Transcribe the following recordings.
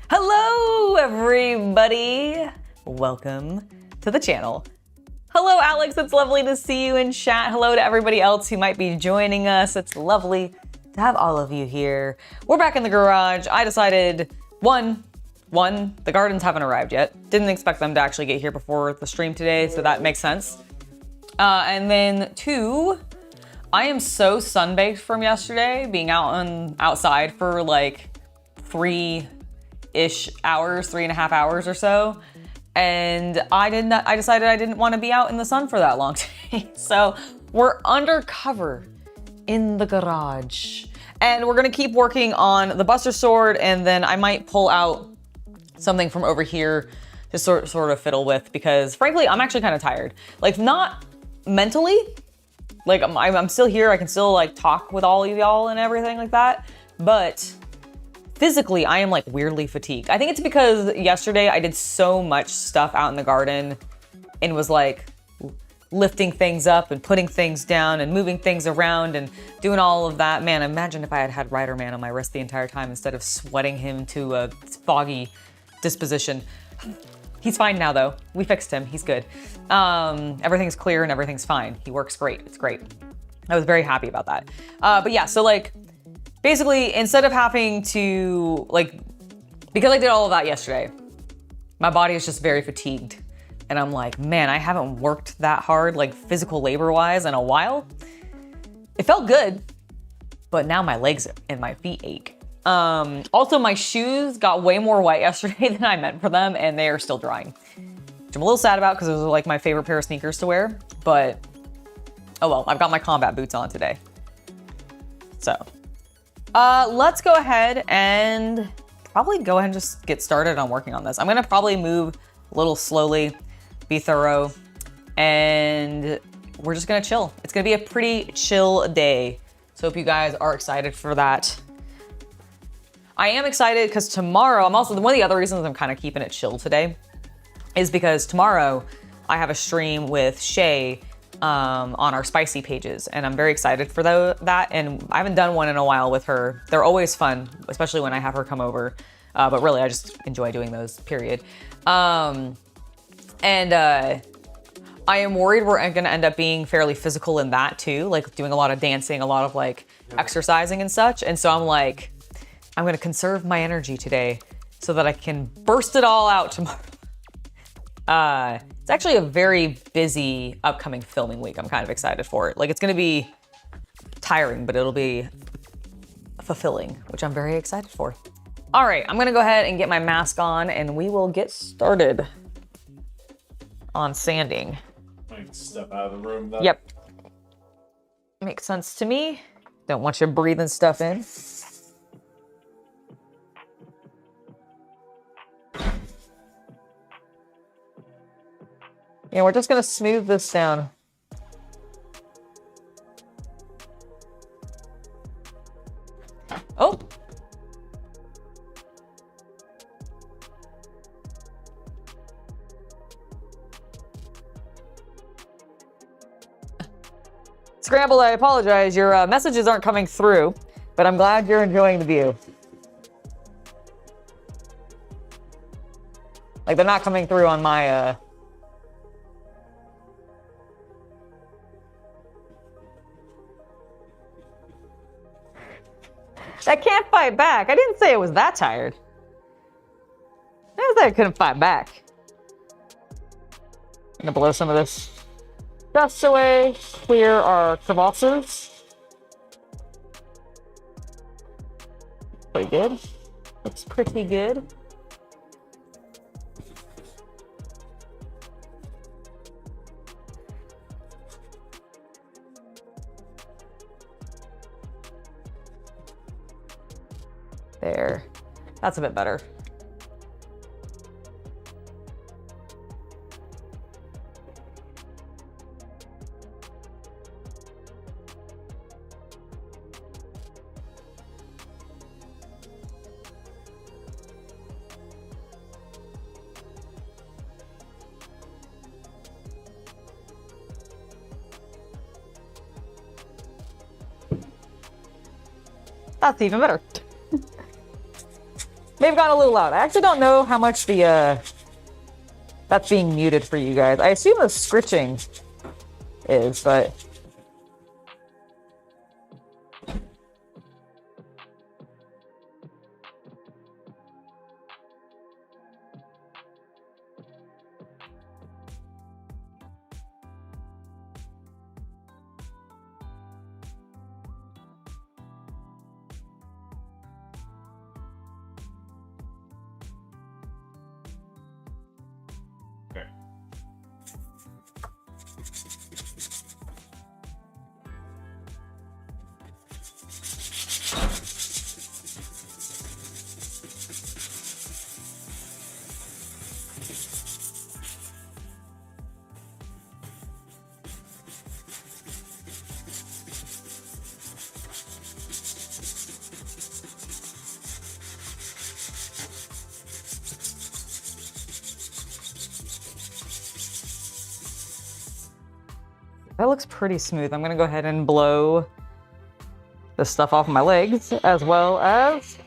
Hello, everybody. Welcome to the channel. Hello, Alex. It's lovely to see you in chat. Hello to everybody else who might be joining us. It's lovely to have all of you here. We're back in the garage. I decided, one, the gardens haven't arrived yet. Didn't expect them to actually get here before the stream today, so that makes sense. And then two, I am so sunbaked from yesterday, being outside for like 3-ish hours, 3.5 hours or so. And I decided I didn't want to be out in the sun for that long today. So we're undercover in the garage. And we're gonna keep working on the Buster Sword, and then I might pull out something from over here to sort of fiddle with, because frankly, I'm actually kind of tired. Like, not mentally, like I'm still here, I can still like talk with all of y'all and everything like that, but physically, I am like weirdly fatigued. I think it's because yesterday I did so much stuff out in the garden and was like lifting things up and putting things down and moving things around and doing all of that. Man, imagine if I had had Rider Man on my wrist the entire time instead of sweating him to a foggy disposition. He's fine now though. We fixed him, he's good. Everything's clear and everything's fine. He works great, it's great. I was very happy about that. But yeah, so like, basically, instead of having to, like, because I did all of that yesterday, my body is just very fatigued. And I'm like, man, I haven't worked that hard, like physical labor-wise, in a while. It felt good, but now my legs and my feet ache. Also, my shoes got way more wet yesterday than I meant for them, and they are still drying. Which I'm a little sad about, because those are like my favorite pair of sneakers to wear. But, oh well, I've got my combat boots on today. So. Let's go ahead and probably go ahead and just get started on working on this. I'm gonna probably move a little slowly, be thorough, and we're just gonna chill. It's gonna be a pretty chill day. So hope you guys are excited for that. I am excited because tomorrow, one of the other reasons I'm kind of keeping it chill today is because tomorrow I have a stream with Shay on our spicy pages, and I'm very excited for that, and I haven't done one in a while with her. They're always fun, especially when I have her come over, but really I just enjoy doing those, period. I am worried we're gonna end up being fairly physical in that too, like doing a lot of dancing, a lot of like exercising and such, and so I'm like, I'm gonna conserve my energy today so that I can burst it all out tomorrow. It's actually a very busy upcoming filming week. I'm kind of excited for it. Like, it's gonna be tiring, but it'll be fulfilling, which I'm very excited for. All right, I'm gonna go ahead and get my mask on, and we will get started on sanding. I can step out of the room though. Yep. Makes sense to me. Don't want you breathing stuff in. Yeah, we're just gonna smooth this down. Oh. Scramble, I apologize. Your messages aren't coming through, but I'm glad you're enjoying the view. Like, they're not coming through on my, I can't fight back. I didn't say it was that tired. I didn't say I couldn't fight back. I'm gonna blow some of this dust away, clear our crevasses. Pretty good. Looks pretty good. There. That's a bit better. That's even better. Maybe got a little loud. I actually don't know how much the that's being muted for you guys. I assume the scritching is, but Okay. that looks pretty smooth. I'm gonna go ahead and blow the stuff off my legs as well as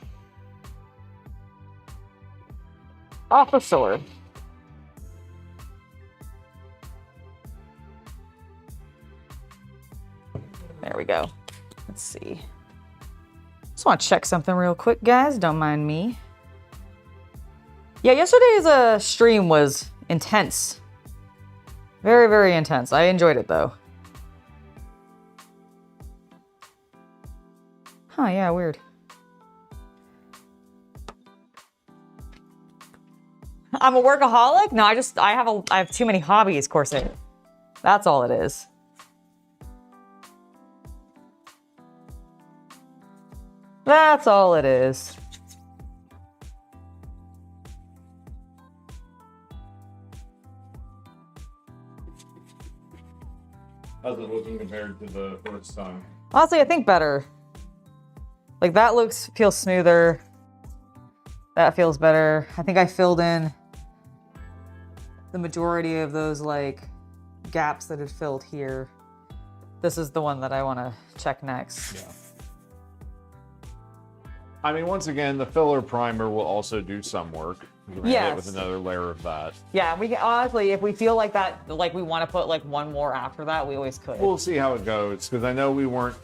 off the sword. There we go. Let's see. Just want to check something real quick, guys. Don't mind me. Yeah, yesterday's stream was intense. Very, very intense. I enjoyed it though. Huh, yeah, weird. I'm a workaholic? No, I have too many hobbies, Corsair. That's all it is. That's all it is. How's it looking compared to the first time? Honestly, I think better. Like that feels smoother. That feels better. I think I filled in the majority of those like gaps that had filled here. This is the one that I want to check next. Yeah. I mean, once again, the filler primer will also do some work. Yes. With another layer of that. Yeah, we can, honestly, if we feel like that, like we want to put like one more after that, we always could. We'll see how it goes, because I know we weren't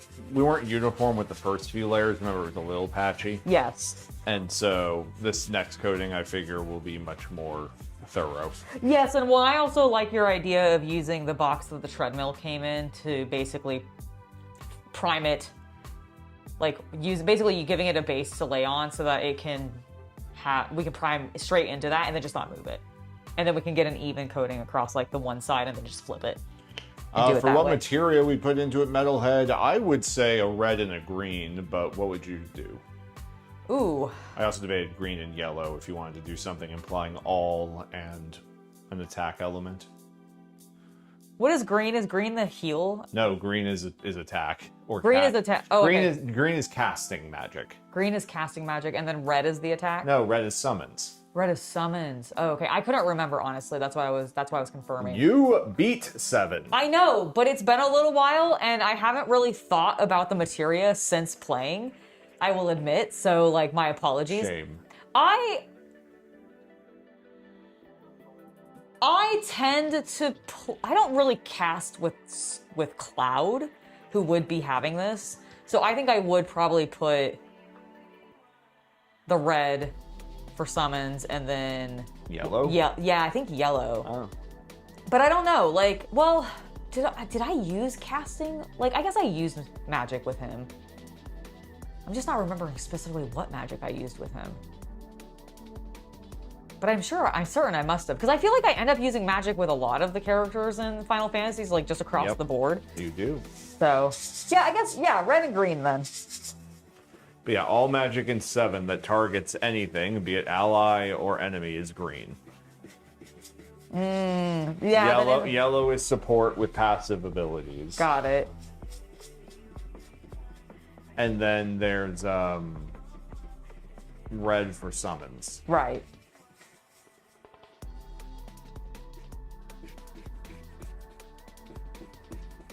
uniform with the first few layers. Remember, it was a little patchy. Yes. And so this next coating, I figure, will be much more thorough. Yes, and well, I also like your idea of using the box that the treadmill came in to basically prime it. Like basically you giving it a base to lay on so that it can we can prime straight into that and then just not move it. And then we can get an even coating across like the one side and then just flip it. For what materia we put into it, Metalhead, I would say a red and a green, but what would you do? Ooh. I also debated green and yellow if you wanted to do something implying all and an attack element. What is green? Is green the heal? No, green is attack. Or green is attack. Oh, green okay. Green is casting magic. Green is casting magic, and then red is the attack. No, red is summons. Red is summons. Oh, okay. I couldn't remember honestly. That's why I was confirming. You beat 7. I know, but it's been a little while, and I haven't really thought about the materia since playing. I will admit. So, like, my apologies. Shame. I tend to I don't really cast with Cloud, who would be having this. So I think I would probably put the red for summons, and then Yellow? yeah, I think yellow. Oh. But I don't know, like, well, did I use casting? Like, I guess I used magic with him. I'm just not remembering specifically what magic I used with him. But I'm certain I must have, because I feel like I end up using magic with a lot of the characters in Final Fantasies, like just across the board. You do. So, yeah, I guess, yeah, red and green then. But yeah, all magic in 7 that targets anything, be it ally or enemy, is green. Yeah. Yellow is support with passive abilities. Got it. And then there's red for summons. Right.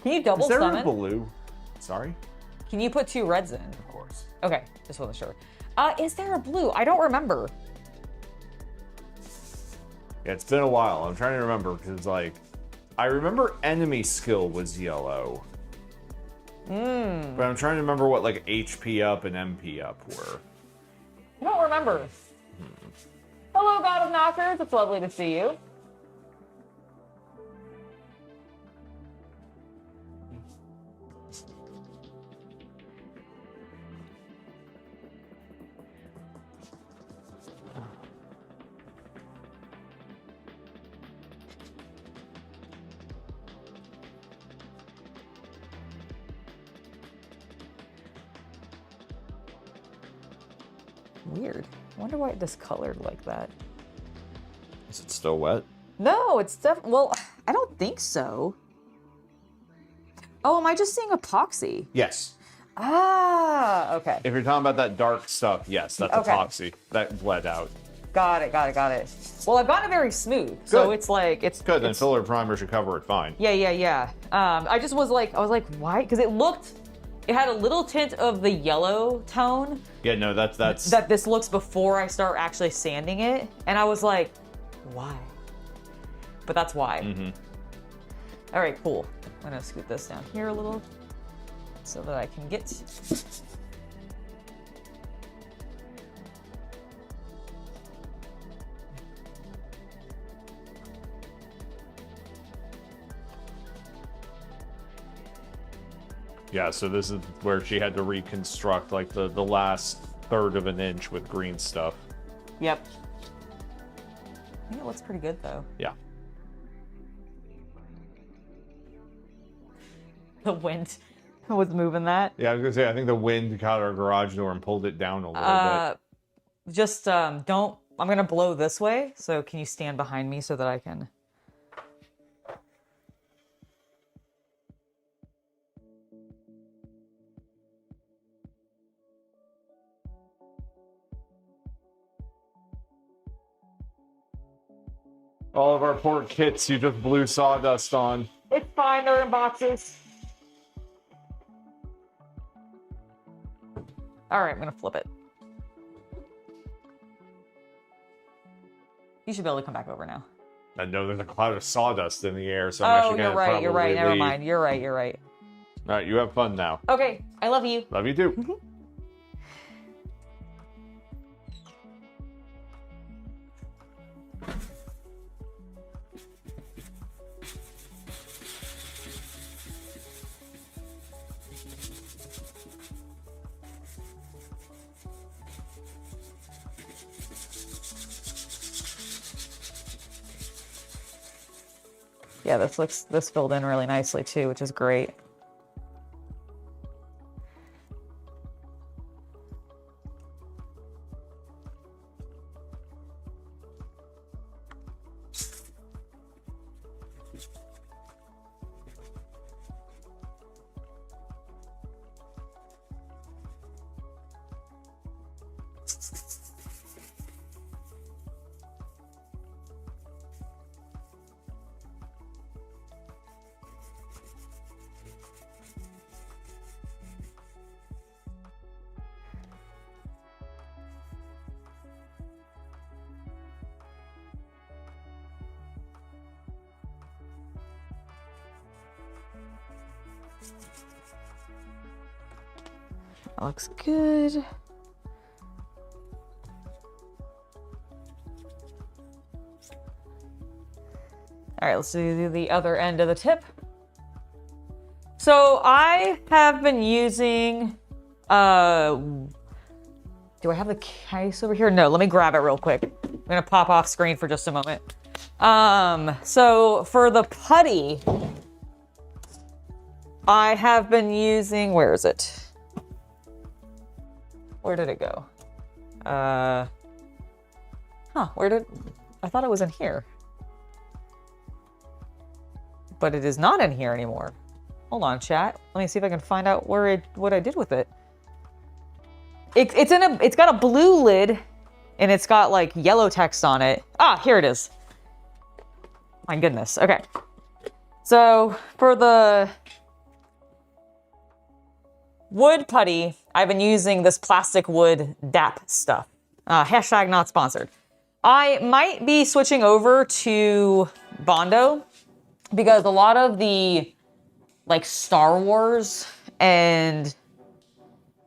Can you double Is there summon? a blue? Sorry? Can you put 2 reds in? Of course. Okay, just wasn't sure. Is there a blue? I don't remember. Yeah, it's been a while. I'm trying to remember because, like, I remember enemy skill was yellow. But I'm trying to remember what, like, HP up and MP up were. I don't remember. Hello, God of Knockers. It's lovely to see you. Weird. I wonder why it discolored like that. Is it still wet? No, it's well, I don't think so. Oh, am I just seeing epoxy? Yes. Ah, okay. If you're talking about that dark stuff, yes, that's Okay. epoxy. That bled out. Got it. Well, I've gotten it very smooth, so Good. it's like it's Good, then it's- filler primer should cover it fine. Yeah. I just was like, why? Because it had a little tint of the yellow tone Yeah, no, that's that this looks before I start actually sanding it, and I was like, why? But that's why. All right, cool. I'm gonna scoot this down here a little so that I can get. Yeah, so this is where she had to reconstruct like the last third of an inch with green stuff. Yep. I think it looks pretty good though. Yeah. The wind was moving that. Yeah, I was gonna say I think the wind caught our garage door and pulled it down a little bit. Just don't. I'm gonna blow this way. So can you stand behind me so that I can? All of our poor kits you just blew sawdust on. It's fine. They're in boxes. All right, I'm gonna flip it. You should be able to come back over now. I know there's a cloud of sawdust in the air, so I'm actually you're gonna right. You're right. probably Never leave. mind. You're right. All right, you have fun now. Okay. I love you. Love you too. Yeah, this filled in really nicely too, which is great. That looks good. All right, let's do the other end of the tip. So I have been using, do I have the case over here? No, let me grab it real quick. I'm gonna pop off screen for just a moment. So for the putty, I have been using, where is it? Where did it go? I thought it was in here. But it is not in here anymore. Hold on, chat. Let me see if I can find out what I did with it. It's got a blue lid and it's got like yellow text on it. Ah, here it is. My goodness. Okay. So for the wood putty, I've been using this plastic wood DAP stuff. Hashtag not sponsored. I might be switching over to Bondo because a lot of the like Star Wars and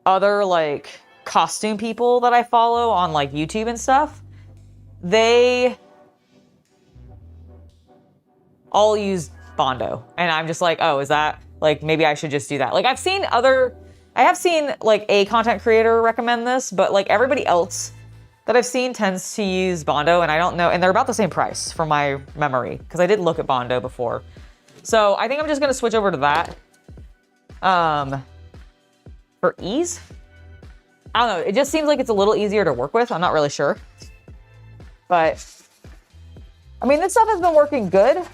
other like costume people that I follow on like YouTube and stuff, they all use Bondo. And I'm just like, oh, is that like, maybe I should just do that. Like I have seen like a content creator recommend this, but like everybody else that I've seen tends to use Bondo, and I don't know, and they're about the same price from my memory, because I did look at Bondo before. So I think I'm just gonna switch over to that. For ease? I don't know, it just seems like it's a little easier to work with. I'm not really sure. But, I mean, this stuff has been working good.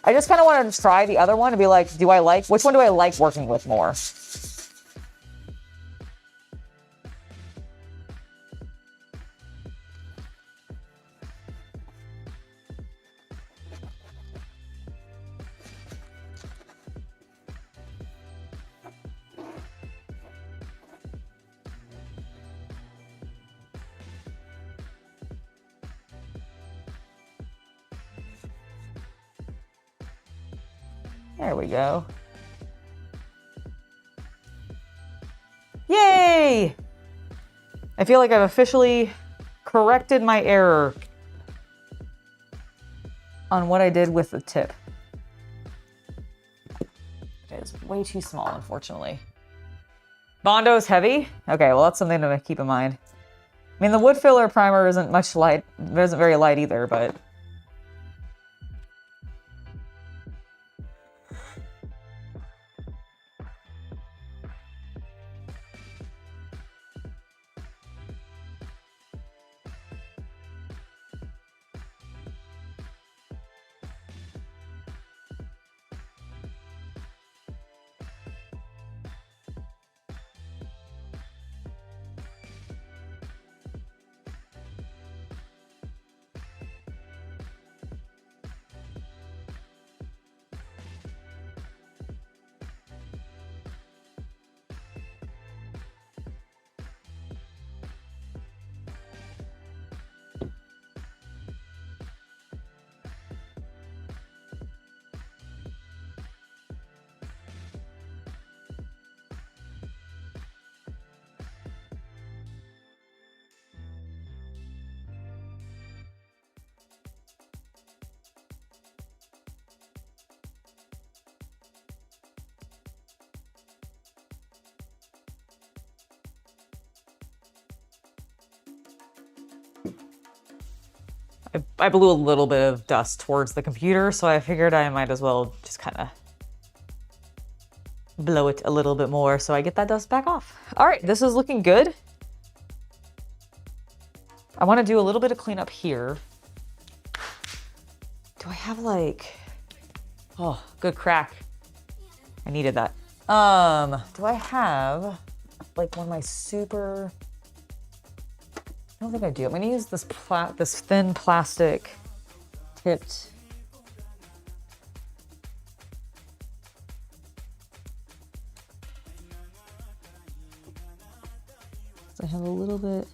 I just kind of wanted to try the other one and be like, which one do I like working with more? There we go. Yay! I feel like I've officially corrected my error on what I did with the tip. It's way too small, unfortunately. Bondo's heavy? Okay, well that's something to keep in mind. I mean, the wood filler primer isn't very light either, but I blew a little bit of dust towards the computer, so I figured I might as well just kind of blow it a little bit more so I get that dust back off. All right, this is looking good. I want to do a little bit of cleanup here. Do I have like, oh, good crack. I needed that. Do I have like one of my super, I don't think I do. I'm gonna use this thin plastic tipped. So I have a little bit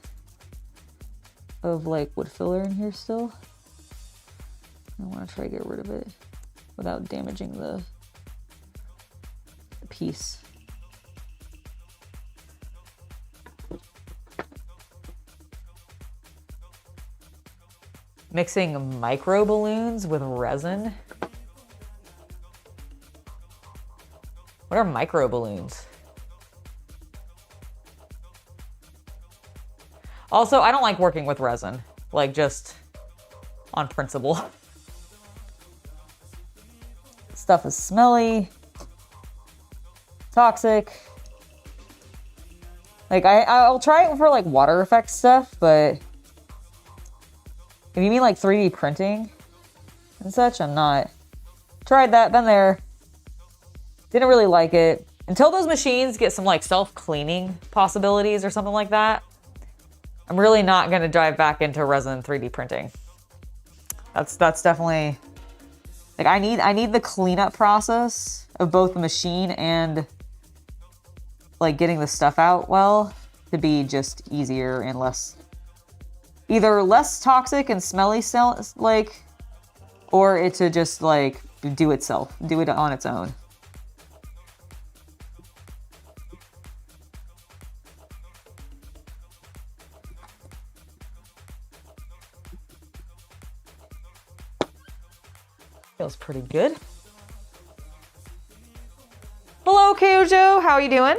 of like wood filler in here still. I want to try to get rid of it without damaging the piece. Mixing micro balloons with resin. What are micro balloons? Also, I don't like working with resin, like just on principle. Stuff is smelly, toxic. Like I'll try it for like water effect stuff, but if you mean like 3D printing and such, I'm not. Tried that, been there. Didn't really like it. Until those machines get some like self-cleaning possibilities or something like that, I'm really not gonna dive back into resin 3D printing. That's definitely, like I need the cleanup process of both the machine and like getting the stuff out well to be just easier and less, either less toxic and smelly, like, or it to just like do it on its own. Feels pretty good. Hello, Kojo. How are you doing?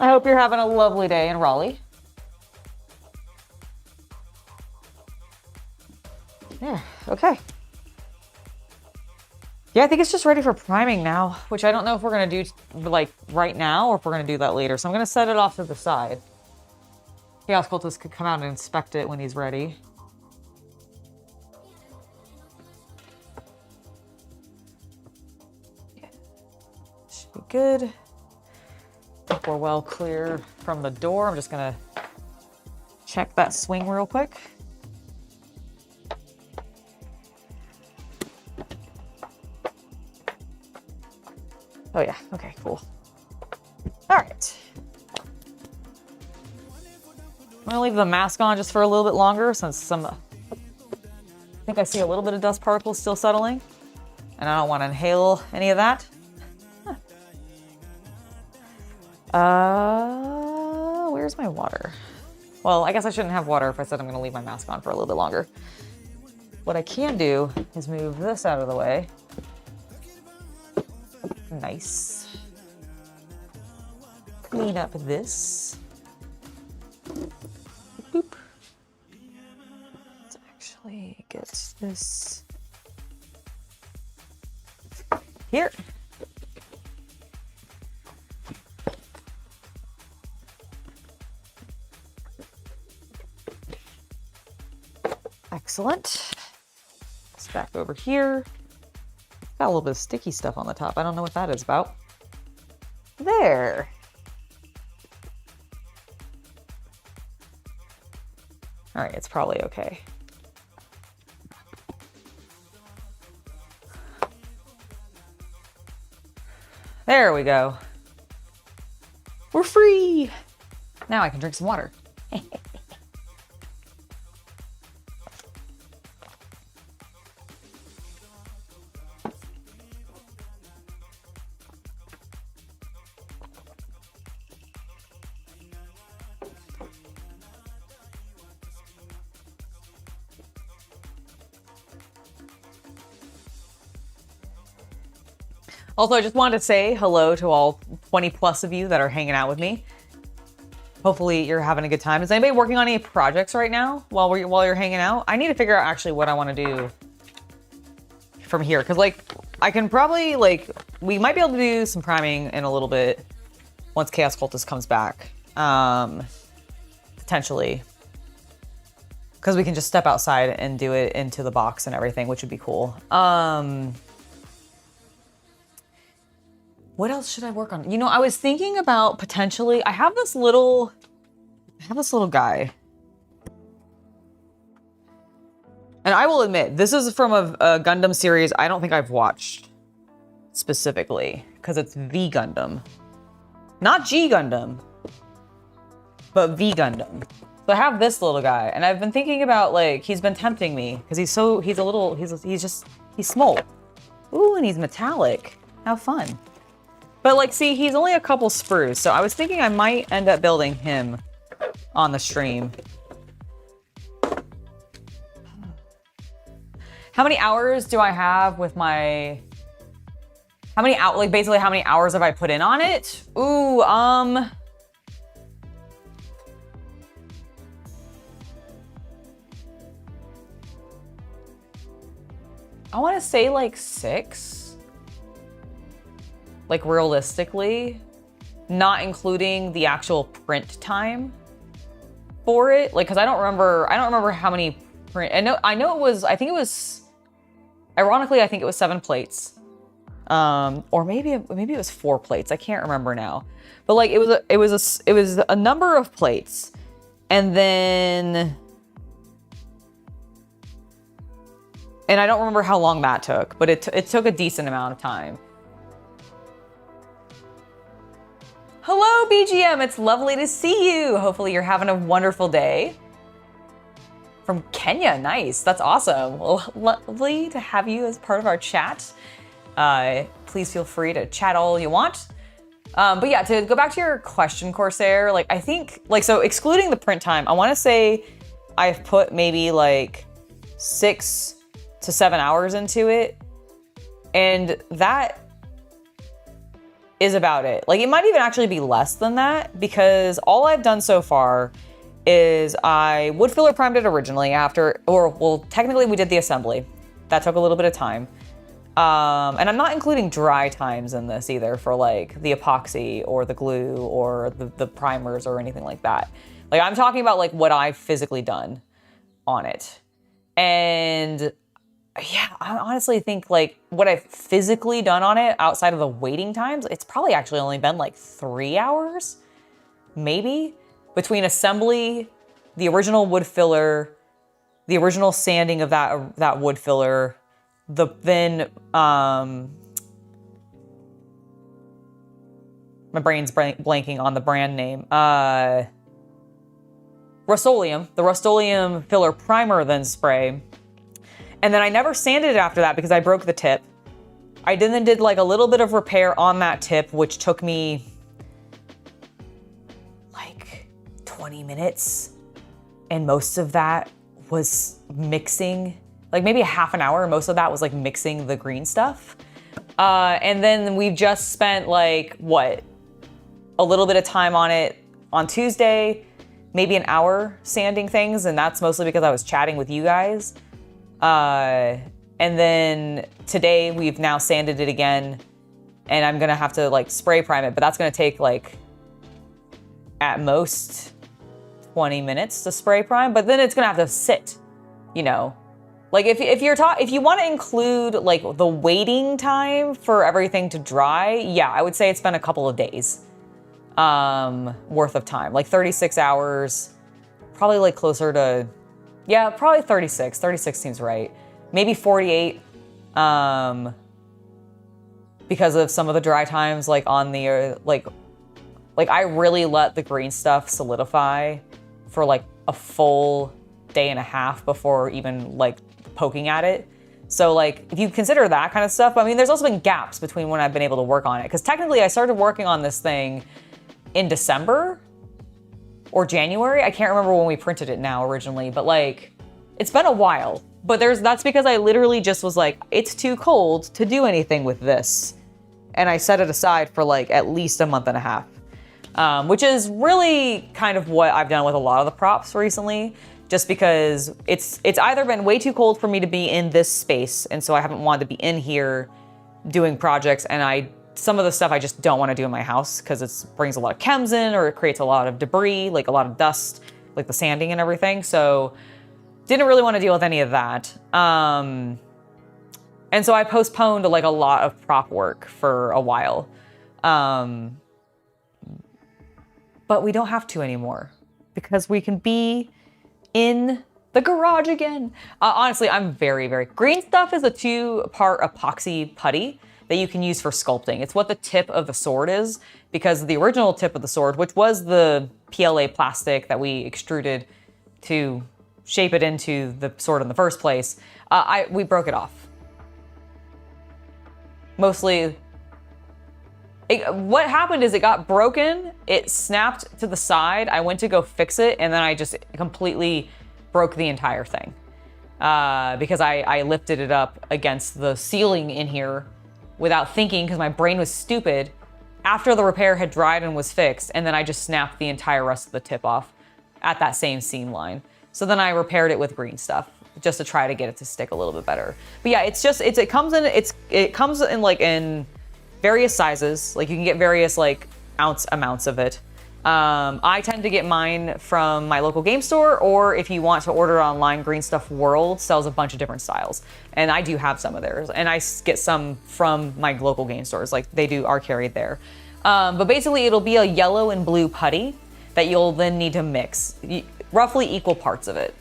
I hope you're having a lovely day in Raleigh. Yeah, okay. Yeah, I think it's just ready for priming now, which I don't know if we're gonna do like right now or if we're gonna do that later. So I'm gonna set it off to the side. Chaos Cultist could come out and inspect it when he's ready. Yeah. Should be good. I think we're well clear from the door. I'm just gonna check that swing real quick. Oh yeah, okay, cool. All right. I'm gonna leave the mask on just for a little bit longer since I think I see a little bit of dust particles still settling and I don't want to inhale any of that. Where's my water? Well, I guess I shouldn't have water if I said I'm gonna leave my mask on for a little bit longer. What I can do is move this out of the way. Nice. Clean up this. Boop. Let's actually get this here. Excellent. It's back over here. Got a little bit of sticky stuff on the top. I don't know what that is about. There. All right, it's probably okay. There we go. We're free. Now I can drink some water. Also, I just wanted to say hello to all 20 plus of you that are hanging out with me. Hopefully you're having a good time. Is anybody working on any projects right now while you're hanging out? I need to figure out actually what I want to do from here. Cause like I can probably we might be able to do some priming in a little bit once Chaos Cultist comes back. Potentially. Cause we can just step outside and do it into the box and everything, which would be cool. What else should I work on? You know, I was thinking about potentially, I have this little guy. And I will admit, this is from a Gundam series I don't think I've watched specifically, because it's V Gundam. Not G Gundam, but V Gundam. So I have this little guy, and I've been thinking about, like, he's been tempting me, because he's small. Ooh, and he's metallic. How fun. But like, see, he's only a couple sprues, so I was thinking I might end up building him on the stream. How many hours do I have with my... basically how many hours have I put in on it? Ooh, I want to say like 6. Like realistically, not including the actual print time for it. Like, cause I don't remember how many print, I know it was, ironically, I think it was 7 plates. Or maybe it was 4 plates. I can't remember now. But like, it was a number of plates. And then, and I don't remember how long that took, but it took a decent amount of time. Hello, BGM. It's lovely to see you. Hopefully you're having a wonderful day. From Kenya, nice. That's awesome. Well, lovely to have you as part of our chat. Please feel free to chat all you want. But yeah, to go back to your question, Corsair, like I think, like, so excluding the print time, I want to say I've put maybe like 6 to 7 hours into it. And that is about it. Like, it might even actually be less than that, because all I've done so far is I wood filler primed it originally technically we did the assembly. That took a little bit of time. And I'm not including dry times in this either for like the epoxy or the glue or the primers or anything like that. Like, I'm talking about like what I've physically done on it. And yeah, I honestly think like what I've physically done on it outside of the waiting times, it's probably actually only been like 3 hours, maybe, between assembly, the original wood filler, the original sanding of that wood filler, my brain's blanking on the brand name. Rust-Oleum, the Rust-Oleum filler primer then spray. And then I never sanded it after that because I broke the tip. I then did like a little bit of repair on that tip, which took me like 20 minutes. And most of that was mixing, like maybe a half an hour. Most of that was like mixing the green stuff. And then we've just spent like, a little bit of time on it on Tuesday, maybe an hour sanding things. And that's mostly because I was chatting with you guys. And then today we've now sanded it again, and I'm gonna have to like spray prime it, but that's gonna take like at most 20 minutes to spray prime, but then it's gonna have to sit, you know. Like if you want to include like the waiting time for everything to dry, yeah, I would say it's been a couple of days worth of time, like 36 hours, probably like closer to, yeah, probably 36. 36 seems right. Maybe 48, because of some of the dry times, like on the, like I really let the green stuff solidify for like a full day and a half before even like poking at it. So like, if you consider that kind of stuff, I mean, there's also been gaps between when I've been able to work on it. Because technically I started working on this thing in December or January. I can't remember when we printed it now originally, but like, it's been a while. But that's because I literally just was like, it's too cold to do anything with this. And I set it aside for like at least a month and a half, which is really kind of what I've done with a lot of the props recently, just because it's either been way too cold for me to be in this space, and so I haven't wanted to be in here doing projects, and some of the stuff I just don't want to do in my house because it brings a lot of chems in, or it creates a lot of debris, like a lot of dust, like the sanding and everything. So didn't really want to deal with any of that. And so I postponed like a lot of prop work for a while. But we don't have to anymore because we can be in the garage again. Honestly, I'm very, very... Green stuff is a 2-part epoxy putty that you can use for sculpting. It's what the tip of the sword is, because the original tip of the sword, which was the PLA plastic that we extruded to shape it into the sword in the first place, we broke it off. Mostly What happened is it got broken, it snapped to the side, I went to go fix it, and then I just completely broke the entire thing. Because I lifted it up against the ceiling in here without thinking, because my brain was stupid, after the repair had dried and was fixed, and then I just snapped the entire rest of the tip off at that same seam line. So then I repaired it with green stuff, just to try to get it to stick a little bit better. But yeah, it comes in like in various sizes. Like you can get various like ounce amounts of it. I tend to get mine from my local game store, or if you want to order online, Green Stuff World sells a bunch of different styles. And I do have some of theirs, and I get some from my local game stores, like they are carried there. But basically it'll be a yellow and blue putty that you'll then need to mix, roughly equal parts of it.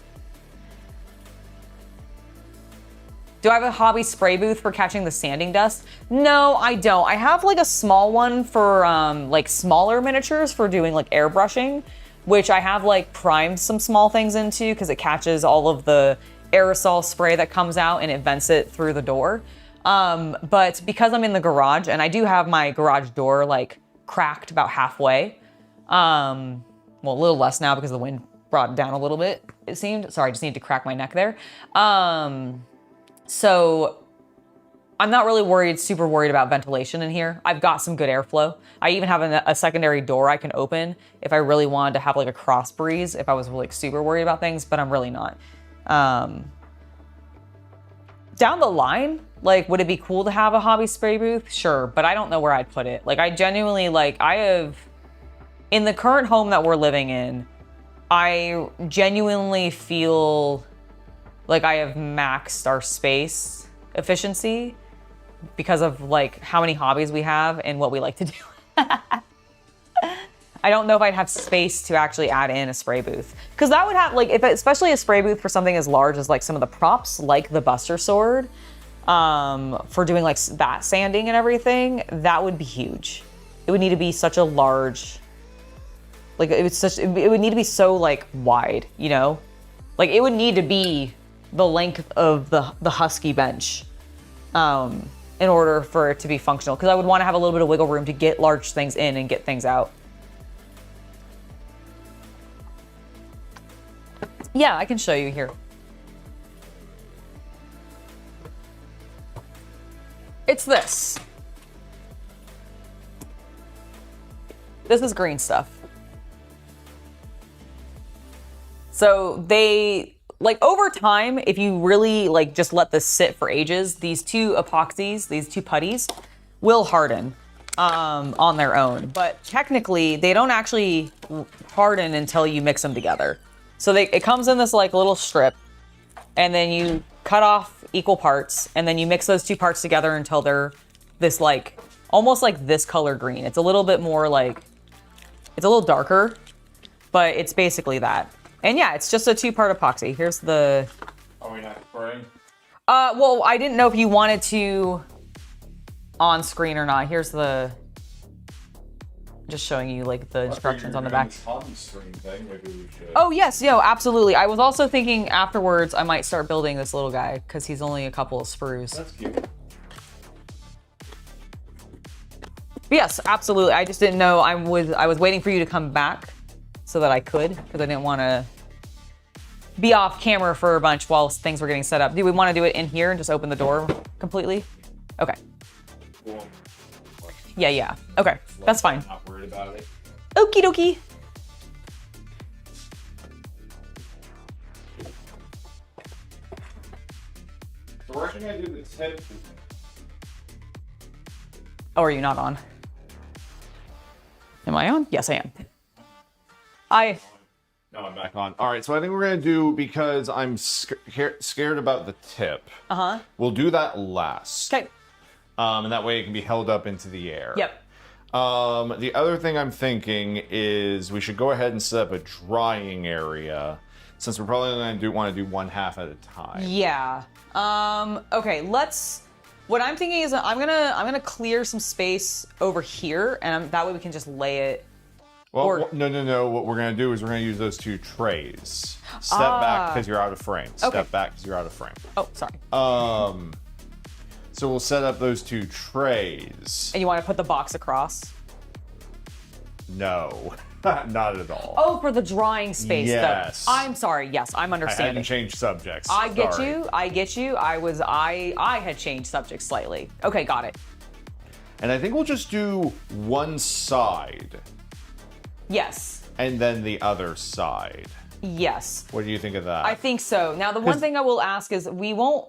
Do I have a hobby spray booth for catching the sanding dust? No, I don't. I have like a small one for like smaller miniatures for doing like airbrushing, which I have like primed some small things into because it catches all of the aerosol spray that comes out and it vents it through the door. But because I'm in the garage and I do have my garage door like cracked about halfway, well, a little less now because the wind brought it down a little bit, it seemed. Sorry, I just need to crack my neck there. So I'm not really super worried about ventilation in here. I've got some good airflow. I even have a secondary door I can open if I really wanted to have like a cross breeze, if I was like super worried about things, but I'm really not. Down the line, like, would it be cool to have a hobby spray booth? Sure, but I don't know where I'd put it. Like, I genuinely, like, in the current home that we're living in, I genuinely feel like I have maxed our space efficiency because of like how many hobbies we have and what we like to do. I don't know if I'd have space to actually add in a spray booth, because that would have like, especially a spray booth for something as large as like some of the props, like the Buster Sword, for doing like that sanding and everything, that would be huge. It would need to be such a large, like it would need to be so like wide, you know, like it would need to be the length of the Husky bench in order for it to be functional, because I would want to have a little bit of wiggle room to get large things in and get things out. Yeah, I can show you here. It's this. This is Green Stuff. So they, like over time, if you really like just let this sit for ages, these two epoxies, these two putties will harden on their own. But technically they don't actually harden until you mix them together. So it comes in this like little strip, and then you cut off equal parts, and then you mix those two parts together until they're this like, almost like this color green. It's a little bit more like, it's a little darker, but it's basically that. And yeah, it's just a 2-part epoxy. Here's the... Are we not spraying? Well, I didn't know if you wanted to on screen or not. Here's the... Just showing you like the instructions on the back. Oh yes, absolutely. I was also thinking afterwards I might start building this little guy because he's only a couple of sprues. That's cute. But yes, absolutely. I just didn't know. I was waiting for you to come back so that I could, because I didn't want to be off camera for a bunch while things were getting set up. Do we want to do it in here and just open the door completely? Okay. Cool. Yeah. Okay, that's fine. Not worried about it. Okie dokie. So we're actually gonna do the tip. Oh, are you not on? Am I on? Yes, I am. No, I'm back on. All right, so I think we're gonna do, because I'm scared about the tip. We'll do that last. Okay. And that way it can be held up into the air. Yep. The other thing I'm thinking is we should go ahead and set up a drying area, since we're probably gonna want to do one half at a time. Yeah. Okay, what I'm thinking is I'm gonna clear some space over here, and that way we can just lay it. Well, no. What we're gonna do is we're gonna use those two trays. Step back because you're out of frame. Step back because you're out of frame. Oh, sorry. So we'll set up those 2 trays. And you want to put the box across? No, not at all. Oh, for the drawing space. Yes. I'm sorry. Yes, I'm I understanding. hadn't changed subjects. I get Sorry. you. I get you. I had changed subjects slightly. Okay, got it. And I think we'll just do one side Yes. and then the other side. Yes. What do you think of that? I think so. Now, the one thing I will ask is we won't,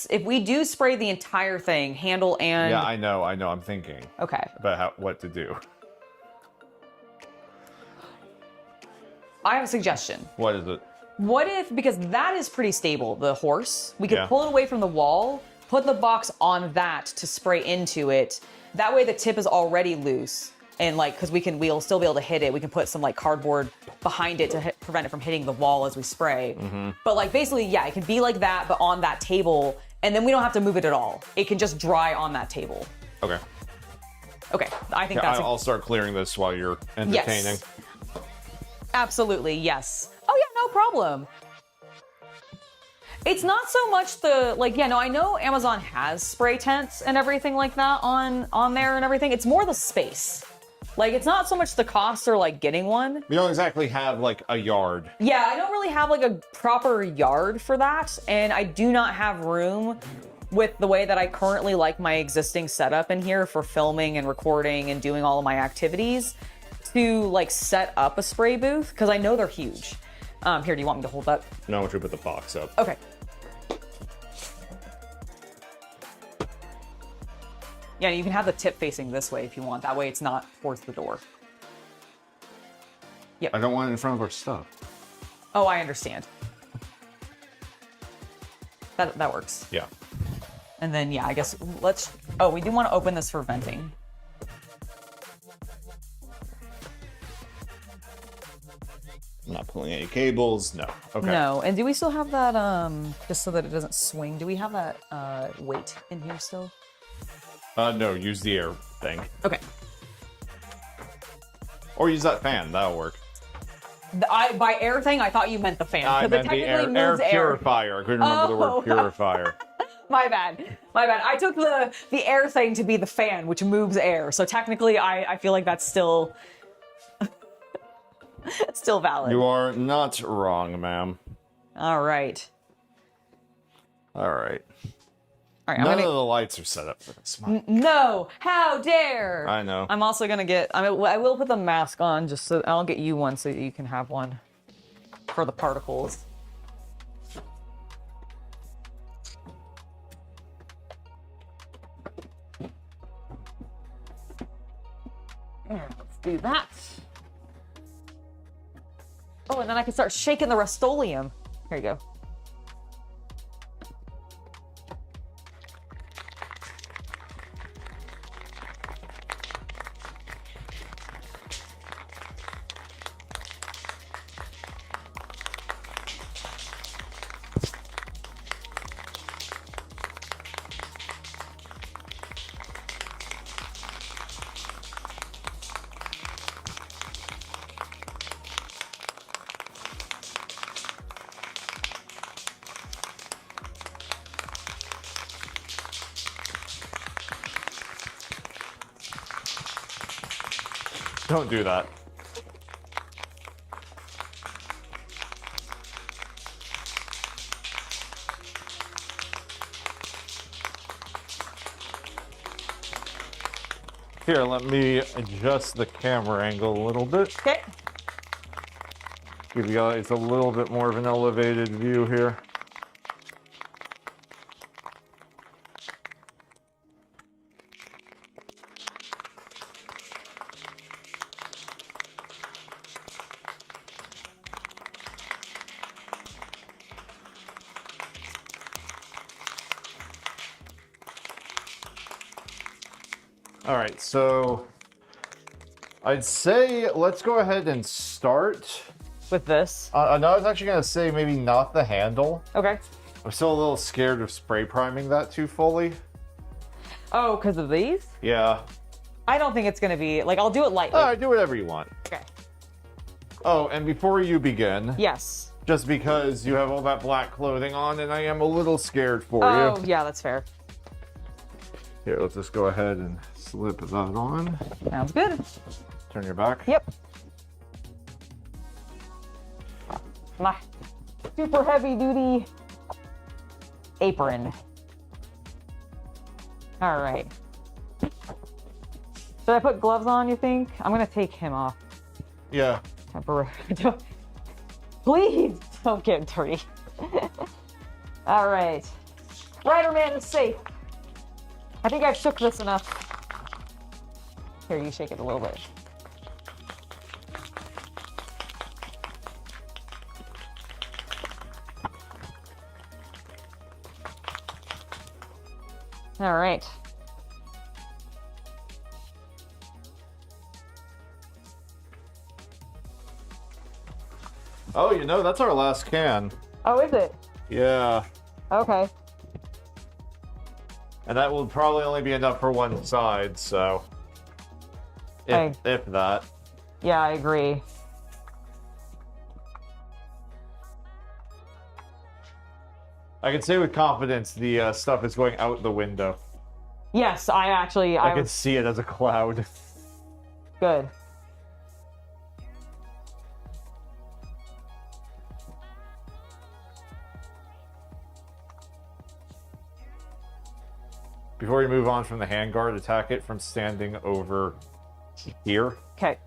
if we do spray the entire thing, handle and... Yeah, I know. I'm thinking Okay. about what to do. I have a suggestion. What is it? What if, because that is pretty stable, the horse, we could Yeah. pull it away from the wall, put the box on that to spray into it. That way the tip is already loose. And like, because we'll still be able to hit it. We can put some like cardboard behind it to prevent it from hitting the wall as we spray. Mm-hmm. But like basically, yeah, it can be like that, but on that table. And then we don't have to move it at all. It can just dry on that table. Okay. Okay, I think Yeah, that's... I'll start clearing this while you're entertaining. Yes. Absolutely, yes. Oh yeah, no problem. It's not so much the, like, yeah, no, I know Amazon has spray tents and everything like that on there and everything. It's more the space. Like, it's not so much the cost or like getting one. We don't exactly have like a yard. Yeah, I don't really have like a proper yard for that. And I do not have room with the way that I currently like my existing setup in here for filming and recording and doing all of my activities to like set up a spray booth because I know they're huge. Here, do you want me to hold that? No, I want you to put the box up. Okay. Yeah, you can have the tip facing this way if you want. That way it's not towards the door. I don't want it in front of our stuff. Oh, I understand. That works. Yeah. And then, yeah, I guess let's... Oh, we do want to open this for venting. I'm not pulling any cables. No. Okay. No. And do we still have that, just so that it doesn't swing, do we have that weight in here still? No, use the air thing. Okay. Or use that fan. That'll work. By air thing, I thought you meant the fan. I 'cause it meant the technically air moves purifier. I couldn't remember the Oh. word purifier. My bad. My bad. I took the air thing to be the fan, which moves air. So technically, I feel like that's still... it's still valid. You are not wrong, ma'am. All right. All right. All right, None of the lights are set up for this. No! How dare! I know. I'm also gonna get... I will put the mask on, just so... I'll get you one so you can have one. For the particles. Let's do that. Oh, and then I can start shaking the Rust-Oleum. Here you go. Don't do that. Here, let me adjust the camera angle a little bit. Okay. Give you guys a little bit more of an elevated view here. All right, so I'd say let's go ahead and start. With this. No, I was actually gonna say maybe not the handle. Okay. I'm still a little scared of spray priming that too fully. Oh, because of these? Yeah. I don't think it's gonna be... Like, I'll do it lightly. All right, do whatever you want. Okay. Oh, and before you begin, Yes. just because you have all that black clothing on and I am a little scared for Oh, you. yeah, that's fair. Here, let's just go ahead and slip that on. Sounds good. Turn your back. Yep. My super heavy duty apron. All right. Should I put gloves on, you think? I'm gonna take him off. Yeah. Temporary. Please don't get dirty. All right. Rider man is safe. I think I've shook this enough. Here, you shake it a little bit. All right. Oh, you know, that's our last can. Oh, is it? Yeah. Okay. And that will probably only be enough for one side, so. If that. Yeah, I agree. I can say with confidence the stuff is going out the window. Yes, I can see it as a cloud. Good. Before we move on from the handguard, attack it from standing over here. Okay.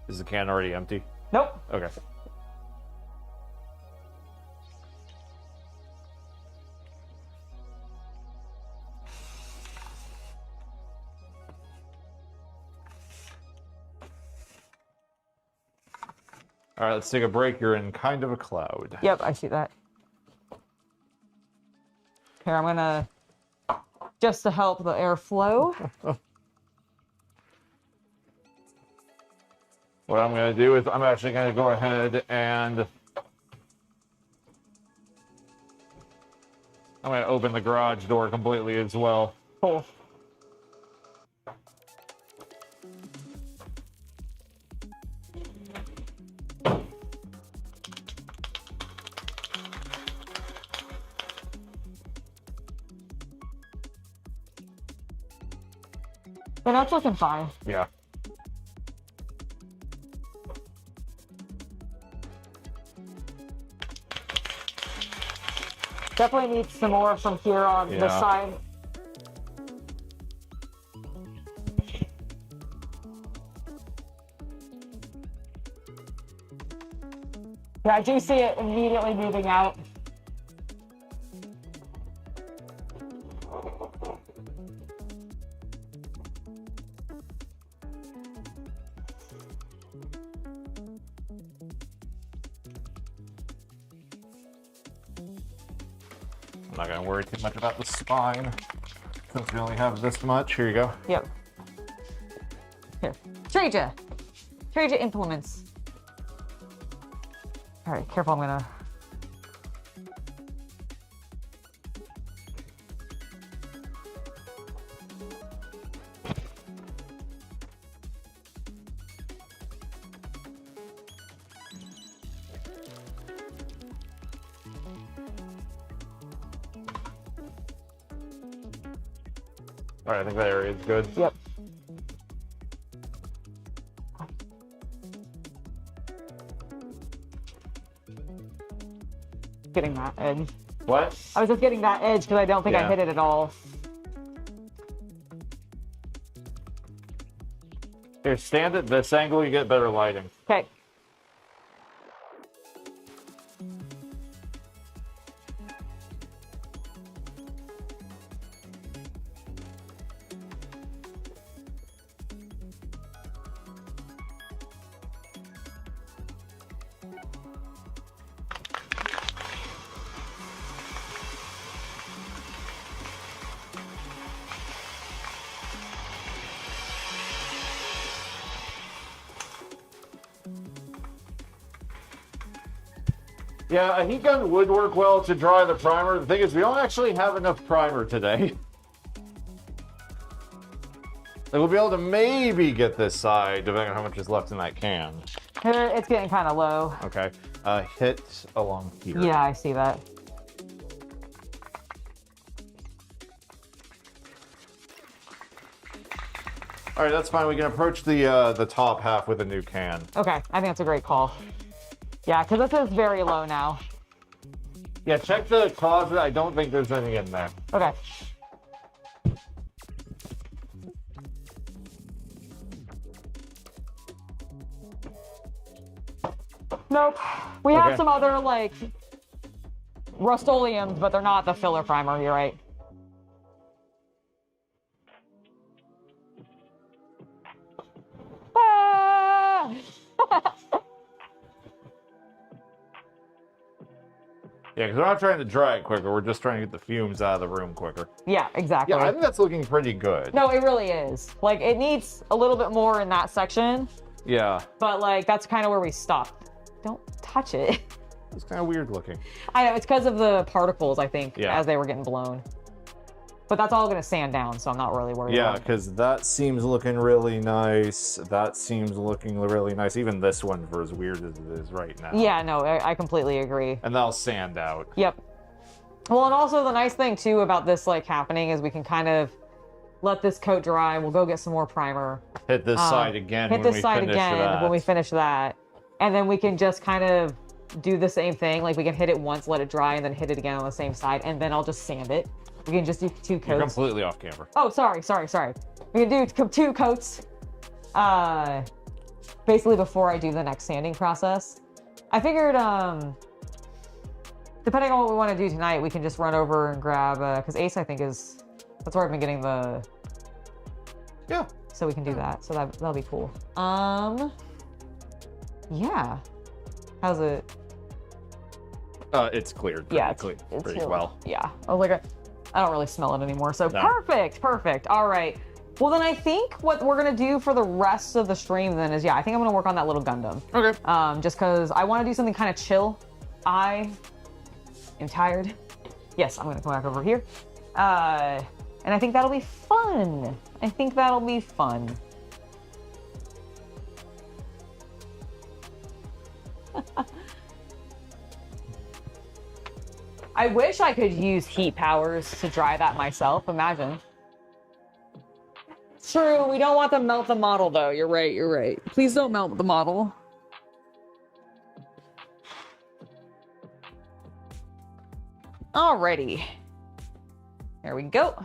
Is the can already empty? Nope. Okay. All right, let's take a break. You're in kind of a cloud. Yep, I see that. Here, I'm gonna, just to help the airflow. What I'm going to do is I'm actually going to go ahead and I'm going to open the garage door completely as well. Cool. But that's looking fine. Yeah. Definitely needs some more from here on the side. Yeah, I do see it immediately moving out. I'm not going to worry too much about the spine since we only have this much. Here you go. Yep. Here. Trade ya implements. All right, careful, I'm gonna. All right, I think that area is good. Yep. Getting that edge. What? I was just getting that edge because I don't think I hit it at all. Here, stand at this angle, you get better lighting. Okay. Yeah, a heat gun would work well to dry the primer. The thing is, we don't actually have enough primer today. We'll be able to maybe get this side, depending on how much is left in that can. It's getting kind of low. Okay. Hit along here. Yeah, I see that. All right, that's fine. We can approach the top half with a new can. Okay, I think that's a great call. Yeah, because this is very low now. Yeah, check the closet. I don't think there's anything in there. Okay. Nope. We have some other, like, Rust-Oleums, but they're not the filler primer, you're right. Ah! Yeah, because we're not trying to dry it quicker. We're just trying to get the fumes out of the room quicker. Yeah, exactly. Yeah, I think that's looking pretty good. No, it really is. Like, it needs a little bit more in that section. Yeah. But, like, that's kind of where we stopped. Don't touch it. It's kind of weird looking. I know, it's because of the particles, I think, yeah. as they were getting blown. But that's all going to sand down, so I'm not really worried about it. Yeah, because that seems looking really nice. That seems looking really nice. Even this one, for as weird as it is right now. Yeah, no, I completely agree. And that'll sand out. Yep. Well, and also the nice thing, too, about this, like, happening is we can kind of let this coat dry. We'll go get some more primer. Hit this side again when we finish that. And then we can just kind of do the same thing. Like, we can hit it once, let it dry, and then hit it again on the same side. And then I'll just sand it. We can just do 2 coats. You're completely off camera. Oh, sorry. We can do 2 coats, basically before I do the next sanding process. I figured, depending on what we want to do tonight, we can just run over and grab, because Ace, I think, that's where I've been getting the... Yeah. So we can do that. So that'll be cool. Yeah. How's it? It's cleared. It's pretty well. Yeah. I was like, I don't really smell it anymore. So no. Perfect. All right. Well, then I think what we're going to do for the rest of the stream then is, I think I'm going to work on that little Gundam. Okay. Just because I want to do something kind of chill. I am tired. Yes, I'm going to come back over here. And I think that'll be fun. I wish I could use heat powers to dry that myself. Imagine. True, we don't want to melt the model though. You're right. Please don't melt the model. Alrighty. There we go.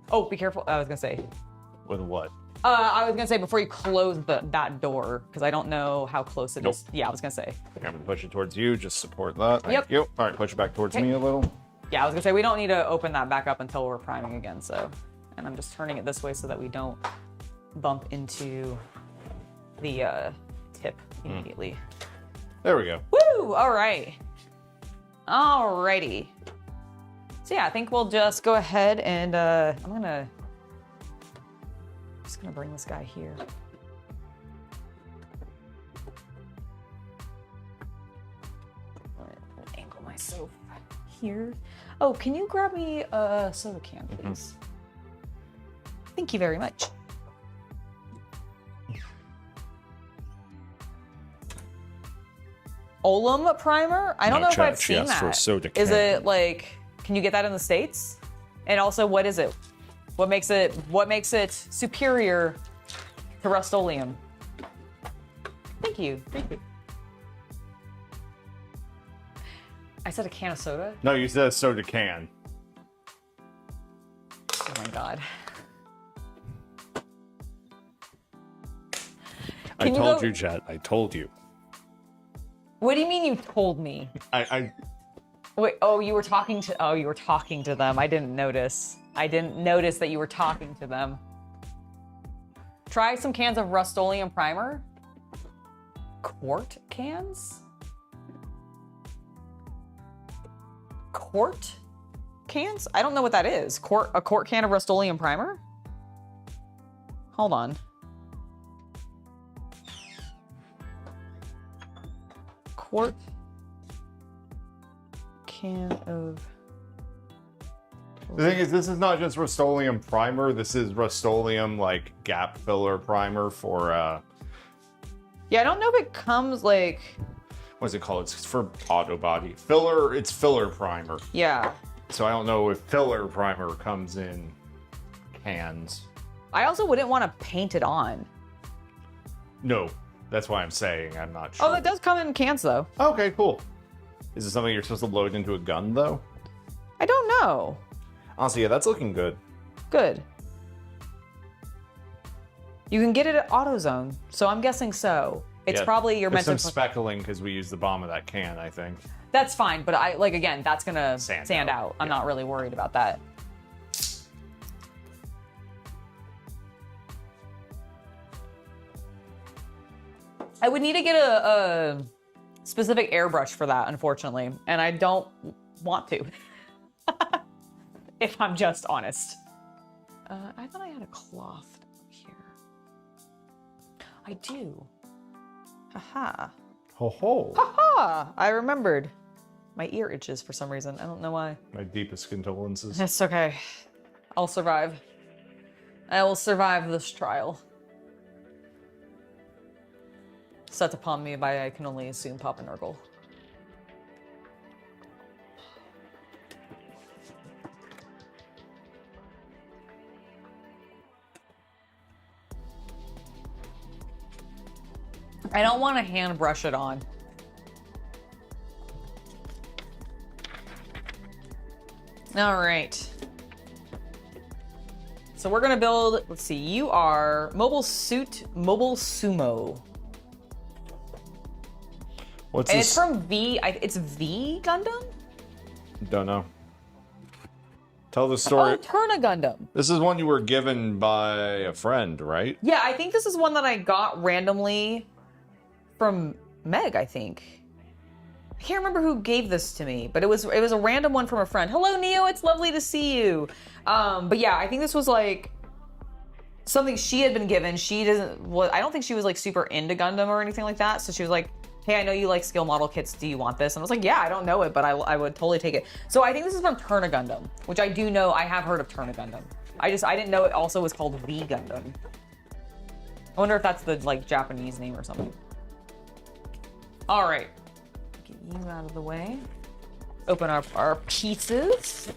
Oh, be careful. I was gonna say. With what? I was gonna say before you close that door, because I don't know how close it is. Yeah, I was gonna say. Okay, I'm gonna push it towards you. Just support that. Thank you. All right, push it back towards me a little. Yeah, I was gonna say we don't need to open that back up until we're priming again. So, and I'm just turning it this way so that we don't bump into the tip immediately. There we go. Woo! All right. Alrighty. So yeah, I think we'll just go ahead and I'm just gonna bring this guy here. Angle myself here. Oh, can you grab me a soda can, please? Thank you very much. Olum primer? I don't know if I've seen that. For soda can. Is it like, can you get that in the States? And also, what is it? What makes it superior to Rust-Oleum? Thank you. I said a can of soda? No, you said a soda can. Oh my god. I told you, Chet. I told you. What do you mean you told me? Wait, you were talking to them. I didn't notice. I didn't notice that you were talking to them. Try some cans of Rust-Oleum primer. Quart cans? Quart cans? I don't know what that is. A quart can of Rust-Oleum primer? Hold on. Quart can of... The thing is, this is not just Rust-Oleum primer. This is Rust-Oleum, like, gap filler primer for, Yeah, I don't know if it comes, like... What's it called? It's for auto body. Filler, it's filler primer. Yeah. So I don't know if filler primer comes in hands. I also wouldn't want to paint it on. No, that's why I'm saying I'm not sure. Oh, that does come in cans though. Okay, cool. Is it something you're supposed to load into a gun though? I don't know. Honestly, yeah, that's looking good. Good. You can get it at AutoZone, so I'm guessing so. It's probably you're meant to. There's some speckling because we used the bottom of that can, I think. That's fine, but again, that's gonna sand out. I'm not really worried about that. I would need to get a specific airbrush for that, unfortunately, and I don't want to. If I'm just honest. I thought I had a cloth here. I do. Haha. Ho ho. Haha! I remembered. My ear itches for some reason. I don't know why. My deepest condolences. It's okay. I'll survive. I will survive this trial. Set upon me by, I can only assume, Papa Nurgle. I don't want to hand brush it on. All right. So we're gonna build, let's see, you are Mobile Sumo. What's And this? it's from it's V Gundam? Don't know. Tell the story. Oh, Turna Gundam. This is one you were given by a friend, right? Yeah, I think this is one that I got randomly from Meg, I think. I can't remember who gave this to me, but it was a random one from a friend. Hello, Neo, it's lovely to see you. But yeah, I think this was like something she had been given. I don't think she was like super into Gundam or anything like that. So she was like, hey, I know you like skill model kits. Do you want this? And I was like, yeah, I don't know it, but I would totally take it. So I think this is from Turna Gundam, which I do know. I have heard of Turna Gundam. I didn't know it also was called V Gundam. I wonder if that's the like Japanese name or something. All right, get you out of the way. Open up our pieces.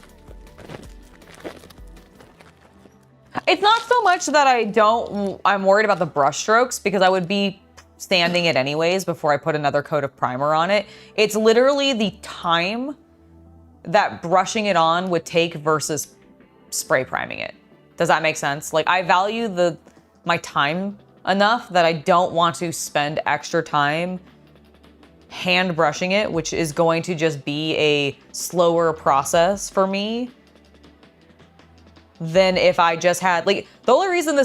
It's not so much that I'm worried about the brush strokes because I would be sanding it anyways before I put another coat of primer on it. It's literally the time that brushing it on would take versus spray priming it. Does that make sense? Like, I value my time enough that I don't want to spend extra time hand brushing it, which is going to just be a slower process for me than if I just had, like, the only reason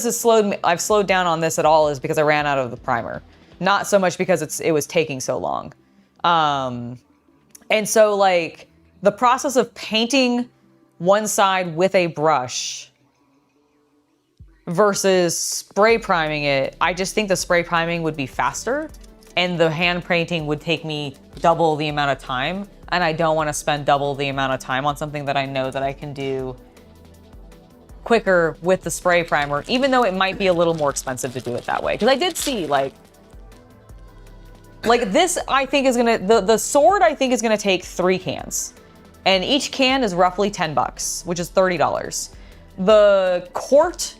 I've slowed down on this at all is because I ran out of the primer. Not so much because it was taking so long. And so like the process of painting one side with a brush versus spray priming it, I just think the spray priming would be faster and the hand painting would take me double the amount of time. And I don't want to spend double the amount of time on something that I know that I can do quicker with the spray primer, even though it might be a little more expensive to do it that way. Because I did see like this, I think is gonna, the sword I think is gonna take 3 cans. And each can is roughly $10, which is $30. The quart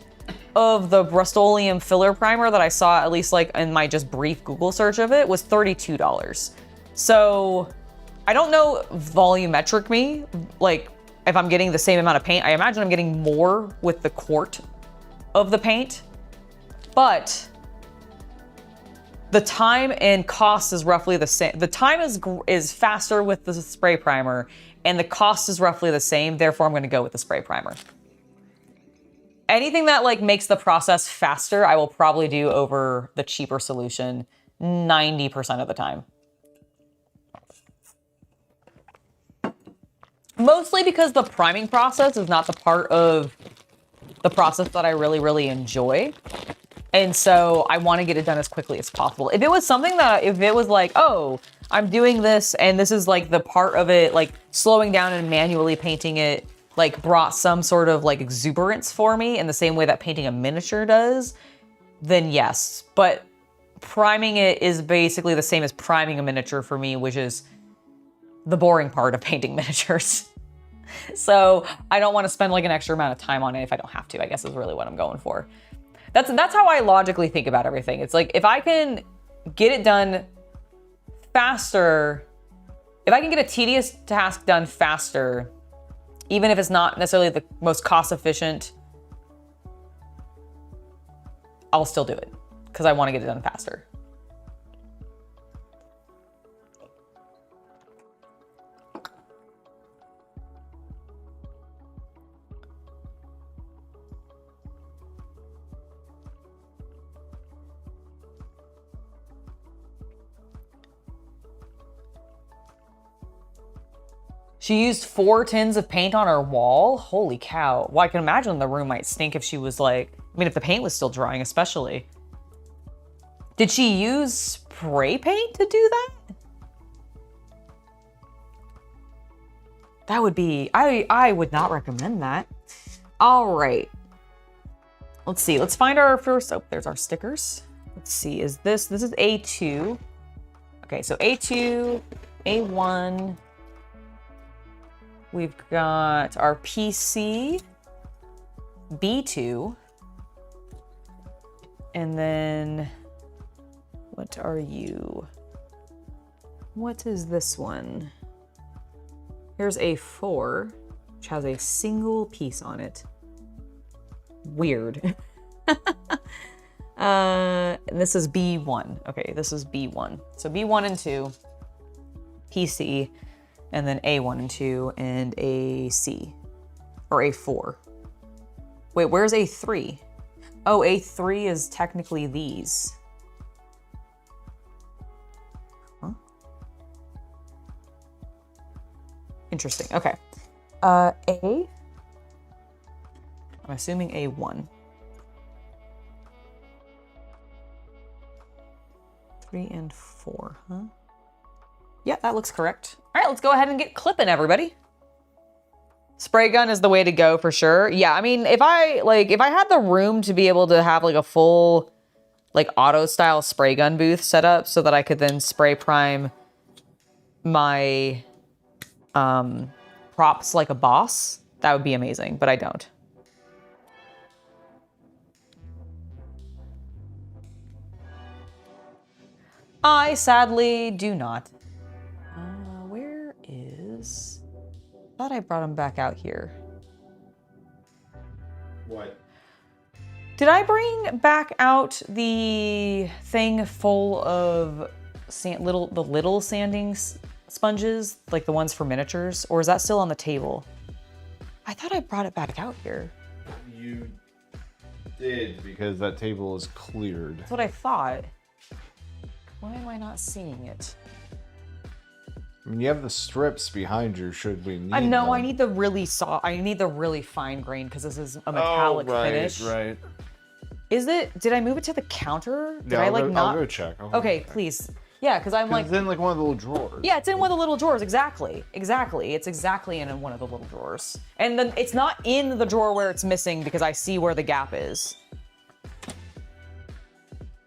of the Rust-Oleum filler primer that I saw, at least like in my just brief Google search of it, was $32. So I don't know volumetric me, like if I'm getting the same amount of paint. I imagine I'm getting more with the quart of the paint, but the time and cost is roughly the same. The time is faster with the spray primer and the cost is roughly the same. Therefore, I'm going to go with the spray primer. Anything that like makes the process faster, I will probably do over the cheaper solution 90% of the time. Mostly because the priming process is not the part of the process that I really, really enjoy. And so I want to get it done as quickly as possible. If it was something that, if it was like, oh, I'm doing this and this is like the part of it, like slowing down and manually painting it, like brought some sort of like exuberance for me in the same way that painting a miniature does, then yes. But priming it is basically the same as priming a miniature for me, which is the boring part of painting miniatures. So I don't want to spend like an extra amount of time on it if I don't have to, I guess is really what I'm going for. That's how I logically think about everything. It's like, if I can get it done faster, if I can get a tedious task done faster, even if it's not necessarily the most cost efficient, I'll still do it because I want to get it done faster. She used 4 tins of paint on her wall? Holy cow. Well, I can imagine the room might stink if she was like, I mean, if the paint was still drying, especially. Did she use spray paint to do that? That would be, I would not recommend that. All right. Let's see, let's find our first, oh, there's our stickers. Let's see, is this is A2. Okay, so A2, A1. We've got our PC, B2, and then what are you? What is this one? Here's A4, which has a single piece on it. Weird. And this is B1. Okay, this is B1. So B1 and 2, PC, and then A1 and 2, and AC, or A4. Wait, where's A3? Oh, A3 is technically these. Huh? Interesting, okay. A, I'm assuming A1. 3 and 4, huh? Yeah, that looks correct. All right, let's go ahead and get clipping, everybody. Spray gun is the way to go for sure. Yeah, I mean, if I had the room to be able to have like a full, like auto style spray gun booth set up so that I could then spray prime my props like a boss, that would be amazing, but I don't. I sadly do not. Where is... I thought I brought him back out here. What? Did I bring back out the thing full of the little sanding sponges, like the ones for miniatures, or is that still on the table? I thought I brought it back out here. You did, because that table is cleared. That's what I thought. Why am I not seeing it? I mean, you have the strips behind you, should we need No, them. I need the really soft, I need the really fine grain because this is a metallic finish. Right. Is it, did I move it to the counter? Did Yeah, I like not? I'll go check. Okay, please. Yeah, because I'm like. It's in like one of the little drawers. Yeah, it's in one of the little drawers, exactly. Exactly, it's exactly in one of the little drawers. And then it's not in the drawer where it's missing because I see where the gap is.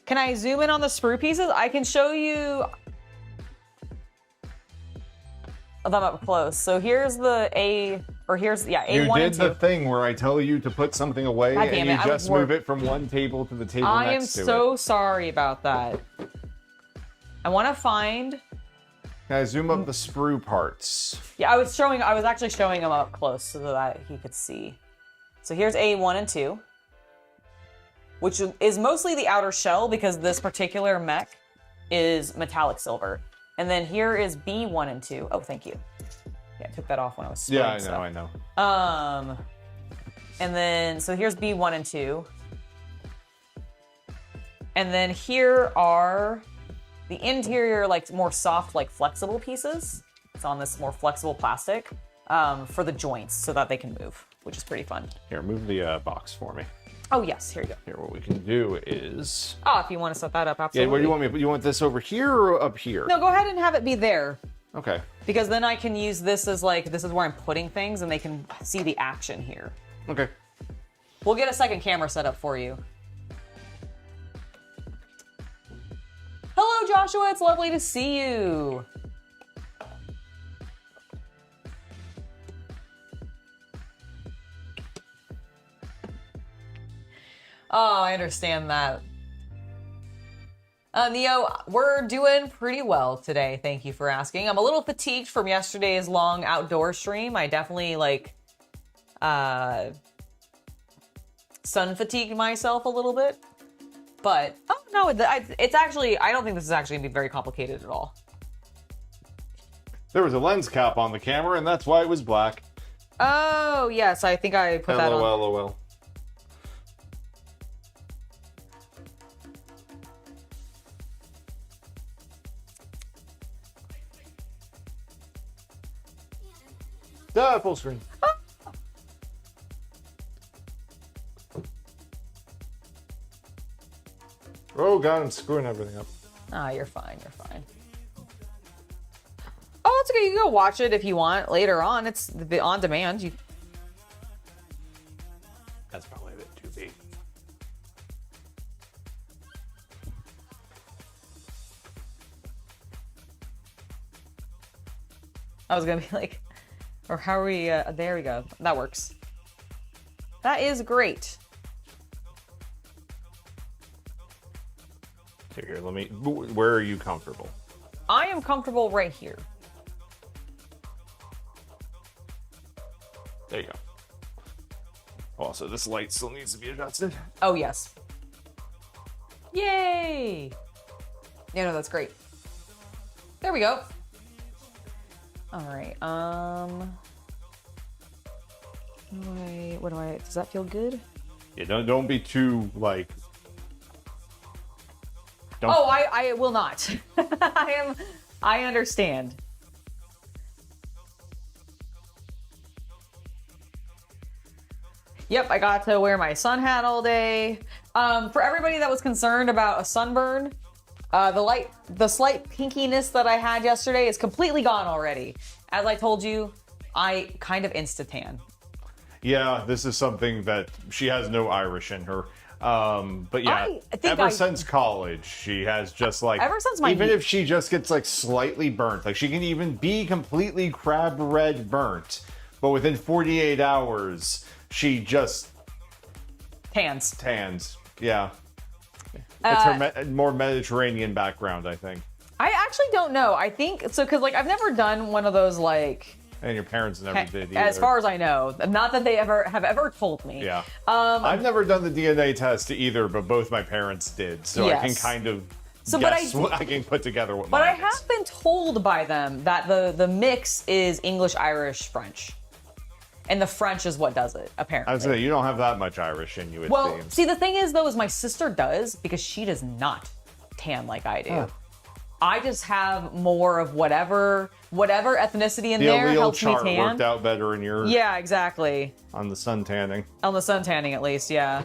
Can I zoom in on the sprue pieces? I can show you them up close. So here's the A, or here's, yeah, A1 You and did 2. the thing where I tell you to put something away God and damn you it, I just was move it from one table to the table I am next to it. so sorry about that. I want to find. Can I zoom up the sprue parts? Yeah, I was actually showing them up close so that he could see. So here's A1 and 2, which is mostly the outer shell because this particular mech is metallic silver. And then here is B1 and 2. Oh, thank you. Yeah, I took that off when I was spraying I know. And then, so here's B1 and 2. And then here are the interior, like more soft, like flexible pieces. It's on this more flexible plastic for the joints so that they can move, which is pretty fun. Here, move the box for me. Oh yes, here you go. Here, what we can do is... Oh, if you want to set that up, absolutely. Yeah, what do you want me? You want this over here or up here? No, go ahead and have it be there. Okay. Because then I can use this as like, this is where I'm putting things and they can see the action here. Okay. We'll get a second camera set up for you. Hello, Joshua. It's lovely to see you. Oh, I understand that. Neo, we're doing pretty well today. Thank you for asking. I'm a little fatigued from yesterday's long outdoor stream. I definitely sun fatigued myself a little bit. But, oh no, it's actually, I don't think this is actually gonna be very complicated at all. There was a lens cap on the camera, and that's why it was black. Oh, yes, I think I put that on. LOL. Full screen. Oh god, I'm screwing everything up. Ah, you're fine, you're fine. Oh, it's okay, you can go watch it if you want later on. It's on demand. That's probably a bit too big. I was gonna be like, or how are we, there we go. That works. That is great. Here, where are you comfortable? I am comfortable right here. There you go. Also, this light still needs to be adjusted. Oh, yes. Yay! Yeah, no, that's great. There we go. All right, does that feel good? Yeah, don't be too, like... Don't... Oh, I will not. I understand. Yep, I got to wear my sun hat all day. For everybody that was concerned about a sunburn, the slight pinkiness that I had yesterday is completely gone already. As I told you, I kind of insta-tan. Yeah, this is something that she has no Irish in her. But yeah, ever since college, she has just like, ever since even if she just gets like slightly burnt, like she can even be completely crab red burnt, but within 48 hours, she just tans. Yeah. It's her more Mediterranean background, I think. I actually don't know. I think so, because like I've never done one of those like. And your parents never did either. As far as I know. Not that they have ever told me. Yeah. I've never done the DNA test either, but both my parents did. So yes. I can kind of guess what I can put together what mine is. But I have been told by them that the mix is English, Irish, French. And the French is what does it, apparently. I was saying, you don't have that much Irish in you, it well, seems. See, the thing is, though, is my sister does, because she does not tan like I do. Huh. I just have more of whatever ethnicity in there helps me tan. The chart worked out better in your... Yeah, exactly. On the sun tanning. On the sun tanning, at least, yeah.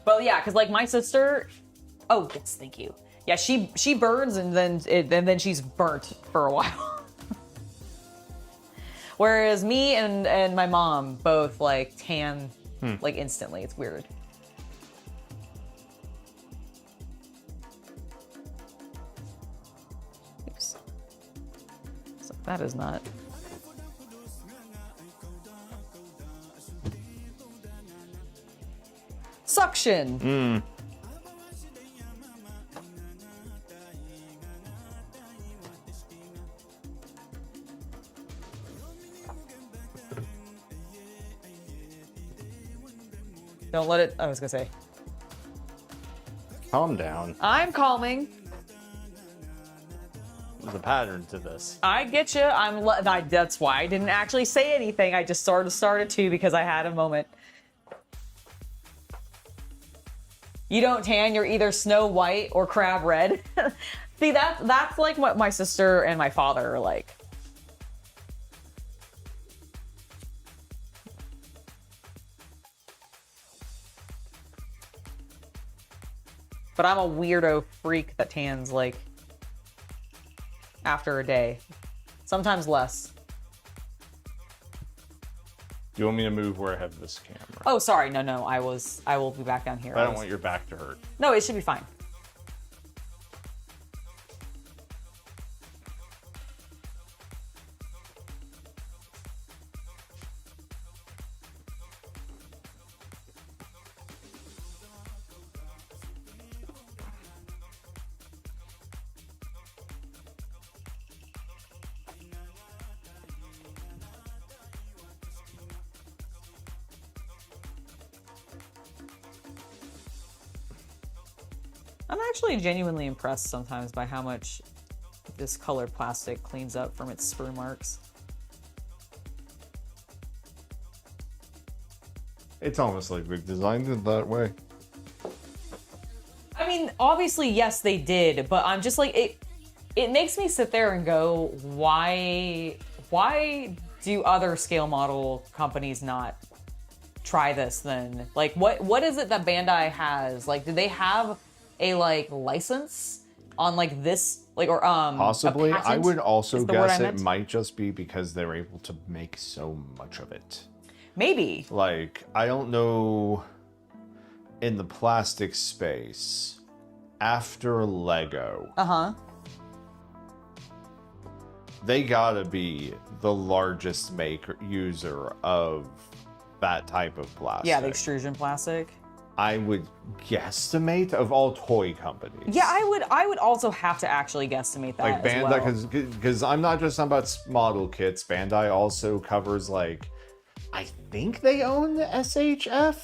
But yeah, because like my sister... Oh, yes, thank you. Yeah, she burns and then she's burnt for a while. Whereas me and my mom both like tan like instantly. It's weird. That is not. Suction. Don't let it. I was gonna say. Calm down. I'm calming. There's a pattern to this. I get you. That's why I didn't actually say anything. I just sort of started to because I had a moment. You don't tan. You're either Snow White or Crab Red. See, that's like what my sister and my father are like. But I'm a weirdo freak that tans like after a day, sometimes less. Do you want me to move where I have this camera? Oh, sorry. No. I will be back down here. I don't want your back to hurt. No, it should be fine. I'm actually genuinely impressed sometimes by how much this colored plastic cleans up from its sprue marks. It's almost like we designed it that way. I mean, obviously, yes, they did, but I'm just like, it makes me sit there and go, why do other scale model companies not try this then? Like, what is it that Bandai has? Like, do they have a, like, license on, like, this, like, or, Possibly. a I patent would also is the word I guess it meant? might just be because they're able to make so much of it. Maybe. Like, I don't know, in the plastic space, after Lego, they gotta be the largest user of that type of plastic. Yeah, the extrusion plastic. I would guesstimate of all toy companies. Yeah, I would also have to actually guesstimate that Like as Bandai, well. because I'm not just talking about model kits. Bandai also covers, like, I think they own the SHF,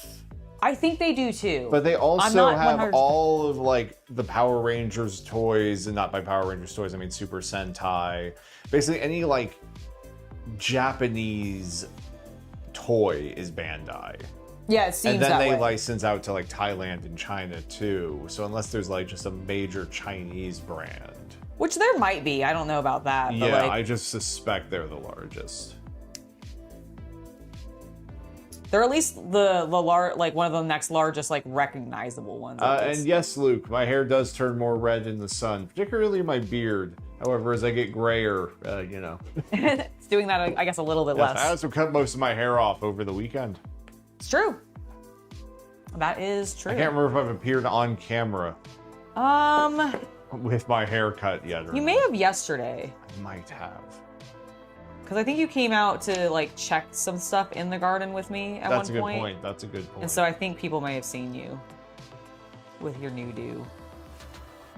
I think they do too. but they I'm also not have 100% all of, like, the Power Rangers toys, and not by Power Rangers toys, I mean Super Sentai. Basically, any, like, Japanese toy is Bandai. Yeah, it seems And then that they way. license out to, like, Thailand and China too. So unless there's, like, just a major Chinese brand. Which there might be. I don't know about that. But Yeah, like, I just suspect they're the largest. they're at least like one of the next largest, like, recognizable ones. And yes, Luke, my hair does turn more red in the sun, particularly my beard. However, as I get grayer, you know. It's doing that, I guess, a little bit Yes, I less. also cut most of my hair off over the weekend. It's true. That is true. I can't remember if I've appeared on camera with my hair cut yet. Or You may have yesterday. I might have. Because I think you came out to, like, check some stuff in the garden with me at That's a one good point. point. That's a good point. And so I think people may have seen you with your new do.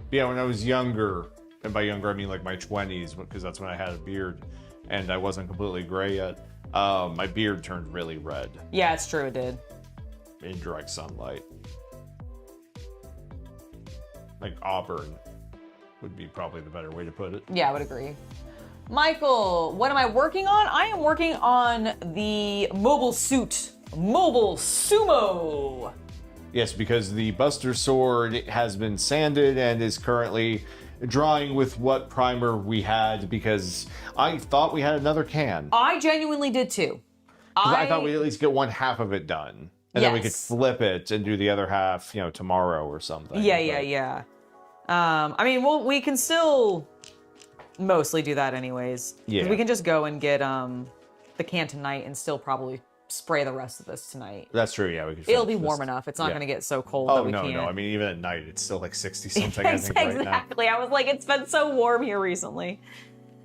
Yeah, when I was younger, and by younger I mean like my 20s, because that's when I had a beard, and I wasn't completely gray yet, my beard turned really red Yeah, it's true, it did. in direct sunlight. Like auburn would be probably the better way to put it. Yeah, I would agree. Michael, what am I working on? I am working on the mobile suit, Mobile Sumo. Yes, because the Buster Sword has been sanded and is currently drying with what primer we had, because I thought we had another can. I genuinely did too. I thought we'd at least get one half of it done. And then we could Yes. flip it and do the other half, you know, tomorrow or something. Yeah. I mean, well, we can still mostly do that anyways. 'Cause Yeah. we can just go and get the can tonight and still probably spray the rest of this tonight. That's true, yeah. We could It'll be finish warm this. enough. It's not Yeah. going to get so cold Oh, that we no, can't. no. I mean, even at night, it's still like 60 something, I think, right now. Exactly. I was like, it's been so warm here recently.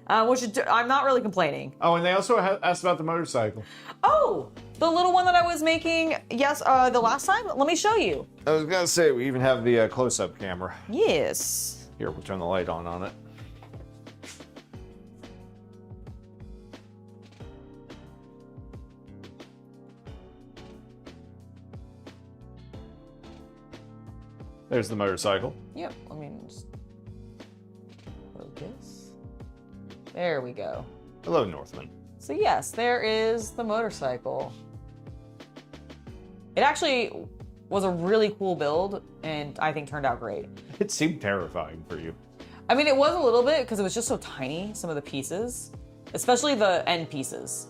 I'm not really complaining. Oh, and they also asked about the motorcycle. Oh, the little one that I was making, yes, the last time? Let me show you. I was going to say, we even have the close-up camera. Yes. Here, we'll turn the light on it. There's the motorcycle. Yep, let me just focus. There we go. Hello, Northman. So yes, there is the motorcycle. It actually was a really cool build, and I think turned out great. It seemed terrifying for you. I mean, it was a little bit, because it was just so tiny, some of the pieces. Especially the end pieces.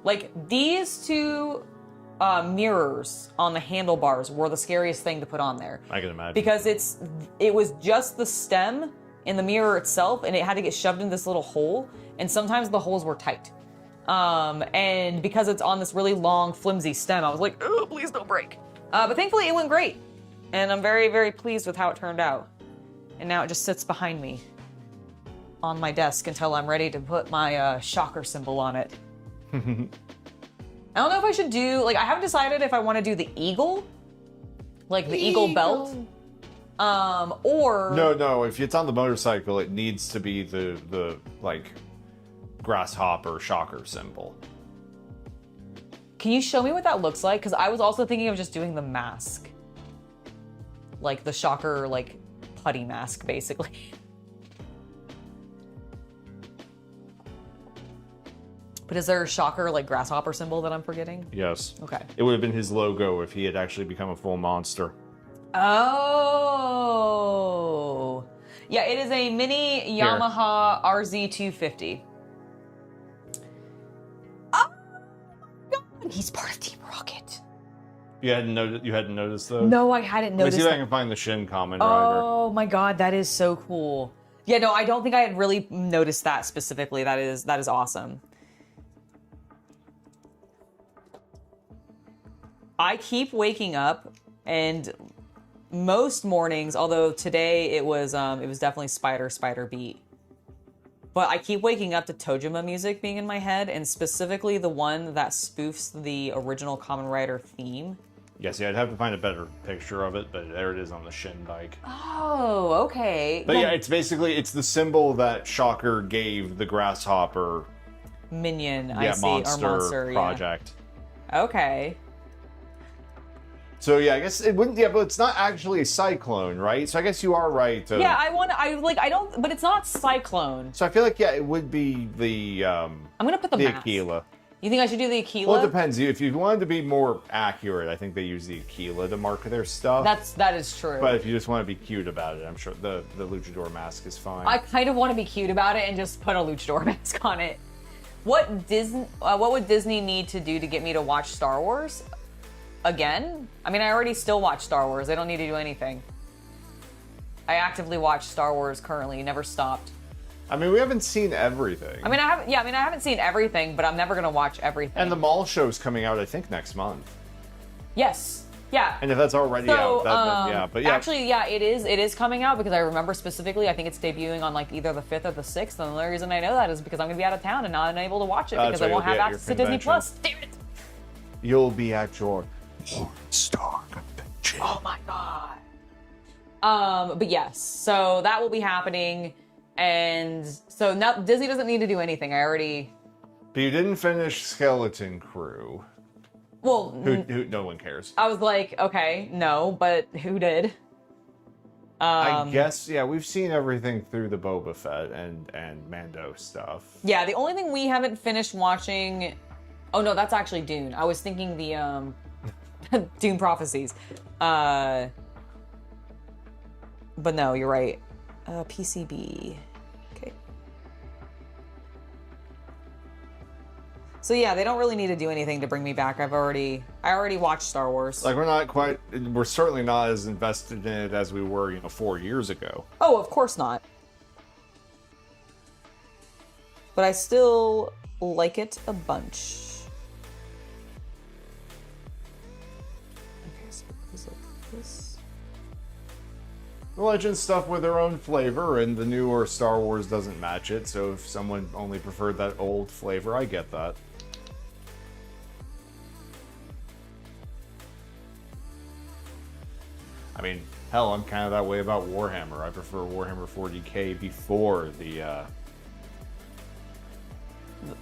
Like, these two mirrors on the handlebars were the scariest thing to put on there. I can imagine. Because it was just the stem in the mirror itself, and it had to get shoved in this little hole, and sometimes the holes were tight. And because it's on this really long, flimsy stem, I was like, oh, please don't break. But thankfully, it went great. And I'm very, very pleased with how it turned out. And now it just sits behind me on my desk until I'm ready to put my shocker symbol on it. I don't know if I should do, like, I haven't decided if I want to do the eagle, like the eagle belt, or... No, if it's on the motorcycle, it needs to be the like, grasshopper shocker symbol. Can you show me what that looks like? Because I was also thinking of just doing the mask. Like the shocker, like, putty mask, basically. But is there a shocker, like, grasshopper symbol that I'm forgetting? Yes. Okay. It would have been his logo if he had actually become a full monster. Oh. Yeah, it is a mini Yamaha RZ250. Oh my god, he's part of Team Rocket. You hadn't noticed those? No, I hadn't noticed. Let me see if I can find the Shin Kamen Rider. Oh my god, that is so cool. Yeah, no, I don't think I had really noticed that specifically. That is awesome. I keep waking up, and most mornings, although today it was definitely Spider Beat. But I keep waking up to Tojima music being in my head, and specifically the one that spoofs the original Kamen Rider theme. Yes, yeah, I'd have to find a better picture of it, but there it is on the Shin bike. Oh, okay. But yeah, it's the symbol that Shocker gave the grasshopper minion, I see, or monster project. Yeah. Okay. So yeah, I guess it wouldn't. Yeah, but it's not actually a cyclone, right? So I guess you are right. Yeah, I don't. But it's not Cyclone. So I feel like it would be the. I'm gonna put the Aquila. You think I should do the Aquila? Well, it depends. If you wanted to be more accurate, I think they use the Aquila to mark their stuff. That is true. But if you just want to be cute about it, I'm sure the luchador mask is fine. I kind of want to be cute about it and just put a luchador mask on it. What would Disney need to do to get me to watch Star Wars? Again? I mean, I already still watch Star Wars. I don't need to do anything. I actively watch Star Wars currently. Never stopped. I mean, we haven't seen everything. I haven't seen everything, but I'm never gonna watch everything. And the mall show's coming out, I think, next month. Yes. Yeah. And if that's already out, yeah. But yeah. Actually, yeah, it is coming out because I remember specifically, I think it's debuting on like either the 5th or the 6th, and the only reason I know that is because I'm gonna be out of town and not unable to watch it because I won't have access to Disney Plus. Damn it! You'll be at your Star convention. Oh my god. But yes, so that will be happening, and so now Disney doesn't need to do anything. But you didn't finish Skeleton Crew. Well, who no one cares. I was like, okay, no, but who did? I guess, yeah, we've seen everything through the Boba Fett and Mando stuff. Yeah, the only thing we haven't finished watching. Oh no, that's actually Dune. I was thinking the Dune Prophecies. But no, you're right. PCB. Okay. So yeah, they don't really need to do anything to bring me back. I already watched Star Wars. Like we're certainly not as invested in it as we were, 4 years ago. Oh, of course not. But I still like it a bunch. The Legends stuff with their own flavor, and the newer Star Wars doesn't match it, so if someone only preferred that old flavor, I get that. I mean, hell, I'm kind of that way about Warhammer. I prefer Warhammer 40k before the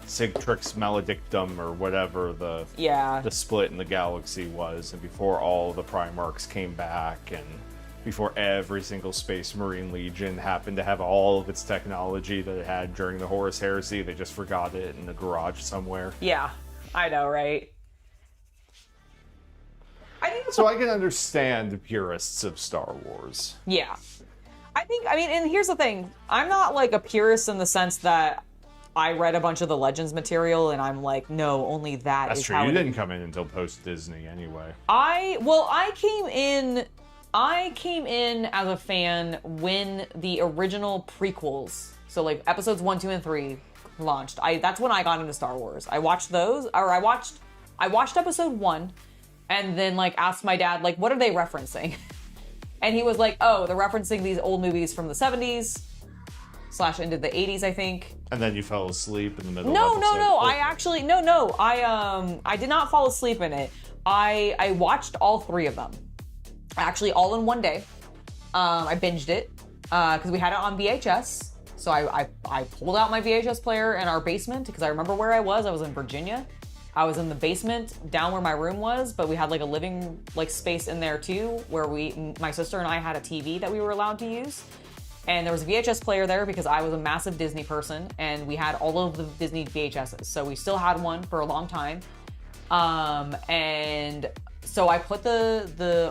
Sigtrix Maledictum or whatever the split in the galaxy was, and before all the Primarchs came back, and before every single Space Marine Legion happened to have all of its technology that it had during the Horus Heresy. They just forgot it in the garage somewhere. Yeah, I know, right? So I can understand the purists of Star Wars. Yeah. And here's the thing. I'm not like a purist in the sense that I read a bunch of the Legends material and I'm like, no, only That's is true. how You didn't come in until post-Disney anyway. I came in as a fan when the original prequels, so like episodes 1, 2, and 3 launched. That's when I got into Star Wars. I watched those, or I watched episode 1, and then like asked my dad, like, what are they referencing? And he was like, oh, they're referencing these old movies from the 70s / into the 80s, I think. And then you fell asleep in the middle No, of episode 4. I did not fall asleep in it. I watched all 3 of them. Actually, all in one day. I binged it because we had it on VHS. So I pulled out my VHS player in our basement because I remember where I was. I was in Virginia. I was in the basement down where my room was, but we had like a living like space in there too, where my sister and I had a TV that we were allowed to use. And there was a VHS player there because I was a massive Disney person and we had all of the Disney VHSs. So we still had one for a long time. And so I put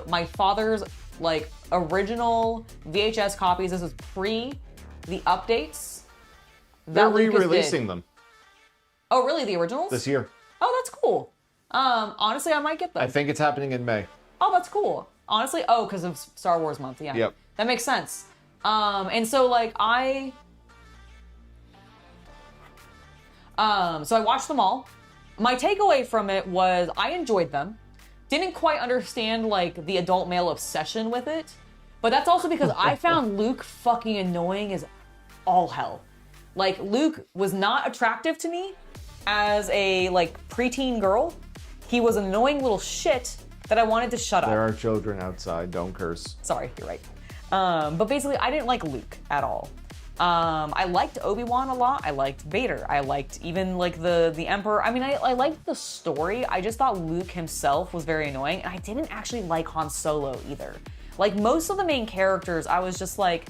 my father's like original VHS copies. This was pre the updates. They're re-releasing them. Oh, really? The originals? This year. Oh, that's cool. Honestly, I might get them. I think it's happening in May. Oh, that's cool. Honestly, because of Star Wars month. Yeah. Yep. That makes sense. And so like so I watched them all. My takeaway from it was I enjoyed them. Didn't quite understand like the adult male obsession with it, but that's also because I found Luke fucking annoying as all hell. Like Luke was not attractive to me as a like preteen girl. He was an annoying little shit that I wanted to shut up. There are children outside, don't curse. Sorry, you're right. But basically I didn't like Luke at all. I liked Obi-Wan a lot. I liked Vader. I liked even like the Emperor. I mean, I liked the story. I just thought Luke himself was very annoying. And I didn't actually like Han Solo either. Like most of the main characters, I was just like,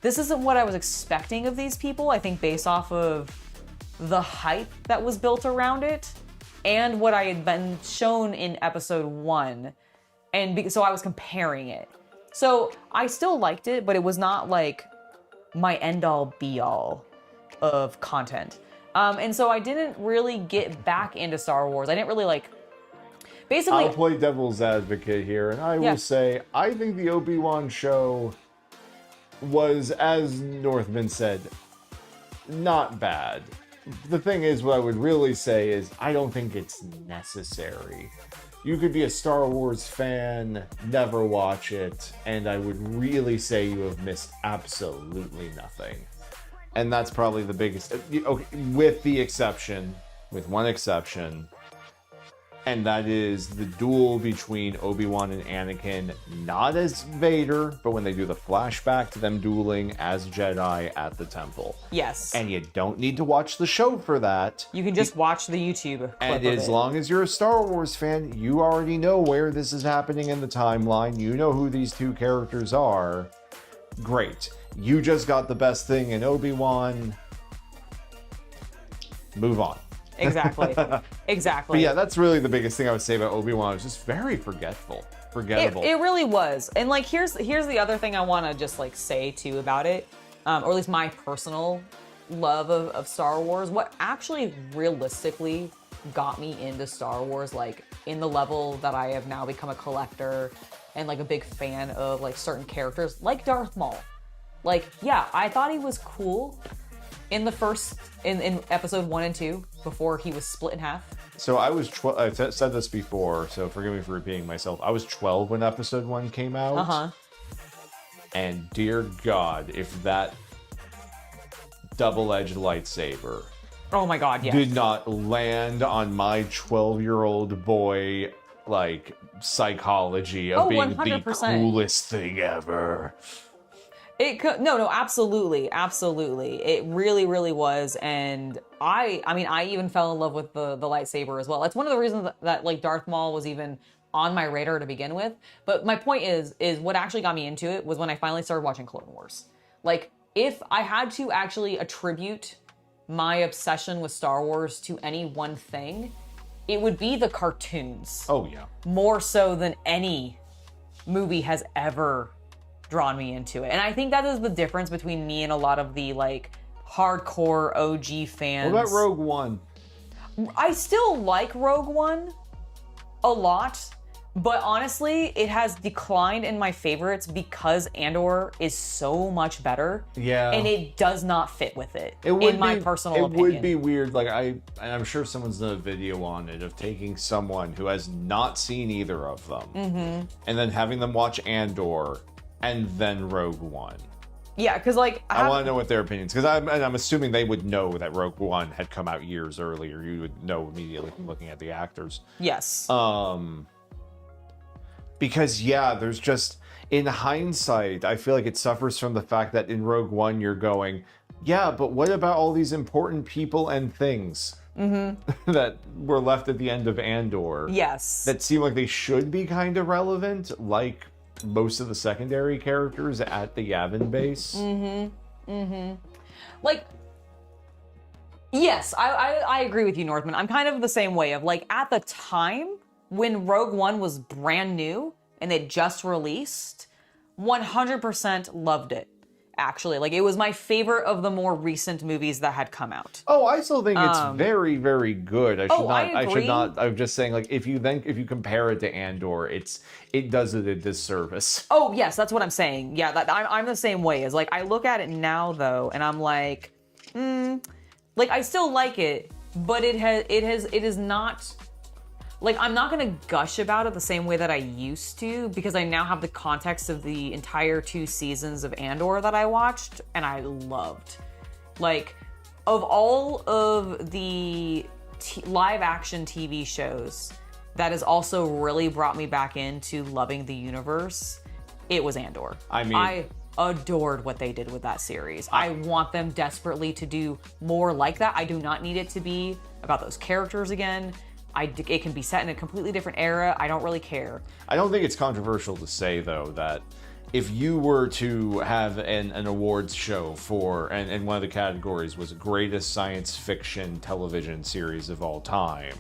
this isn't what I was expecting of these people. I think based off of the hype that was built around it and what I had been shown in episode 1. And so I was comparing it. So I still liked it, but it was not like my end-all be-all of content. And so I didn't really get back into Star Wars. I didn't really like... Basically... I'll play devil's advocate here, and I will say, I think the Obi-Wan show was, as Northman said, not bad. The thing is, what I would really say is, I don't think it's necessary. You could be a Star Wars fan, never watch it, and I would really say you have missed absolutely nothing. And that's probably the biggest, okay, with one exception, and that is the duel between Obi-Wan and Anakin, not as Vader, but when they do the flashback to them dueling as Jedi at the temple. Yes. And you don't need to watch the show for that. You can just watch the YouTube clip And as long as you're a Star Wars fan, you already know where this is happening in the timeline. You know who these two characters are. Great. You just got the best thing in Obi-Wan. Move on. Exactly. Exactly. But yeah, that's really the biggest thing I would say about Obi-Wan. It was just very forgettable. It really was. And like here's the other thing I want to just like say too about it, or at least my personal love of Star Wars. What actually realistically got me into Star Wars, like in the level that I have now become a collector and like a big fan of like certain characters, like Darth Maul. Like, yeah, I thought he was cool in the first, in episode 1 and 2, before he was split in half. So I was I've said this before, so forgive me for repeating myself. I was 12 when episode 1 came out. Uh-huh. And dear God, if that double-edged lightsaber Oh my God, yeah. did not land on my 12-year-old boy, like, psychology of being 100%. the coolest thing ever. It could, no, absolutely, absolutely. It really, really was, and I mean, I even fell in love with the lightsaber as well. That's one of the reasons that like Darth Maul was even on my radar to begin with. But my point is what actually got me into it was when I finally started watching Clone Wars. Like, if I had to actually attribute my obsession with Star Wars to any one thing, it would be the cartoons. Oh yeah. More so than any movie has ever drawn me into it. And I think that is the difference between me and a lot of the like hardcore OG fans. What about Rogue One? I still like Rogue One a lot, but honestly, it has declined in my favorites because Andor is so much better. Yeah. And it does not fit with it, in my personal opinion. It would be weird, like I'm sure someone's done a video on it of taking someone who has not seen either of them and then having them watch Andor and then Rogue One. Yeah, because like I want to know what their opinions, because I'm assuming they would know that Rogue One had come out years earlier. You would know immediately from looking at the actors. Yes. Because yeah, there's just, in hindsight, I feel like it suffers from the fact that in Rogue One you're going, yeah, but what about all these important people and things? that were left at the end of Andor. Yes. That seem like they should be kind of relevant, like most of the secondary characters at the Yavin base. Like, yes, I agree with you, Northman. I'm kind of the same way of like, at the time when Rogue One was brand new and they just released, 100% loved it. Actually, like, it was my favorite of the more recent movies that had come out. Oh, I still think it's very, very good. I agree. I'm just saying, like, if you compare it to Andor, it does it a disservice. Oh yes, that's what I'm saying. Yeah, I'm the same way. Is like, I look at it now though, and I'm like, like, I still like it, but it is not. Like, I'm not gonna gush about it the same way that I used to, because I now have the context of the entire 2 seasons of Andor that I watched, and I loved. Like, of all of the live-action TV shows that has also really brought me back into loving the universe, it was Andor. I mean, I adored what they did with that series. I want them desperately to do more like that. I do not need it to be about those characters again. It can be set in a completely different era. I don't really care. I don't think it's controversial to say, though, that if you were to have an awards show for, and one of the categories was greatest science fiction television series of all time,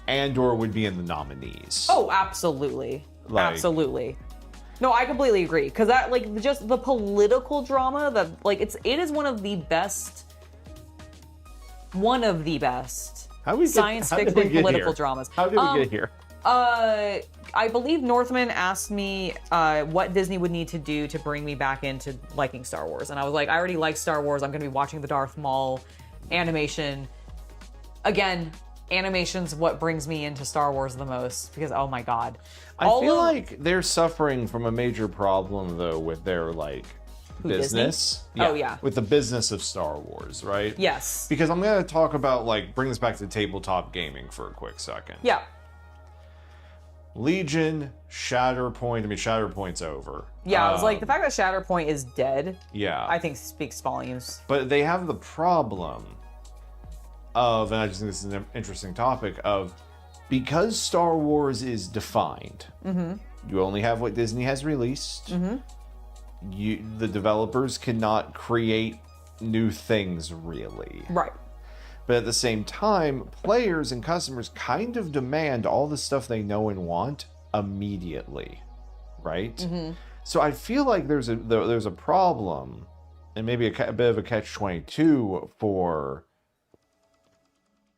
Andor would be in the nominees. Oh, absolutely. Absolutely. No, I completely agree. Because that, like, just the political drama, that, like, it is one of the best science fiction political dramas. How did we get here? I believe Northman asked me what Disney would need to do to bring me back into liking Star Wars. And I was like, I already like Star Wars. I'm going to be watching the Darth Maul animation. Again, animation's what brings me into Star Wars the most, because, oh my God. I feel like they're suffering from a major problem, though, with their, like, business. Yeah. Oh, yeah. With the business of Star Wars, right? Yes. Because I'm going to talk about, like, bring this back to tabletop gaming for a quick second. Yeah. Legion, Shatterpoint. I mean, Shatterpoint's over. Yeah, I was like, the fact that Shatterpoint is dead, yeah, I think speaks volumes. But they have the problem of, and I just think this is an interesting topic, of because Star Wars is defined, you only have what Disney has released. The developers cannot create new things, really. Right. But at the same time, players and customers kind of demand all the stuff they know and want immediately, right? So I feel like there's a problem, and maybe a bit of a catch-22 for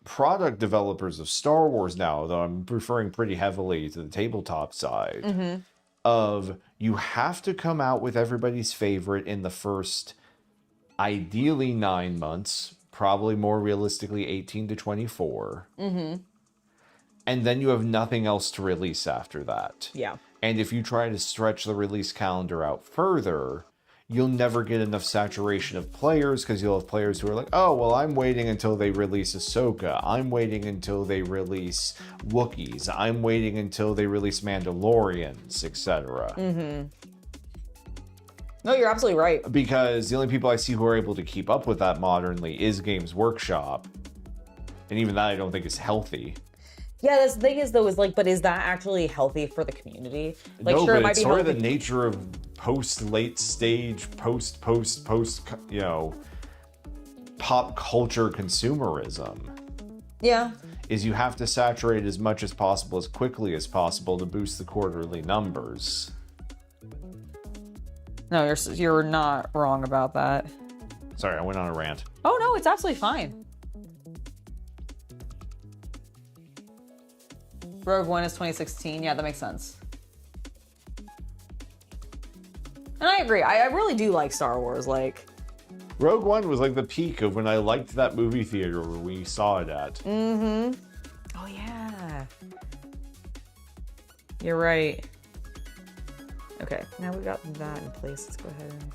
product developers of Star Wars now, though I'm referring pretty heavily to the tabletop side, of you have to come out with everybody's favorite in the first, ideally 9 months, probably more realistically 18 to 24. And then you have nothing else to release after that. Yeah. And if you try to stretch the release calendar out further, you'll never get enough saturation of players, because you'll have players who are like, oh, well, I'm waiting until they release Ahsoka. I'm waiting until they release Wookiees. I'm waiting until they release Mandalorians, etc. No, you're absolutely right. Because the only people I see who are able to keep up with that modernly is Games Workshop. And even that I don't think is healthy. Yeah, the thing is, though, is like, but is that actually healthy for the community? Like, no, sure, but it might it's be sort healthy. of the nature of late stage, post, you know, pop culture consumerism. Yeah. Is you have to saturate as much as possible, as quickly as possible, to boost the quarterly numbers. No, you're not wrong about that. Sorry, I went on a rant. Oh, no, it's absolutely fine. Rogue One is 2016. Yeah, that makes sense. And I agree. I really do like Star Wars. Like, Rogue One was like the peak of when I liked that movie theater where we saw it at. Oh, yeah. You're right. Okay, now we got that in place. Let's go ahead and...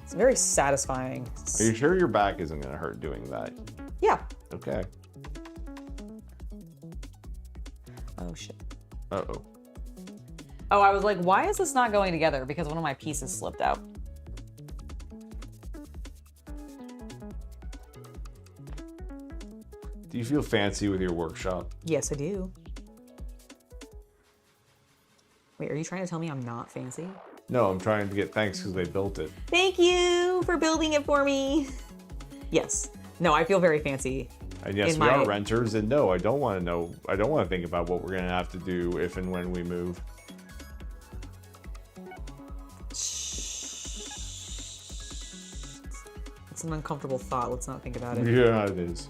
It's very satisfying. Are you sure your back isn't going to hurt doing that? Yeah. Okay. Oh, shit. Uh-oh. Oh, I was like, why is this not going together? Because one of my pieces slipped out. Do you feel fancy with your workshop? Yes, I do. Wait, are you trying to tell me I'm not fancy? No, I'm trying to get thanks because they built it. Thank you for building it for me. Yes. No, I feel very fancy. And yes, we are renters, and no, I don't want to know. I don't want to think about what we're going to have to do if and when we move. It's an uncomfortable thought. Let's not think about it. Yeah, it is.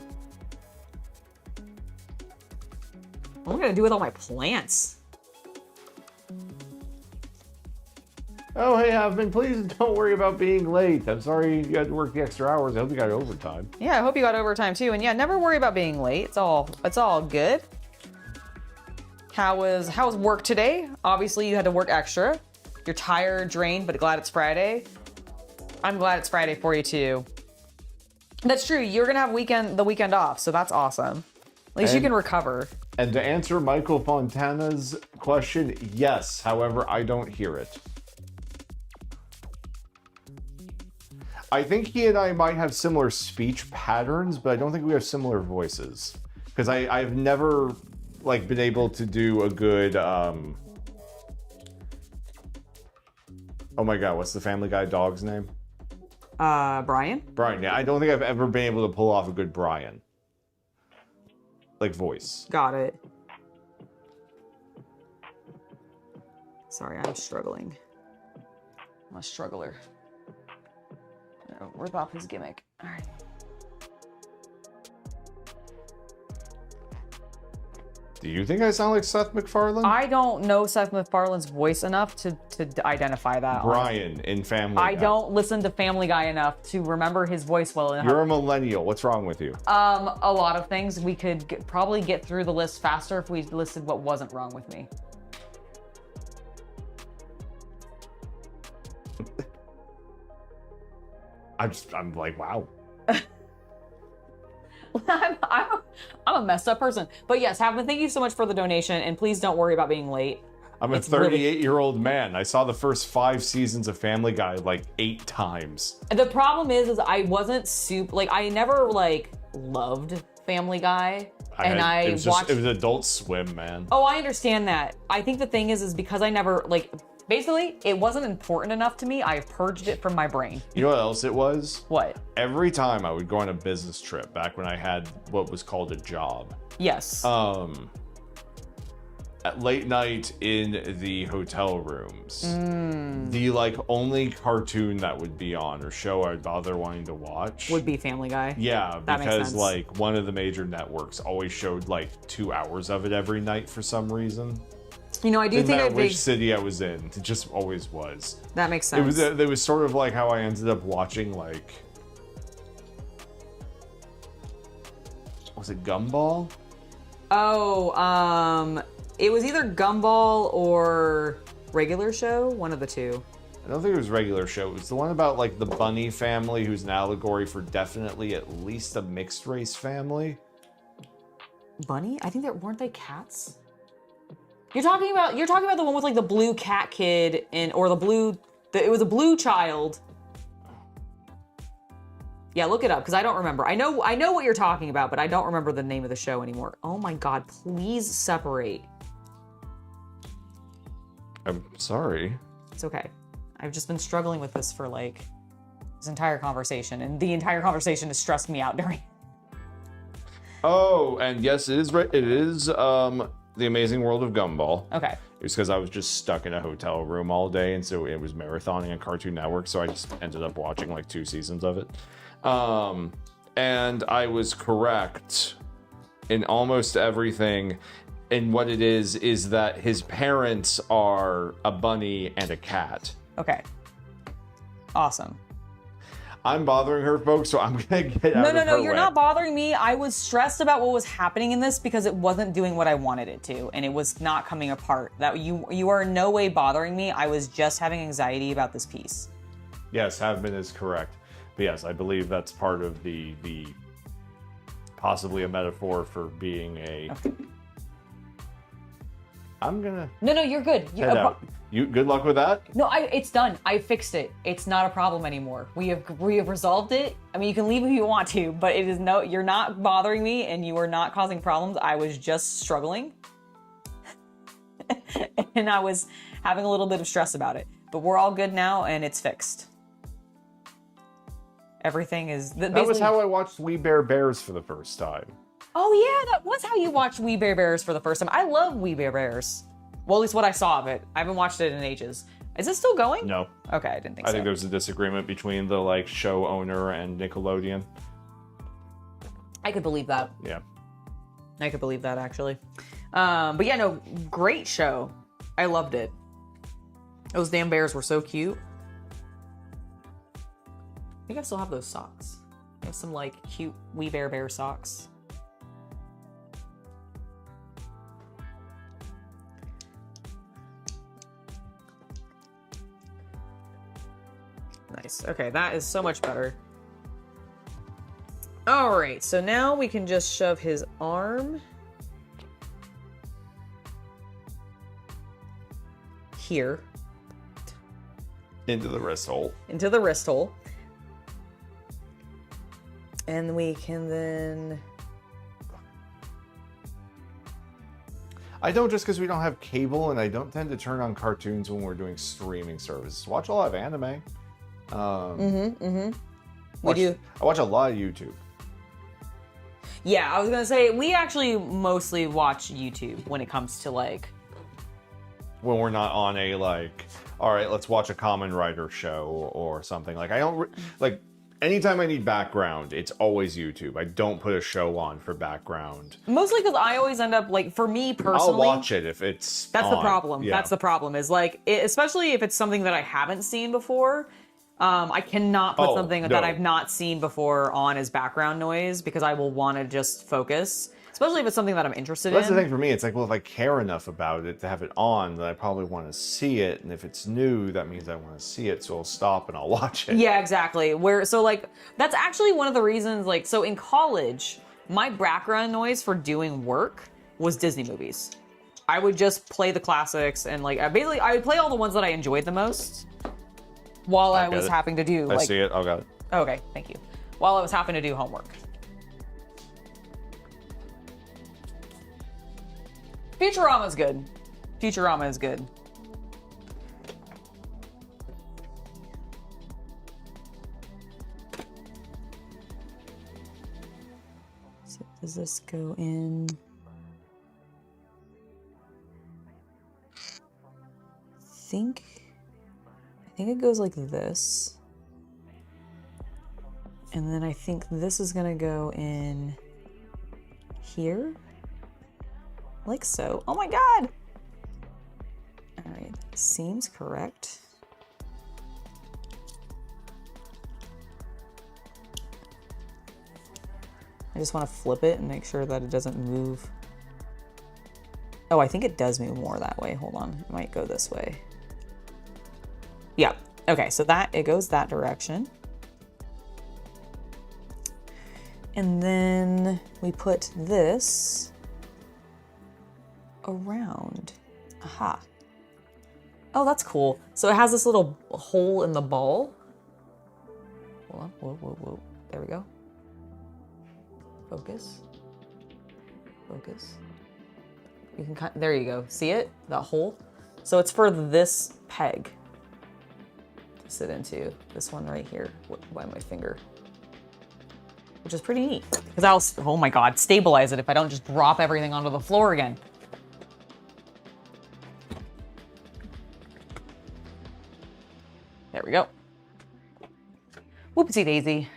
What am I going to do with all my plants? Oh, hey, Havman, please don't worry about being late. I'm sorry you had to work the extra hours. I hope you got overtime. Yeah, I hope you got overtime too. And yeah, never worry about being late. It's all good. How was work today? Obviously, you had to work extra. You're tired, drained, but glad it's Friday. I'm glad it's Friday for you too. That's true. You're gonna have the weekend off, so that's awesome. At least you can recover. And to answer Michael Fontana's question, yes. However, I don't hear it. I think he and I might have similar speech patterns, but I don't think we have similar voices. Because I've never been able to do a good oh my god, what's the Family Guy dog's name? Brian? Brian, yeah. I don't think I've ever been able to pull off a good Brian. Voice. Got it. Sorry, I'm struggling. I'm a struggler. Rip off his gimmick. All right. Do you think I sound like Seth MacFarlane? I don't know Seth MacFarlane's voice enough to identify that. Brian in Family Guy. I don't listen to Family Guy enough to remember his voice well enough. You're a millennial. What's wrong with you? A lot of things. We could probably get through the list faster if we listed what wasn't wrong with me. I'm like, wow. I'm a messed up person. But yes, Havman, thank you so much for the donation, and please don't worry about being late. I'm a 38-year-old man. I saw the first 5 seasons of Family Guy 8 times. The problem is I wasn't I never loved Family Guy. It was Adult Swim, man. Oh, I understand that. I think the thing is because I never basically, it wasn't important enough to me. I purged it from my brain. You know what else it was? What? Every time I would go on a business trip, back when I had what was called a job. Yes. At late night in the hotel rooms, the only cartoon that would be on or show I'd bother wanting to watch would be Family Guy. Yeah, because one of the major networks always showed 2 hours of it every night for some reason. You know, I do think which city I was in. It just always was. That makes sense. It was sort of like how I ended up watching was it Gumball? Oh, it was either Gumball or Regular Show, one of the two. I don't think it was Regular Show. It was the one about the bunny family, who's an allegory for definitely at least a mixed race family. Bunny? I think weren't they cats? You're talking about the one with the blue cat kid it was a blue child. Yeah, look it up because I don't remember. I know what you're talking about, but I don't remember the name of the show anymore. Oh my god, please separate. I'm sorry. It's okay. I've just been struggling with this for this entire conversation, and the entire conversation has stressed me out during. Oh, and yes, it is The Amazing World of Gumball. Okay. It was because I was just stuck in a hotel room all day, and so it was marathoning on Cartoon Network, so I just ended up watching 2 seasons of it. And I was correct in almost everything. And what it is that his parents are a bunny and a cat. Okay. Awesome. I'm bothering her, folks, so I'm gonna get out of her No, you're way. not bothering me. I was stressed about what was happening in this because it wasn't doing what I wanted it to, and it was not coming apart. That you are in no way bothering me. I was just having anxiety about this piece. Yes, Havman is correct. But yes, I believe that's part of the possibly a metaphor for being a... Okay. I'm gonna... No, you're good. Head out. You good luck with that? No, it's done. I fixed it. It's not a problem anymore. We have resolved it. I mean, you can leave if you want to, but it is you're not bothering me and you are not causing problems. I was just struggling. And I was having a little bit of stress about it. But we're all good now and it's fixed. Everything is... That was how I watched We Bare Bears for the first time. Oh yeah, that was how you watched We Bare Bears for the first time. I love We Bare Bears. Well, at least what I saw of it. I haven't watched it in ages. Is it still going? No. Okay, I didn't think so. I think there's a disagreement between the like show owner and Nickelodeon. I could believe that. Yeah. I could believe that actually. But yeah, no, great show. I loved it. Those damn bears were so cute. I think I still have those socks. I have some like cute We Bare Bear socks. Nice. Okay, that is so much better. All right, so now we can just shove his arm here. Into the wrist hole. Into the wrist hole. And we can then... I don't, just because we don't have cable, and I don't tend to turn on cartoons when we're doing streaming services. Watch a lot of anime. We do. I watch a lot of YouTube. Yeah, I was gonna say, we actually mostly watch YouTube when it comes to like... When we're not on a like, all right, let's watch a Kamen Rider show or something. Like I don't, like anytime I need background, it's always YouTube. I don't put a show on for background. Mostly because I always end up like, for me personally... I'll watch it if it's That's on. the problem. Yeah. That's the problem is like, especially if it's something that I haven't seen before. I cannot put something that I've not seen before on as background noise because I will want to just focus, especially if it's something that I'm interested in. That's the thing for me. It's like, well, if I care enough about it to have it on, then I probably want to see it. And if it's new, that means I want to see it. So I'll stop and I'll watch it. Yeah, exactly. So like, that's actually one of the reasons, like, so in college, my background noise for doing work was Disney movies. I would just play the classics and like, I would play all the ones that I enjoyed the most. While I was having to do, I see it. I got it. Okay, thank you. While I was having to do homework. Futurama is good. Futurama is good. So does this go in? I think it goes like this. And then I think this is gonna go in here. Like so. Oh my God! All right, seems correct. I just want to flip it and make sure that it doesn't move. Oh, I think it does move more that way. Hold on, it might go this way. Yeah, okay, so it goes that direction. And then we put this around. Aha. Oh, that's cool. So it has this little hole in the ball. Hold on, whoa. There we go. Focus. Focus. You can there you go. See it? That hole? So it's for this peg to sit into. This one right here by my finger. Which is pretty neat. Because I'll, oh my God, stabilize it if I don't just drop everything onto the floor again. There we go. Whoopsie daisy.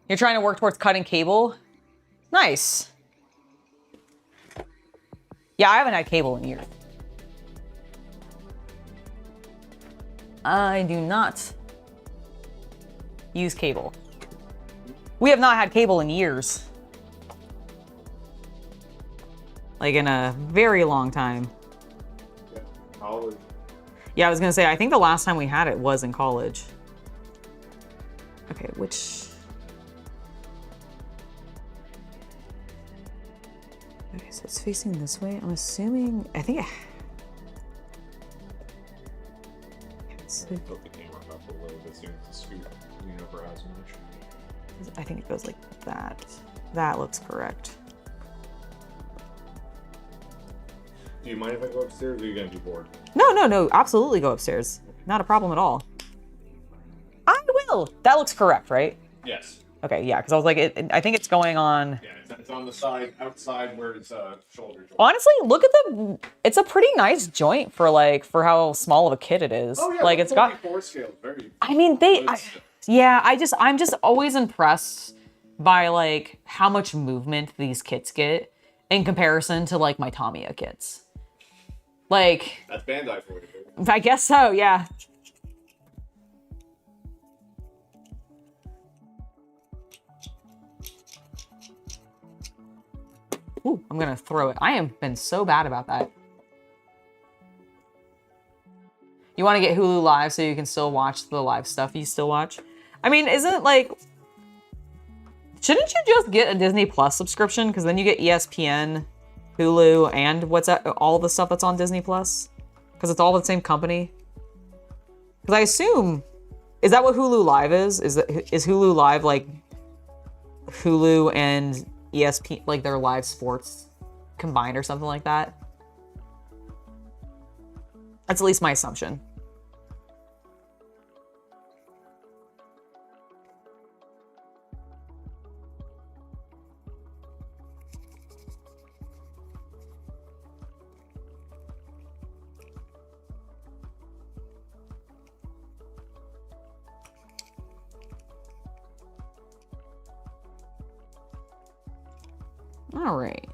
You're trying to work towards cutting cable? Nice. Yeah, I haven't had cable in years. I do not use cable. We have not had cable in years. Like in a very long time. Yeah, college. Yeah, I was gonna say, I think the last time we had it was in college. Okay, which... Okay, So it's facing this way. I'm assuming, I think Tilt the camera up a little bit so you don't have to scoot over as much. I think it goes like that. That looks correct. Do you mind if I go upstairs, or are you gonna be bored? No, absolutely go upstairs. Not a problem at all. I will. That looks correct, right? Yes. Okay, yeah, because I was like, I think it's going on. Yeah, it's on the side, outside where it's shoulder joint. Honestly, look at it's a pretty nice joint for how small of a kid it is. Oh yeah, like it's got. Scale, very. I mean, I'm just always impressed by like how much movement these kits get in comparison to like my Tamiya kits. Like. That's Bandai for you. I guess so, yeah. Ooh, I'm gonna throw it. I have been so bad about that. You want to get Hulu Live so you can still watch the live stuff you still watch? I mean, isn't like... Shouldn't you just get a Disney Plus subscription? Because then you get ESPN, Hulu, and all the stuff that's on Disney Plus? Because it's all the same company? Because I assume... Is that what Hulu Live is? Is Hulu Live like Hulu and ESPN, like their live sports combined or something like that? That's at least my assumption. All right.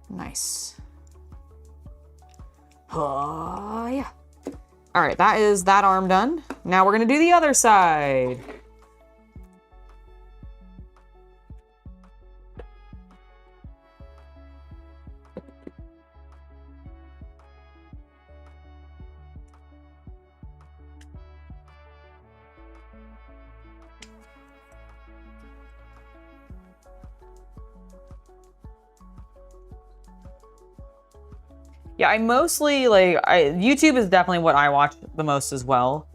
Nice. Oh, yeah. All right, that is that arm done. Now we're gonna do the other side. Yeah, I mostly YouTube is definitely what I watch the most as well.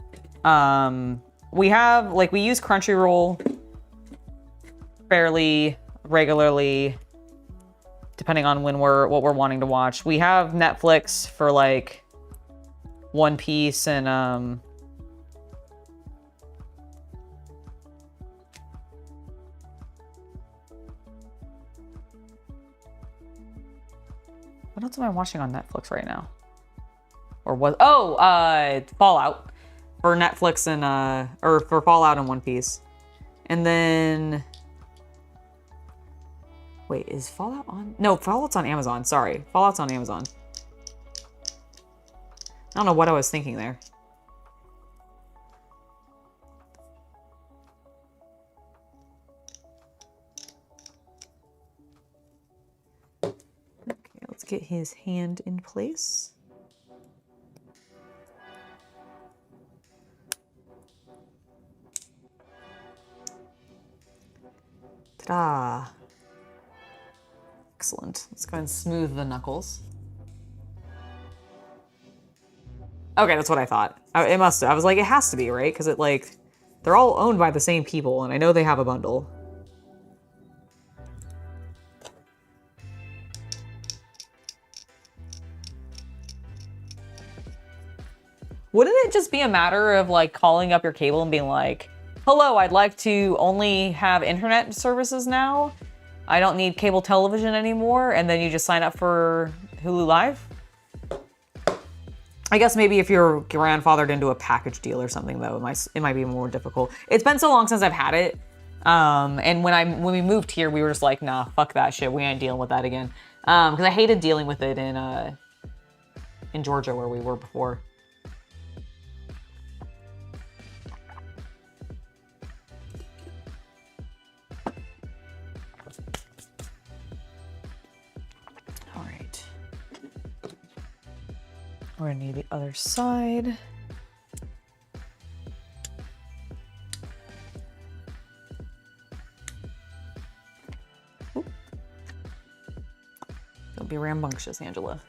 We use Crunchyroll fairly regularly, depending on what we're wanting to watch. We have Netflix for like One Piece and what else am I watching on Netflix right now? Fallout for Netflix and or for Fallout and One Piece. And then wait, is Fallout on? No, Fallout's on Amazon. Sorry. Fallout's on Amazon. I don't know what I was thinking there. Let's get his hand in place. Ta-da. Excellent. Let's go ahead and smooth the knuckles. Okay, that's what I thought. It must have. I was like, it has to be, right? Because they're all owned by the same people, and I know they have a bundle. Wouldn't it just be a matter of like calling up your cable and being like, hello, I'd like to only have internet services now. I don't need cable television anymore. And then you just sign up for Hulu Live. I guess maybe if you're grandfathered into a package deal or something though, it might be more difficult. It's been so long since I've had it. And when we moved here, we were just like, nah, fuck that shit. We ain't dealing with that again. Because I hated dealing with it in Georgia where we were before. We're gonna need the other side. Oop. rambunctious, Angela.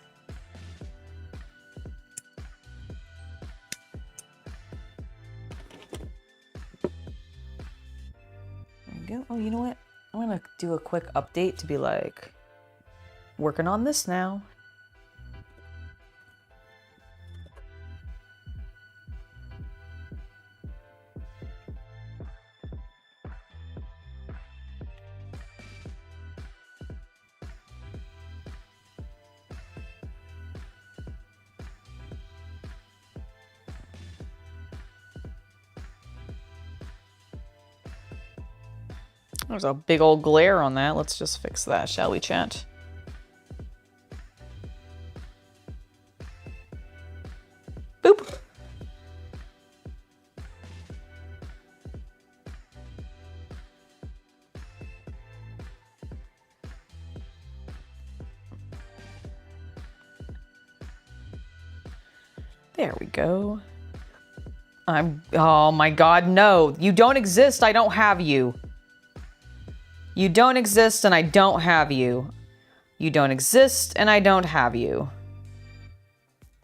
There you go. Oh, you know what? I'm gonna do a quick update to be like, working on this now. There's a big old glare on that. Let's just fix that, shall we, chat? Boop. There we go. Oh my God, no. You don't exist, I don't have you. You don't exist and I don't have you. You don't exist and I don't have you.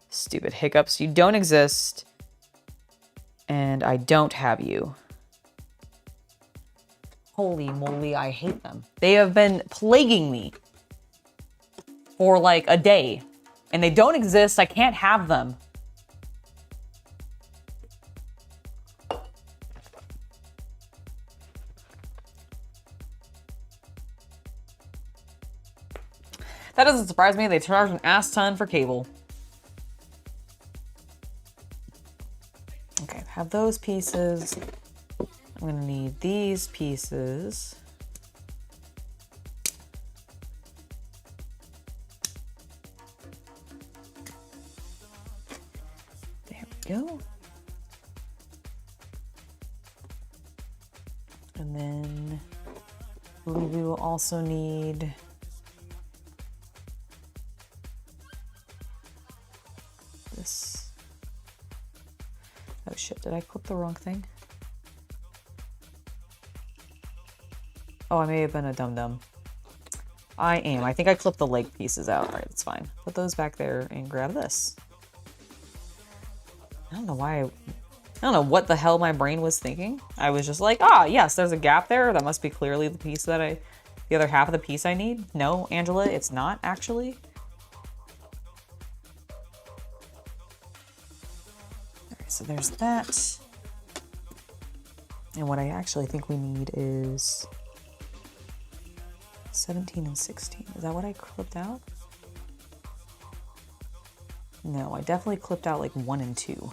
Stupid hiccups. You don't exist and I don't have you. Holy moly, I hate them. They have been plaguing me for like a day and they don't exist. I can't have them. That doesn't surprise me. They charge an ass ton for cable. Okay, I have those pieces. I'm gonna need these pieces. There we go. And then I believe we will also need this. Oh shit, did I clip the wrong thing? Oh, I may have been a dum-dum. I am. I think I clipped the leg pieces out. Alright, that's fine. Put those back there and grab this. I don't know why I don't know what the hell my brain was thinking. I was just like, ah, yes, there's a gap there. That must be clearly the piece that the other half of the piece I need. No, Angela, it's not actually. Alright, so there's that. And what I actually think we need is 17 and 16. Is that what I clipped out? No, I definitely clipped out like 1 and 2.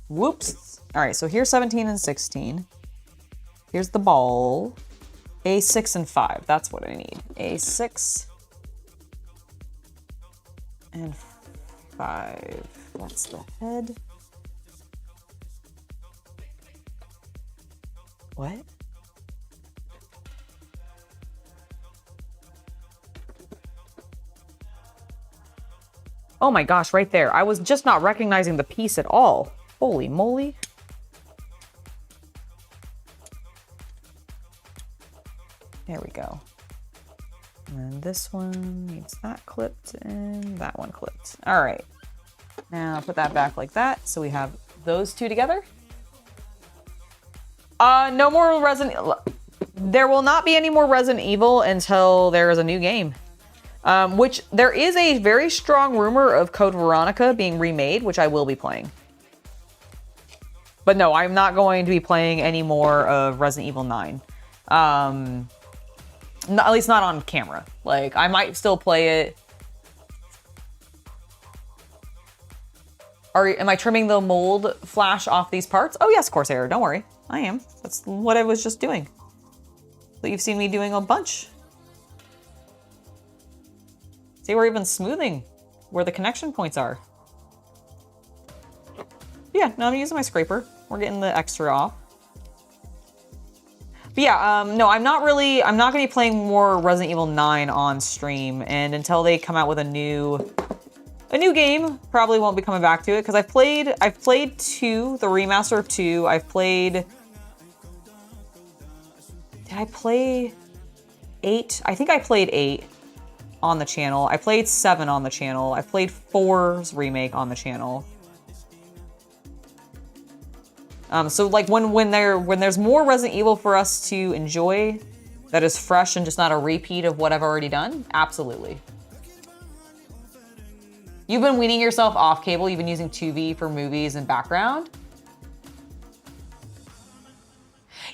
Whoops. All right, so here's 17 and 16. Here's the ball. A6 and 5, that's what I need. A6 and 5. That's the head. What? Oh my gosh, right there. I was just not recognizing the piece at all. Holy moly. There we go. And then this one needs that clipped and that one clipped. All right. Now put that back like that. So we have those two together. No more Resident Evil. There will not be any more Resident Evil until there is a new game. Which there is a very strong rumor of Code Veronica being remade, which I will be playing. But no, I'm not going to be playing any more of Resident Evil 9. At least not on camera. Like, I might still play it. Am I trimming the mold flash off these parts? Oh yes, Corsair, don't worry. I am. That's what I was just doing. But you've seen me doing a bunch. See, we're even smoothing where the connection points are. Yeah, no, I'm using my scraper. We're getting the extra off. But yeah, no, I'm not gonna be playing more Resident Evil 9 on stream, and until they come out with a new game, probably won't be coming back to it, because I've played 2, the remaster of 2. Did I play 8? I think I played 8. on the channel. I played 7 on the channel. I played 4's remake on the channel. So like when there's more Resident Evil for us to enjoy that is fresh and just not a repeat of what I've already done, absolutely. You've been weaning yourself off cable. You've been using Tubi for movies and background.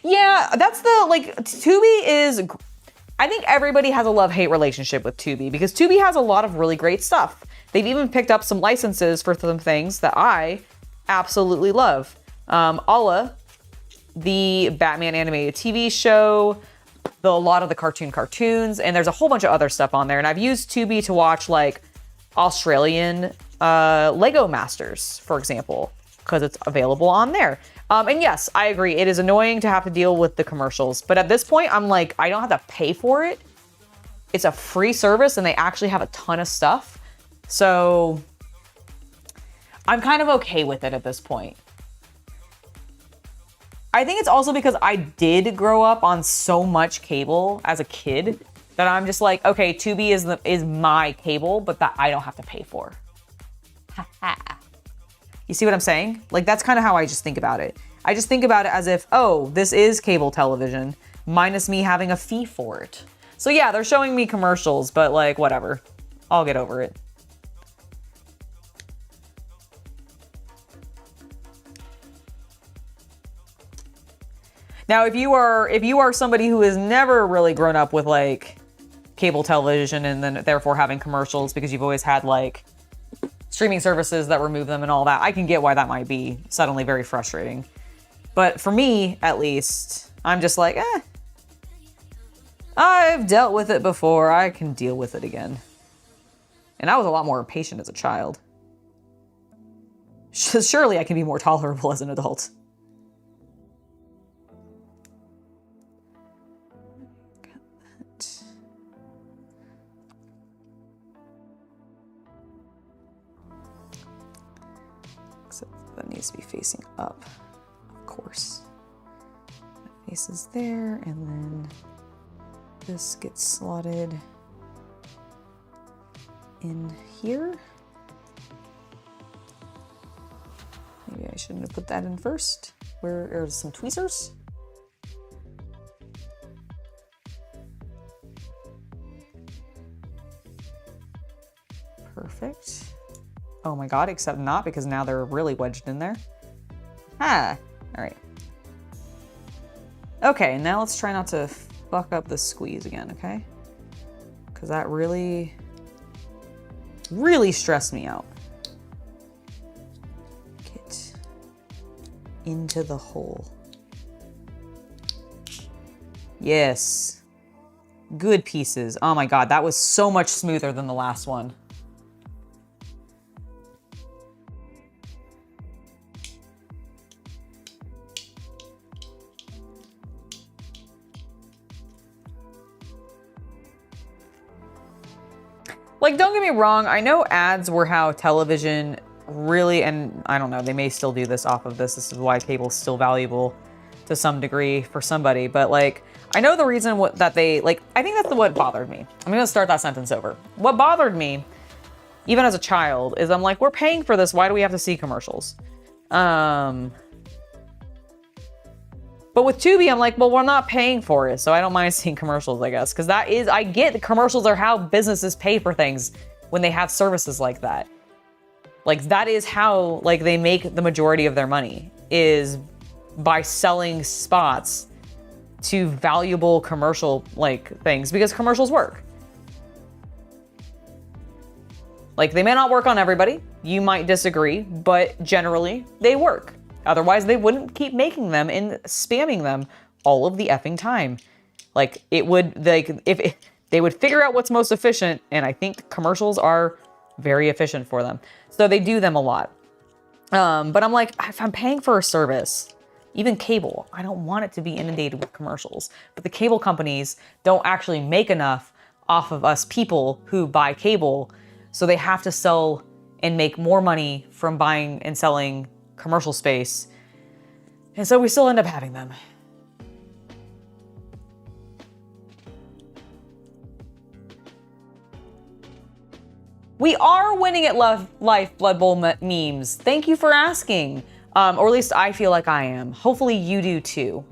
Yeah, that's the, like, Tubi is, I think everybody has a love-hate relationship with Tubi because Tubi has a lot of really great stuff. They've even picked up some licenses for some things that I absolutely love. A la the Batman animated TV show, a lot of the cartoons, and there's a whole bunch of other stuff on there. And I've used Tubi to watch like Australian Lego Masters, for example, because it's available on there. And yes, I agree. It is annoying to have to deal with the commercials. But at this point, I'm like, I don't have to pay for it. It's a free service and they actually have a ton of stuff. So I'm kind of okay with it at this point. I think it's also because I did grow up on so much cable as a kid that I'm just like, okay, Tubi is my cable, but that I don't have to pay for. You see what I'm saying? Like, that's kind of how I just think about it. I just think about it as if, oh, this is cable television, minus me having a fee for it. So yeah, they're showing me commercials, but like, whatever. I'll get over it. Now, if you are somebody who has never really grown up with like cable television and then therefore having commercials because you've always had like streaming services that remove them and all that, I can get why that might be suddenly very frustrating. But for me, at least, I'm just like, I've dealt with it before. I can deal with it again. And I was a lot more impatient as a child. Surely I can be more tolerable as an adult. That needs to be facing up, of course. That faces there, and then this gets slotted in here. Maybe I shouldn't have put that in first. Where are some tweezers? Perfect. Oh my god, except not, because now they're really wedged in there. Ah, all right. Okay, now let's try not to fuck up the squeeze again, okay? Because that really stressed me out. Get into the hole. Yes. Good pieces. Oh my god, that was so much smoother than the last one. Like, don't get me wrong, I know ads were how television really, and I don't know, they may still do this off of this. This is why cable's still valuable to some degree for somebody. But like, I know the reason that they, like, I think that's what bothered me. I'm gonna start that sentence over. What bothered me, even as a child, is I'm like, we're paying for this. Why do we have to see commercials? But with Tubi, I'm like, well, we're not paying for it, so I don't mind seeing commercials, I guess. Because that is, I get the commercials are how businesses pay for things when they have services like that. Like, that is how, like, they make the majority of their money, is by selling spots to valuable commercial, like, things, because commercials work. Like, they may not work on everybody. You might disagree, but generally, they work. Otherwise, they wouldn't keep making them and spamming them all of the effing time. Like, it would, like, if they would figure out what's most efficient, and I think commercials are very efficient for them. So they do them a lot. But I'm like, if I'm paying for a service, even cable, I don't want it to be inundated with commercials. But the cable companies don't actually make enough off of us people who buy cable, so they have to sell and make more money from buying and selling commercial space, and so we still end up having them. We are winning at Life Blood Bowl memes. Thank you for asking. Or at least I feel like I am. Hopefully you do too.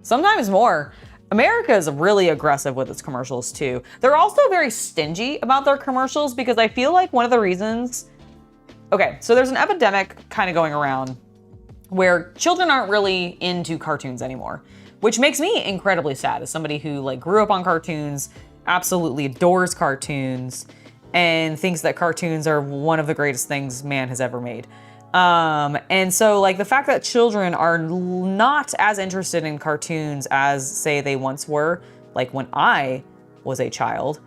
Sometimes more. America is really aggressive with its commercials too. They're also very stingy about their commercials because I feel like one of the reasons... Okay, so there's an epidemic kind of going around where children aren't really into cartoons anymore, which makes me incredibly sad as somebody who like grew up on cartoons, absolutely adores cartoons, and thinks that cartoons are one of the greatest things man has ever made. And so like the fact that children are not as interested in cartoons as say they once were, like when I was a child,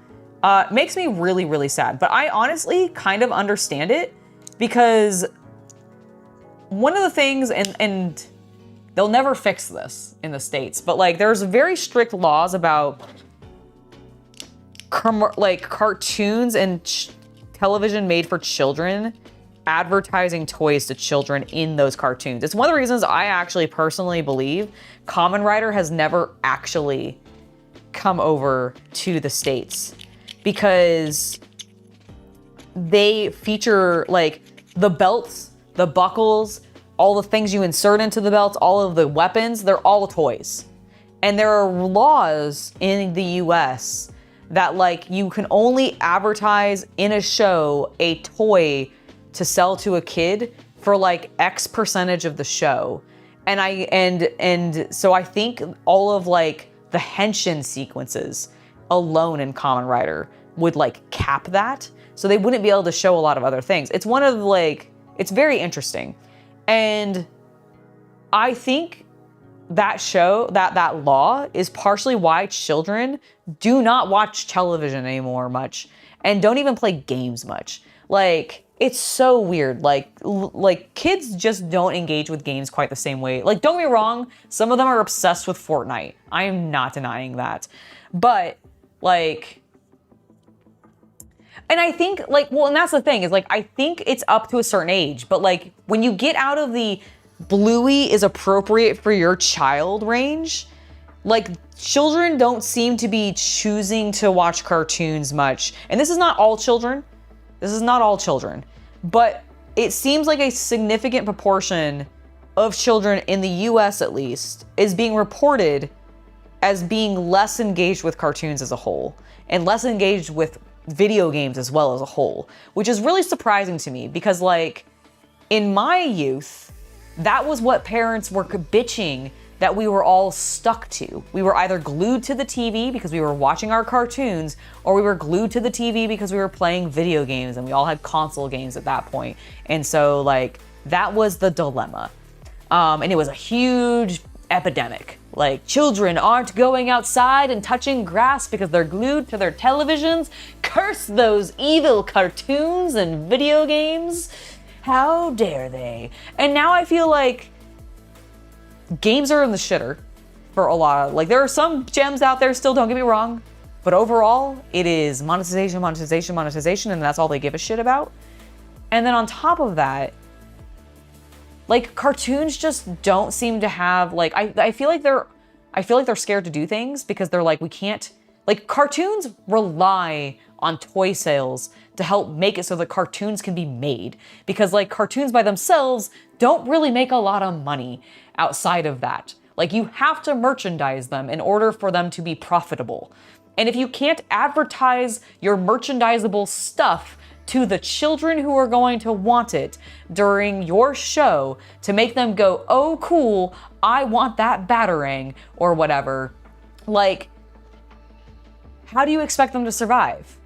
makes me really, really sad. But I honestly kind of understand it because one of the things, and they'll never fix this in the States, but like there's very strict laws about like cartoons and television made for children advertising toys to children in those cartoons. It's one of the reasons I actually personally believe Kamen Rider has never actually come over to the States because they feature like the belts, the buckles, all the things you insert into the belts, all of the weapons, they're all toys. And there are laws in the US that like you can only advertise in a show a toy to sell to a kid for like X percentage of the show. And so I think all of like the henshin sequences alone in Kamen Rider would like cap that. So they wouldn't be able to show a lot of other things. It's one of like, it's very interesting. And I think that show, that law is partially why children do not watch television anymore much and don't even play games much. Like, it's so weird. Like kids just don't engage with games quite the same way. Like, don't get me wrong, some of them are obsessed with Fortnite. I am not denying that. But like, and I think like, well, and that's the thing is like, I think it's up to a certain age, but like when you get out of the Bluey is appropriate for your child range, like children don't seem to be choosing to watch cartoons much. And this is not all children. This is not all children, but it seems like a significant proportion of children in the US at least is being reported as being less engaged with cartoons as a whole and less engaged with video games as well as a whole, which is really surprising to me because like in my youth, that was what parents were bitching that we were all stuck to. We were either glued to the TV because we were watching our cartoons, or we were glued to the TV because we were playing video games, and we all had console games at that point. And so like, that was the dilemma. And it was a huge epidemic. Like, children aren't going outside and touching grass because they're glued to their televisions. Curse those evil cartoons and video games. How dare they? And now I feel like games are in the shitter for a lot of, like, there are some gems out there still, don't get me wrong, but overall it is monetization, monetization, monetization, and that's all they give a shit about. And then on top of that, like, cartoons just don't seem to have, like, I feel like they're scared to do things because they're like, we can't, like, cartoons rely on toy sales to help make it so that cartoons can be made, because like cartoons by themselves don't really make a lot of money outside of that. Like, you have to merchandise them in order for them to be profitable. And if you can't advertise your merchandisable stuff to the children who are going to want it during your show to make them go, oh cool, I want that Batarang or whatever, like, how do you expect them to survive?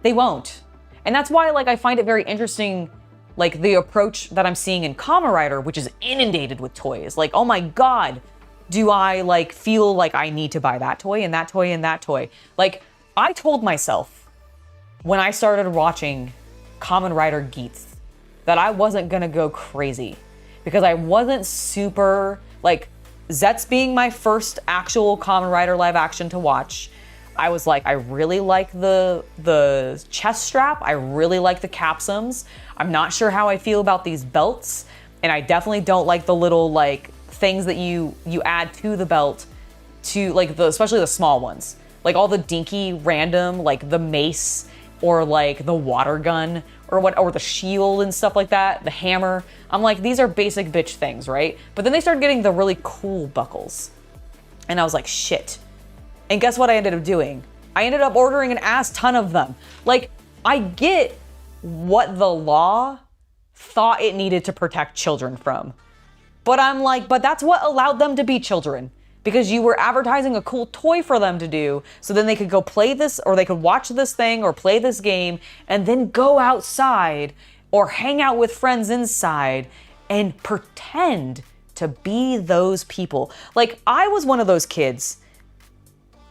They won't. And that's why, like, I find it very interesting, like, the approach that I'm seeing in Kamen Rider, which is inundated with toys. Like, oh my god, do I, like, feel like I need to buy that toy and that toy and that toy? Like, I told myself when I started watching Kamen Rider Geats that I wasn't gonna go crazy because I wasn't super, like, Zet's being my first actual Kamen Rider live action to watch. I was like, I really like the chest strap. I really like the capsums. I'm not sure how I feel about these belts. And I definitely don't like the little, like, things that you add to the belt to like especially the small ones, like all the dinky random, like the mace or like the water gun or the shield and stuff like that, the hammer. I'm like, these are basic bitch things, right? But then they started getting the really cool buckles. And I was like, shit. And guess what I ended up doing? I ended up ordering an ass ton of them. Like, I get what the law thought it needed to protect children from. But I'm like, but that's what allowed them to be children. Because you were advertising a cool toy for them to do, so then they could go play this, or they could watch this thing or play this game, and then go outside or hang out with friends inside and pretend to be those people. Like, I was one of those kids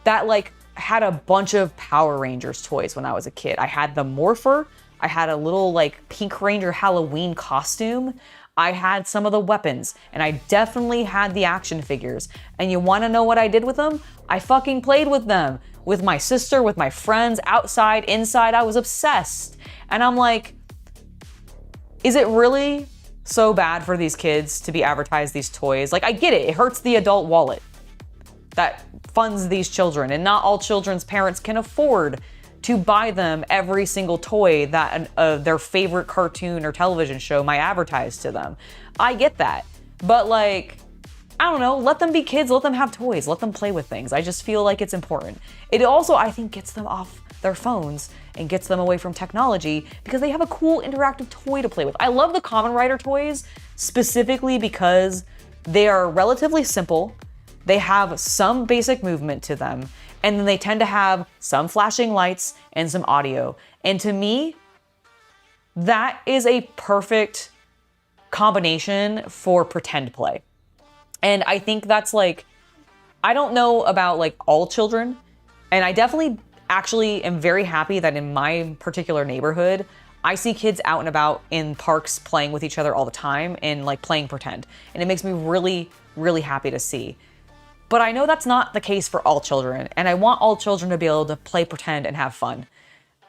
that like had a bunch of Power Rangers toys when I was a kid. I had the Morpher. I had a little like Pink Ranger Halloween costume. I had some of the weapons, and I definitely had the action figures. And you want to know what I did with them? I fucking played with them. With my sister, with my friends, outside, inside. I was obsessed. And I'm like, is it really so bad for these kids to be advertised these toys? Like, I get it. It hurts the adult wallet that funds these children, and not all children's parents can afford to buy them every single toy that their favorite cartoon or television show might advertise to them. I get that. But like, I don't know, let them be kids, let them have toys, let them play with things. I just feel like it's important. It also, I think, gets them off their phones and gets them away from technology because they have a cool interactive toy to play with. I love the Kamen Rider toys specifically because they are relatively simple. They have some basic movement to them, and then they tend to have some flashing lights and some audio. And to me, that is a perfect combination for pretend play. And I think that's like, I don't know about like all children, and I definitely actually am very happy that in my particular neighborhood, I see kids out and about in parks playing with each other all the time and like playing pretend. And it makes me really, really happy to see. But I know that's not the case for all children, and I want all children to be able to play pretend and have fun.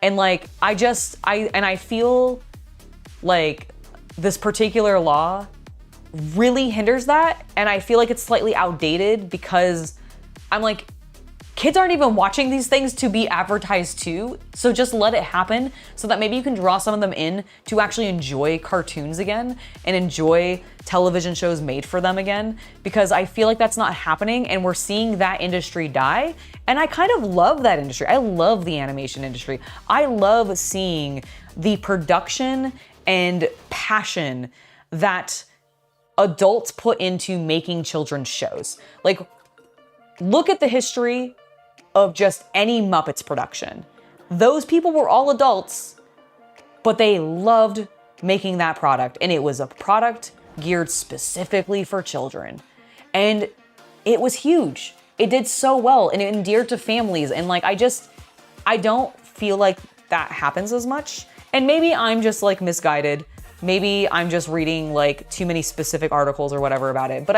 And like, I feel like this particular law really hinders that, and I feel like it's slightly outdated because I'm like, kids aren't even watching these things to be advertised to, so just let it happen so that maybe you can draw some of them in to actually enjoy cartoons again and enjoy television shows made for them again, because I feel like that's not happening and we're seeing that industry die. And I kind of love that industry. I love the animation industry. I love seeing the production and passion that adults put into making children's shows. Like, look at the history of just any Muppets production. Those people were all adults, but they loved making that product, and it was a product geared specifically for children. And it was huge. It did so well, and it endeared to families, and like, I don't feel like that happens as much. And maybe I'm just like misguided. Maybe I'm just reading like too many specific articles or whatever about it, but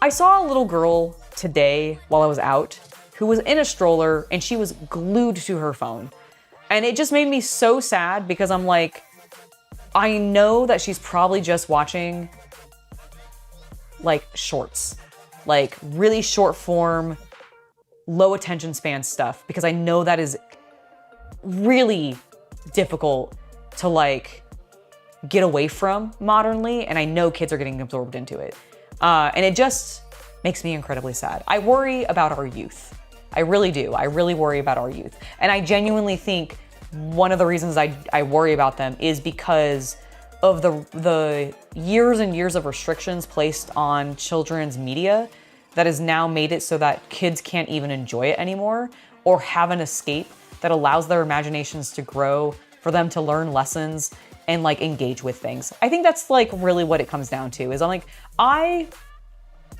I saw a little girl today while I was out who was in a stroller and she was glued to her phone. And it just made me so sad because I'm like, I know that she's probably just watching like shorts, like really short form, low attention span stuff, because I know that is really difficult to like get away from modernly. And I know kids are getting absorbed into it. And it just makes me incredibly sad. I worry about our youth. I really do. I really worry about our youth. And I genuinely think one of the reasons I worry about them is because of the years and years of restrictions placed on children's media that has now made it so that kids can't even enjoy it anymore or have an escape that allows their imaginations to grow, for them to learn lessons and like engage with things. I think that's like really what it comes down to, is I'm like, I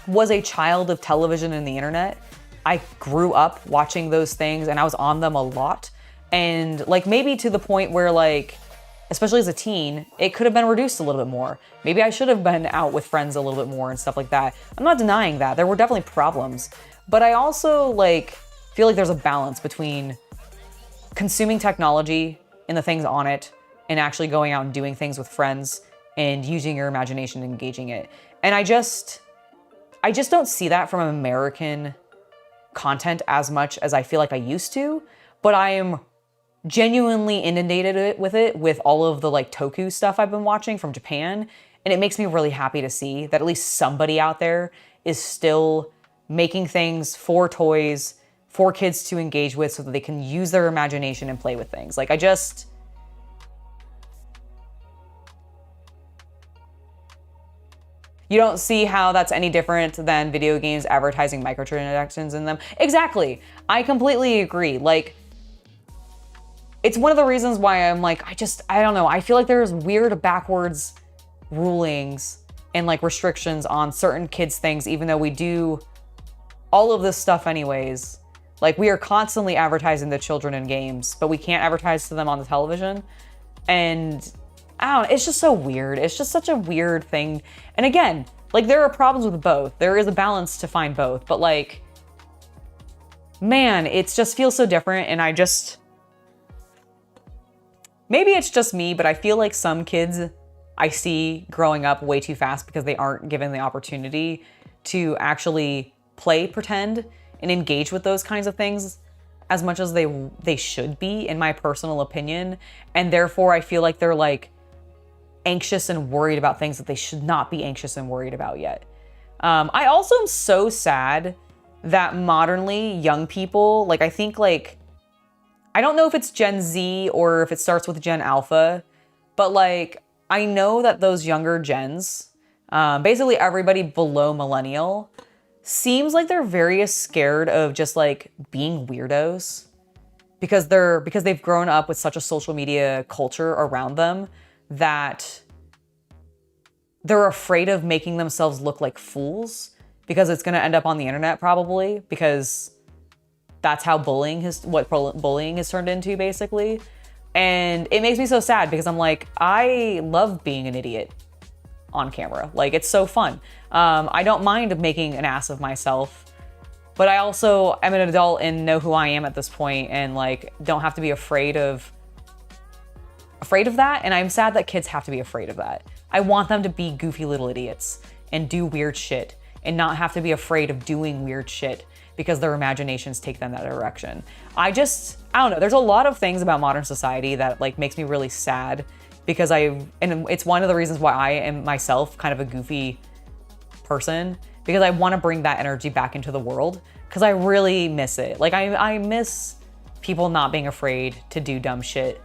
was a child of television and the internet. I grew up watching those things and I was on them a lot. And like maybe to the point where like, especially as a teen, it could have been reduced a little bit more. Maybe I should have been out with friends a little bit more and stuff like that. I'm not denying that. There were definitely problems. But I also like feel like there's a balance between consuming technology and the things on it and actually going out and doing things with friends and using your imagination and engaging it. And I just don't see that from American content as much as I feel like I used to, but I am genuinely inundated with it with all of the like toku stuff I've been watching from Japan. And it makes me really happy to see that at least somebody out there is still making things for toys, for kids to engage with so that they can use their imagination and play with things. Like you don't see how that's any different than video games advertising microtransactions in them. Exactly. I completely agree. Like, it's one of the reasons why I'm like, I don't know. I feel like there's weird backwards rulings and like restrictions on certain kids' things, even though we do all of this stuff anyways. Like, we are constantly advertising to children in games, but we can't advertise to them on the television. And I don't know, it's just so weird. It's just such a weird thing. And again, like, there are problems with both. There is a balance to find both, but like, man, it just feels so different. And maybe it's just me, but I feel like some kids I see growing up way too fast because they aren't given the opportunity to actually play pretend and engage with those kinds of things as much as they should be, in my personal opinion. And therefore I feel like they're like anxious and worried about things that they should not be anxious and worried about yet. I also am so sad that modernly young people, like I think like, I don't know if it's Gen Z or if it starts with Gen Alpha, but like, I know that those younger gens, basically everybody below millennial, seems like they're very scared of just like being weirdos because they've grown up with such a social media culture around them that they're afraid of making themselves look like fools because it's going to end up on the internet probably, because that's how bullying has turned into, basically. And it makes me so sad because I'm like, I love being an idiot on camera. Like, it's so fun. I don't mind making an ass of myself, but I also am an adult and know who I am at this point and like don't have to be afraid of that. And I'm sad that kids have to be afraid of that. I want them to be goofy little idiots and do weird shit and not have to be afraid of doing weird shit because their imaginations take them that direction. I don't know. There's a lot of things about modern society that like makes me really sad because and it's one of the reasons why I am myself kind of a goofy person, because I want to bring that energy back into the world because I really miss it. Like I miss people not being afraid to do dumb shit,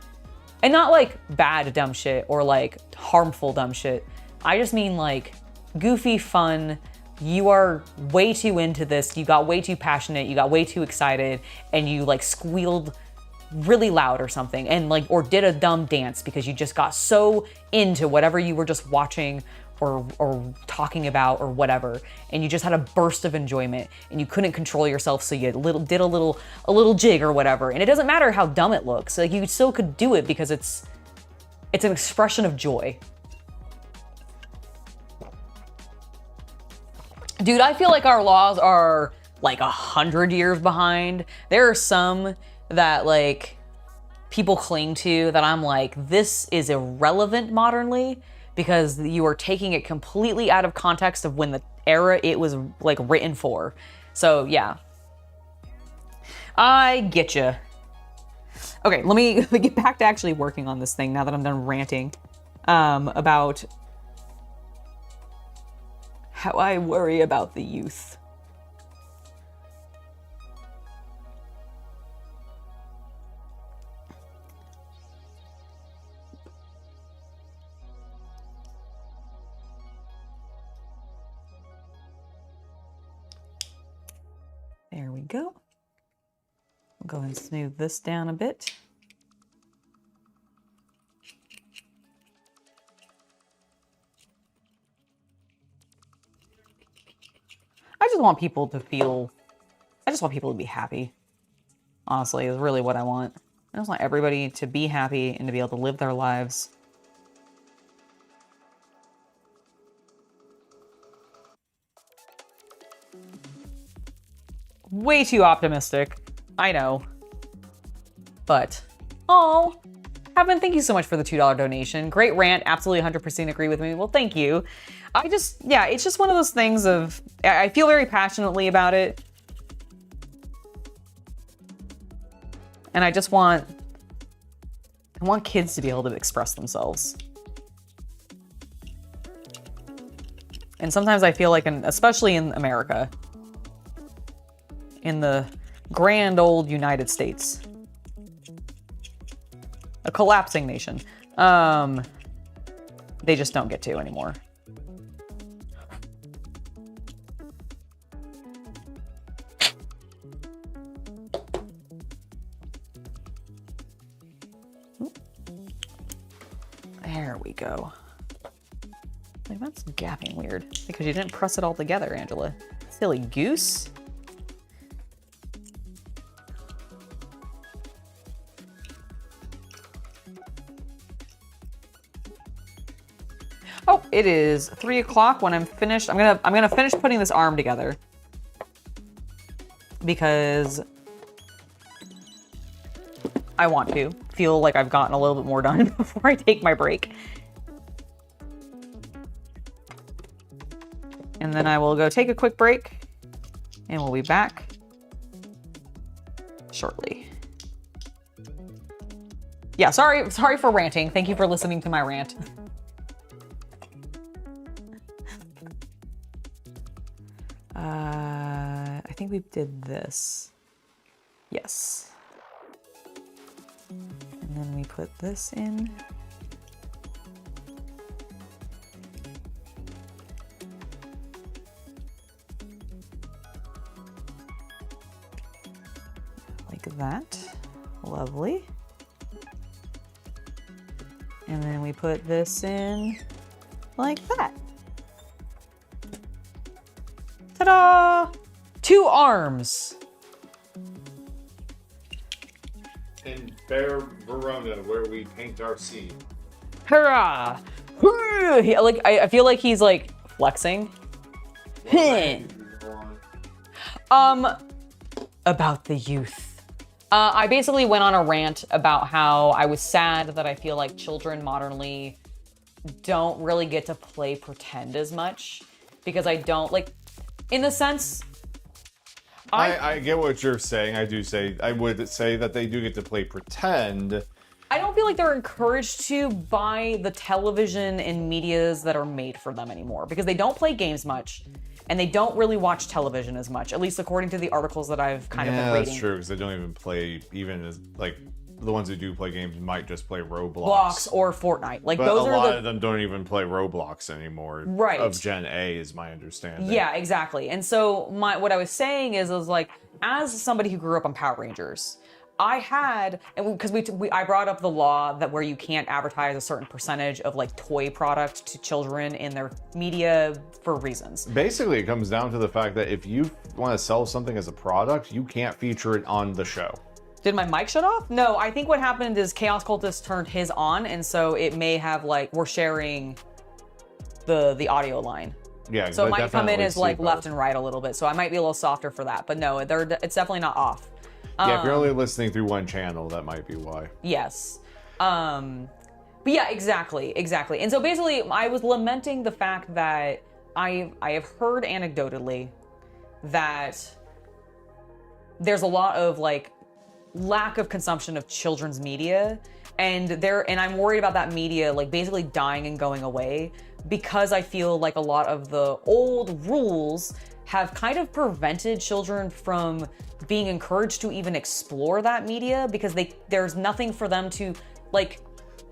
and not like bad dumb shit or like harmful dumb shit. I just mean like goofy fun. You are way too into this, you got way too passionate, you got way too excited, and you like squealed really loud or something, and like, or did a dumb dance because you just got so into whatever you were just watching or talking about or whatever, and you just had a burst of enjoyment and you couldn't control yourself, so you did a little jig or whatever. And it doesn't matter how dumb it looks, like you still could do it because it's an expression of joy. Dude, I feel like our laws are like 100 years behind. There are some that like people cling to that I'm like, this is irrelevant modernly because you are taking it completely out of context of when the era it was like written for. So yeah, I get you. Okay, let me get back to actually working on this thing now that I'm done ranting about how I worry about the youth. There we go. We'll go and smooth this down a bit. I just want people to be happy. Honestly, is really what I want. I just want everybody to be happy and to be able to live their lives. Way too optimistic, I know. But, oh, Kevin, thank you so much for the $2 donation. Great rant. Absolutely 100% agree with me. Well, thank you. It's just one of those things of, I feel very passionately about it. And I want kids to be able to express themselves. And sometimes I feel like, especially in America, in the grand old United States, a collapsing nation, they just don't get to anymore. There we go. Like, that's gapping weird because you didn't press it all together, Angela. Silly goose. Oh, it is 3 o'clock when I'm finished. I'm gonna finish putting this arm together because I want to feel like I've gotten a little bit more done before I take my break. And then I will go take a quick break and we'll be back shortly. Yeah, sorry for ranting. Thank you for listening to my rant. I think we did this. Yes. And then we put this in. Like that. Lovely. And then we put this in like that. Ta-da! 2 arms. In Fair Verona, where we paint our seed. Hurrah! I feel like he's like flexing. About the youth. I basically went on a rant about how I was sad that I feel like children modernly don't really get to play pretend as much because I don't like, in the sense. I get what you're saying. I would say that they do get to play pretend. I don't feel like they're encouraged to by the television and medias that are made for them anymore because they don't play games much and they don't really watch television as much, at least according to the articles that I've kind of been reading. Yeah, that's true because they don't even play, even as like the ones who do play games might just play Roblox. Roblox or Fortnite. Like, but those a lot of them don't even play Roblox anymore. Right. Of Gen A is my understanding. Yeah, exactly. And so what I was saying is like, as somebody who grew up on Power Rangers, I had, and because I brought up the law that where you can't advertise a certain percentage of like toy product to children in their media for reasons. Basically, it comes down to the fact that if you want to sell something as a product, you can't feature it on the show. Did my mic shut off? No, I think what happened is Chaos Cultist turned his on, and so it may have like, we're sharing the audio line. Yeah, so it might come in as like left and right a little bit. So I might be a little softer for that, but no, it's definitely not off. Yeah, if you're only listening through one channel, that might be why. Yes. But yeah, exactly. And so basically, I was lamenting the fact that I have heard anecdotally that there's a lot of like lack of consumption of children's media, and I'm worried about that media like basically dying and going away because I feel like a lot of the old rules have kind of prevented children from being encouraged to even explore that media because there's nothing for them to like.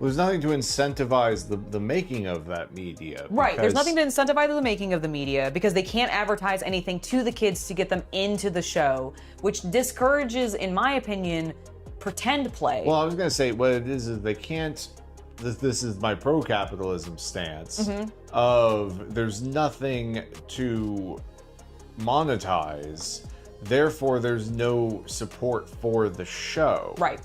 There's nothing to incentivize the making of that media. Right, there's nothing to incentivize the making of the media because they can't advertise anything to the kids to get them into the show, which discourages, in my opinion, pretend play. Well, I was going to say, what it is they can't, this is my pro-capitalism stance, of there's nothing to monetize, therefore there's no support for the show. Right.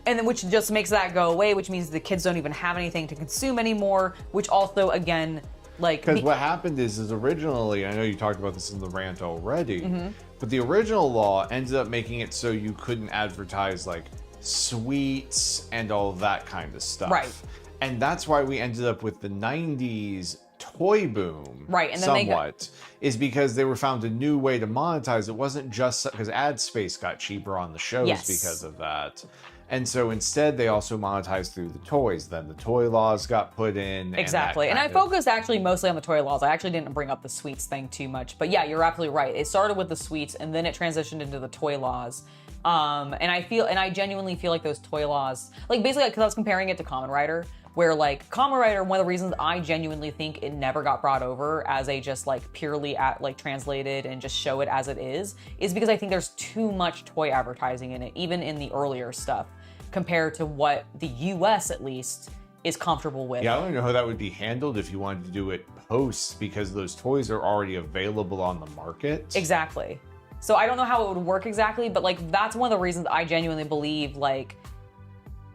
And then which just makes that go away, which means the kids don't even have anything to consume anymore, which also, again, like... Because what happened is originally, I know you talked about this in the rant already, but the original law ended up making it so you couldn't advertise, like, sweets, and all that kind of stuff. Right. And that's why we ended up with the 90s toy boom, right? And then somewhat, is because they were found a new way to monetize. It wasn't just because ad space got cheaper on the shows because of that. And so instead, they also monetized through the toys. Then the toy laws got put in. Exactly. And I focused actually mostly on the toy laws. I actually didn't bring up the sweets thing too much. But yeah, you're absolutely right. It started with the sweets and then it transitioned into the toy laws. And I genuinely feel like those toy laws, like basically, because I was comparing it to Kamen Rider, where like Kamen Rider, one of the reasons I genuinely think it never got brought over as a just like purely translated and just show it as it is because I think there's too much toy advertising in it, even in the earlier stuff, compared to what the US at least is comfortable with. Yeah, I don't know how that would be handled if you wanted to do it post, because those toys are already available on the market. Exactly. So I don't know how it would work exactly, but like that's one of the reasons I genuinely believe like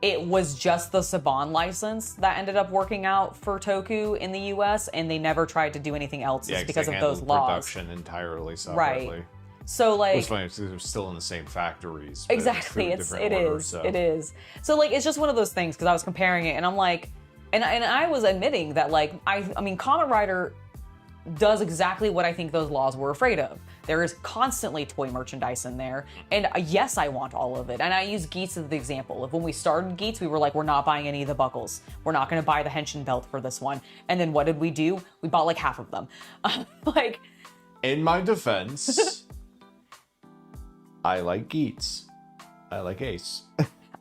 it was just the Saban license that ended up working out for Toku in the US, and they never tried to do anything else because of those laws. Production entirely separately. Right. So like, it's funny because they're still in the same factories. Exactly. It is. So like, it's just one of those things because I was comparing it, and I'm like, and I was admitting that like I mean, Kamen Rider does exactly what I think those laws were afraid of. There is constantly toy merchandise in there, and yes, I want all of it. And I use Geats as the example of when we started Geats, we were like, we're not buying any of the buckles. We're not going to buy the Henshin belt for this one. And then what did we do? We bought like half of them. Like, in my defense, I like Geats. I like Ace.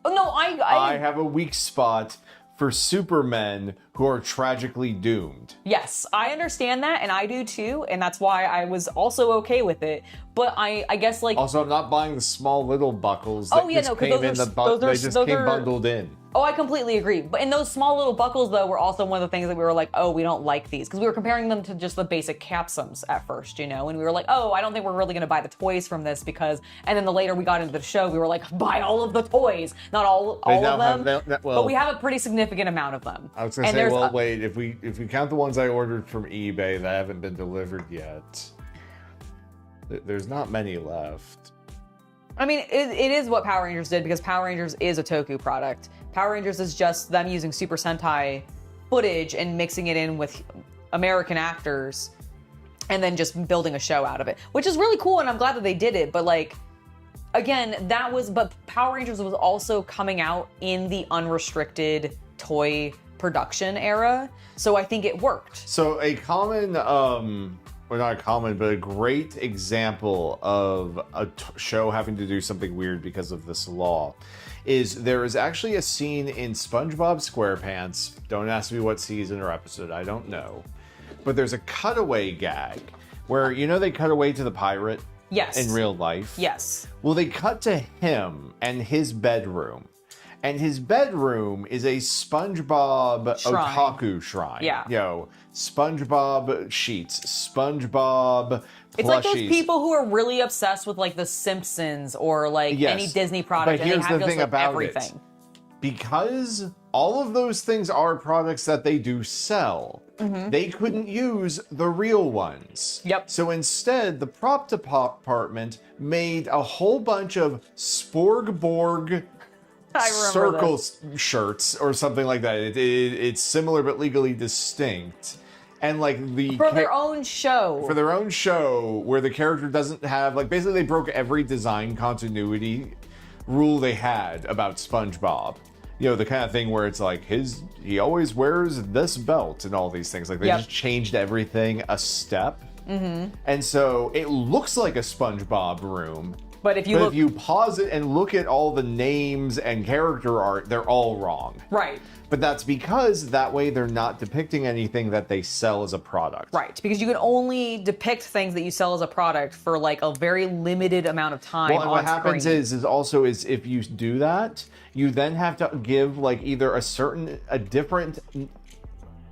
Oh no, I have a weak spot for supermen who are tragically doomed. Yes, I understand that, and I do too, and that's why I was also okay with it. But I guess like also I'm not buying the small little buckles that came bundled in. Oh, I completely agree. But in those small little buckles, though, were also one of the things that we were like, oh, we don't like these. Because we were comparing them to just the basic capsums at first, you know? And we were like, oh, I don't think we're really going to buy the toys from this because... And then the later we got into the show, we were like, buy all of the toys. Not all of them, but we have a pretty significant amount of them. I was going to say, well, wait, if we count the ones I ordered from eBay that haven't been delivered yet, there's not many left. I mean, it is what Power Rangers did because Power Rangers is a Toku product. Power Rangers is just them using Super Sentai footage and mixing it in with American actors and then just building a show out of it, which is really cool, and I'm glad that they did it. But like, again, but Power Rangers was also coming out in the unrestricted toy production era, so I think it worked. So a common, well, not common, but a great example of a show having to do something weird because of this law is there is actually a scene in SpongeBob SquarePants. Don't ask me what season or episode, I don't know. But there's a cutaway gag where, you know, they cut away to the pirate? Yes. In real life? Yes. Well, they cut to him and his bedroom. And his bedroom is a SpongeBob otaku shrine. Yeah. You know, SpongeBob sheets, SpongeBob plushies. It's like those people who are really obsessed with like The Simpsons or like any Disney product, and they have just like everything. Because all of those things are products that they do sell. Mm-hmm. They couldn't use the real ones. Yep. So instead, the prop department made a whole bunch of Sporgborg circle shirts or something like that. It's similar but legally distinct. And like for their own show. For their own show, where the character doesn't have, like, basically they broke every design continuity rule they had about SpongeBob. You know, the kind of thing where it's like he always wears this belt and all these things. Like they just changed everything a step. Mm-hmm. And so it looks like a SpongeBob room. But if you pause it and look at all the names and character art, they're all wrong. Right. But that's because that way they're not depicting anything that they sell as a product. Right, because you can only depict things that you sell as a product for like a very limited amount of time on screen. Well, and what happens is if you do that, you then have to give like either a different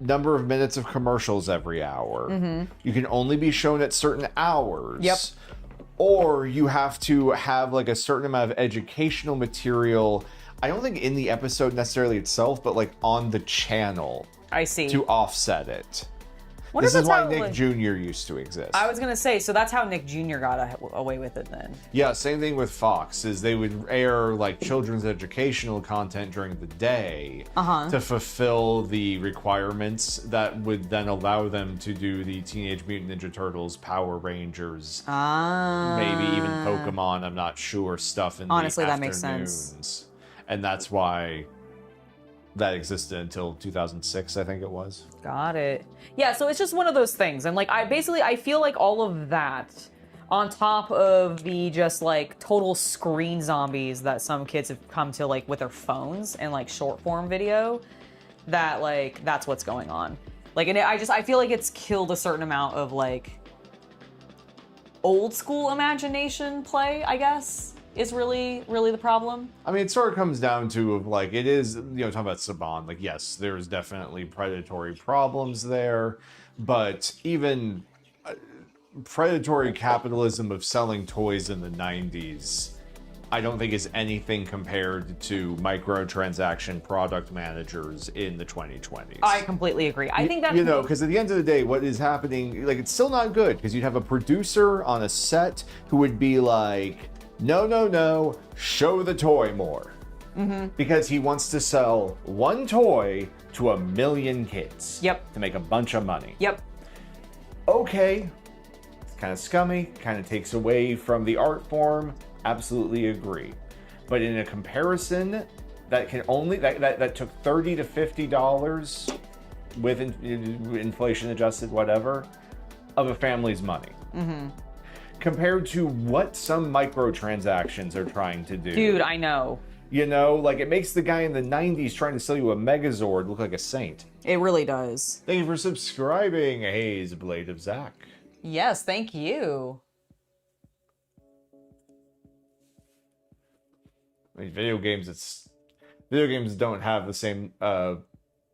number of minutes of commercials every hour. Mm-hmm. You can only be shown at certain hours. Yep. Or you have to have like a certain amount of educational material, I don't think in the episode necessarily itself, but like on the channel. I see. To offset it. This is why Nick Jr. used to exist. I was gonna say, so that's how Nick Jr. got away with it then. Yeah, same thing with Fox, is they would air like children's educational content during the day to fulfill the requirements that would then allow them to do the Teenage Mutant Ninja Turtles, Power Rangers, maybe even Pokemon, I'm not sure, stuff in Honestly, the that makes afternoons. sense. And that's why that existed until 2006, I think it was. Got it. Yeah, so it's just one of those things. And like, I feel like all of that on top of the just like total screen zombies that some kids have come to like with their phones and like short form video, that like, that's what's going on. Like, and I feel like it's killed a certain amount of like old school imagination play, I guess, is really the problem. I mean, it sort of comes down to, like, it is, you know, talking about Saban, like, yes, there's definitely predatory problems there, but even predatory capitalism of selling toys in the 90s, I don't think is anything compared to microtransaction product managers in the 2020s. I completely agree. I think that, you know, because at the end of the day, what is happening, like, it's still not good, because you'd have a producer on a set who would be like, no, show the toy more. Because he wants to sell one toy to 1 million kids. Yep. To make a bunch of money. Yep. Okay. It's kind of scummy, kind of takes away from the art form. Absolutely agree. But in a comparison that can only, that took $30 to $50 with inflation adjusted, whatever, of a family's money. Compared to what some microtransactions are trying to do. Dude, I know. You know, like, it makes the guy in the 90s trying to sell you a Megazord look like a saint. It really does. Thank you for subscribing, Hayes Blade of Zach. Yes, thank you. I mean, video games don't have the same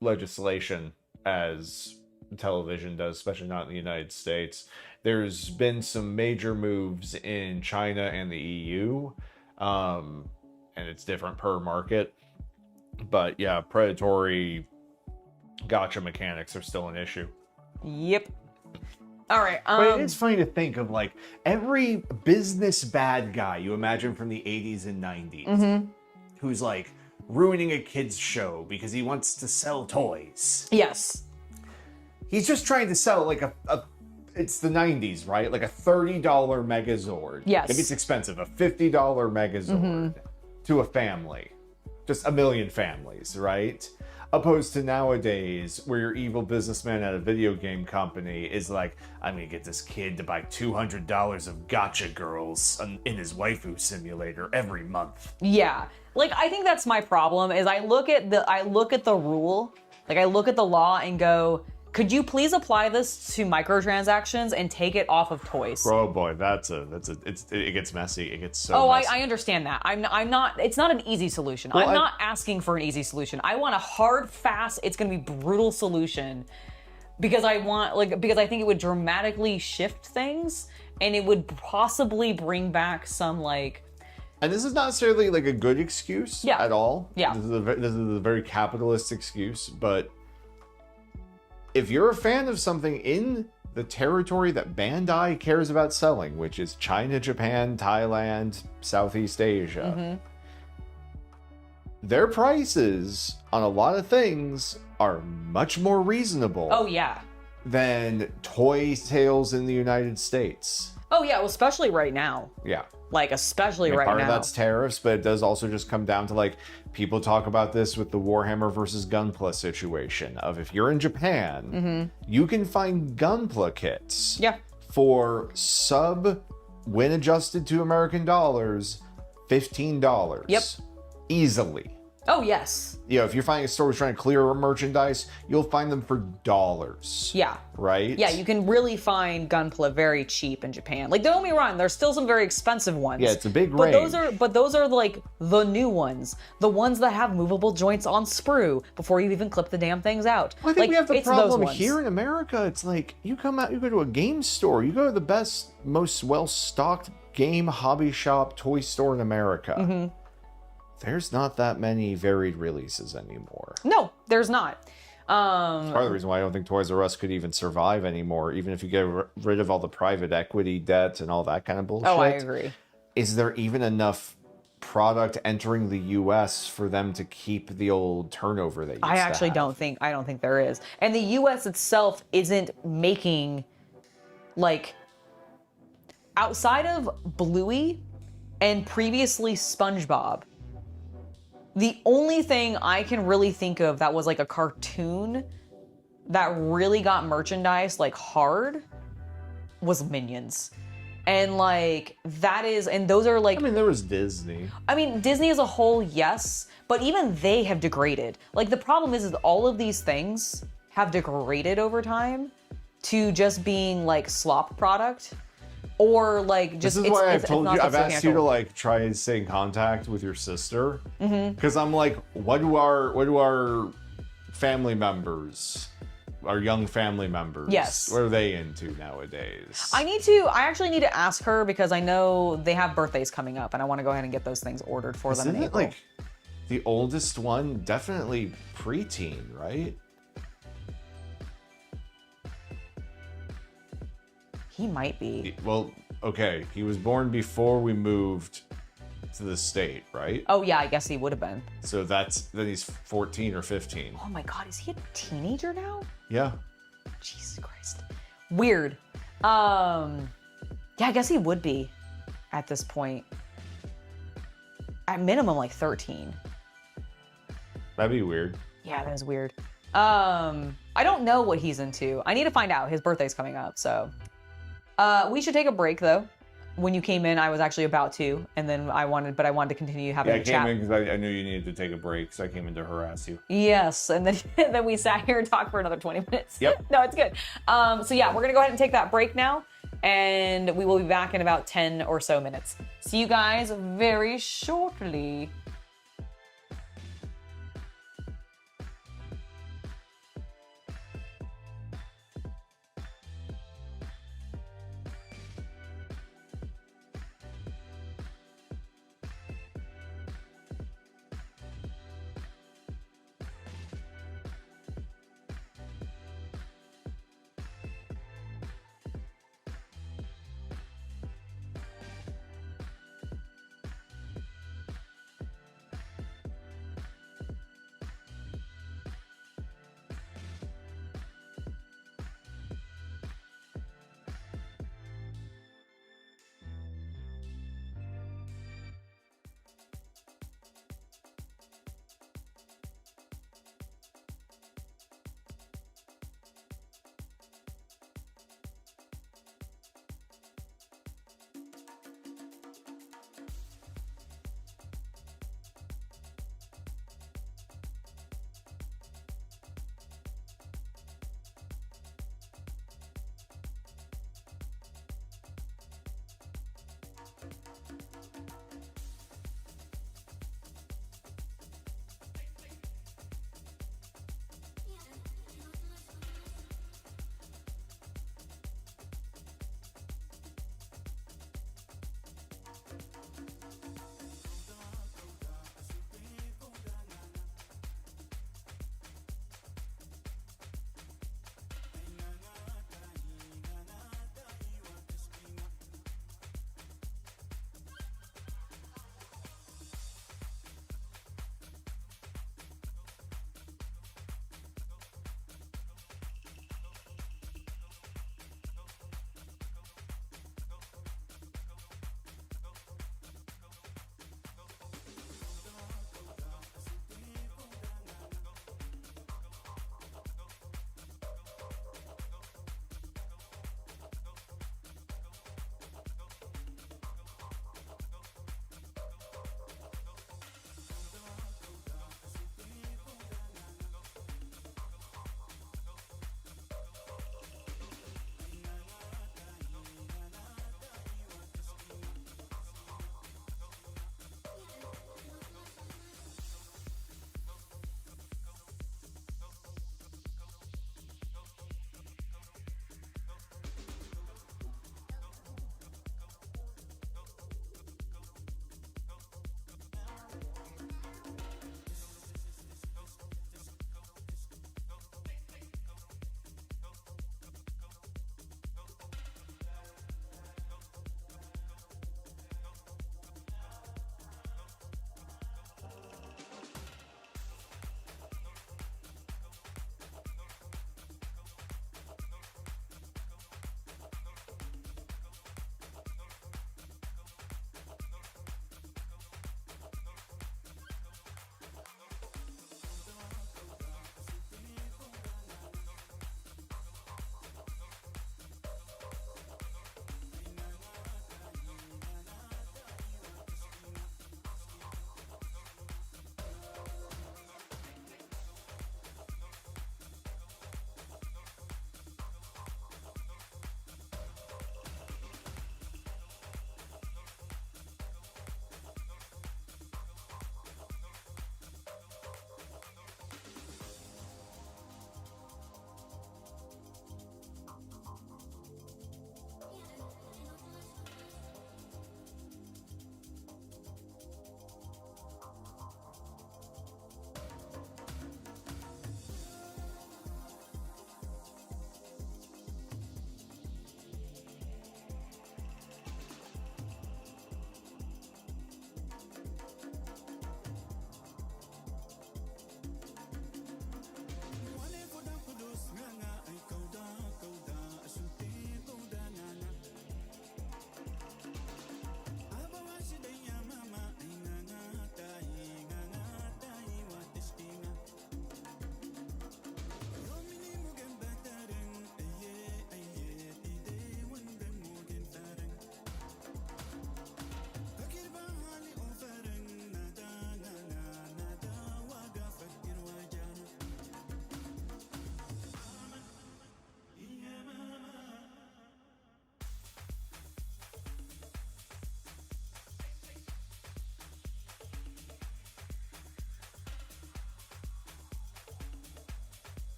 legislation as television does, especially not in the United States. There's been some major moves in China and the EU, and it's different per market. But yeah, predatory gotcha mechanics are still an issue. Yep. All right. But it's funny to think of, like, every business bad guy you imagine from the 80s and 90s who's like ruining a kid's show because he wants to sell toys. Yes. He's just trying to sell like it's the 90s, right? Like a $30 Megazord. Yes. Maybe it's expensive. A $50 Megazord to a family. Just 1 million families, right? Opposed to nowadays, where your evil businessman at a video game company is like, I'm gonna get this kid to buy $200 of gotcha girls in his waifu simulator every month. Yeah. Like, I think that's my problem, is I look at the rule, like I look at the law and go, could you please apply this to microtransactions and take it off of toys? Oh boy, it gets messy. It gets so messy. I understand that. I'm not, it's not an easy solution. Well, I'm not asking for an easy solution. I want a hard, fast, it's gonna be brutal solution because I think it would dramatically shift things and it would possibly bring back some like. And this is not necessarily like a good excuse at all. Yeah. This is a very capitalist excuse, but if you're a fan of something in the territory that Bandai cares about selling, which is China, Japan, Thailand, Southeast Asia, their prices on a lot of things are much more reasonable. Oh, yeah. Than toy sales in the United States. Oh, yeah. Well, especially right now. Yeah. Like, especially right now. Part of that's tariffs, but it does also just come down to, like, people talk about this with the Warhammer versus Gunpla situation of if you're in Japan, you can find Gunpla kits for when adjusted to American dollars, $15. Yep. Easily. Oh, yes. You know, if you're finding a store trying to clear merchandise, you'll find them for dollars. Yeah. Right? Yeah, you can really find Gunpla very cheap in Japan. Like, don't get me wrong, there's still some very expensive ones. Yeah, it's a big range. But those are like the new ones. The ones that have movable joints on sprue before you even clip the damn things out. Well, I think we have the problem here in America. It's like, you come out, you go to a game store, you go to the best, most well-stocked game hobby shop toy store in America. There's not that many varied releases anymore. No, there's not. Part of the reason why I don't think Toys R Us could even survive anymore, even if you get rid of all the private equity debt and all that kind of bullshit. Oh, I agree. Is there even enough product entering the U.S. for them to keep the old turnover that I actually don't think there is. And the U.S. itself isn't making, like, outside of Bluey and previously SpongeBob, the only thing I can really think of that was like a cartoon that really got merchandise like hard was Minions. And like that is, and those are like, I mean, there was Disney. I mean, Disney as a whole, yes, but even they have degraded. Like the problem is all of these things have degraded over time to just being like slop product. Or like just this is why I've told you, I've asked you to like try and stay in contact with your sister, because I'm like, what do our family members, our young family members, yes, what are they into nowadays? I actually need to ask her because I know they have birthdays coming up and I want to go ahead and get those things ordered for them in April. Like the oldest one definitely preteen, right? He might be. Well, okay. He was born before we moved to the state, right? Oh yeah, I guess he would have been. So then he's 14 or 15. Oh my God, is he a teenager now? Yeah. Jesus Christ. Weird. Yeah, I guess he would be at this point. At minimum, like 13. That'd be weird. Yeah, that is weird. I don't know what he's into. I need to find out. His birthday's coming up, so. We should take a break though. When you came in, I was actually about to, and then I wanted to continue having a chat. Yeah, I came in because I knew you needed to take a break, so I came in to harass you. Yes, and then then we sat here and talked for another 20 minutes. Yep. No, it's good. So yeah, we're gonna go ahead and take that break now, and we will be back in about 10 or so minutes. See you guys very shortly.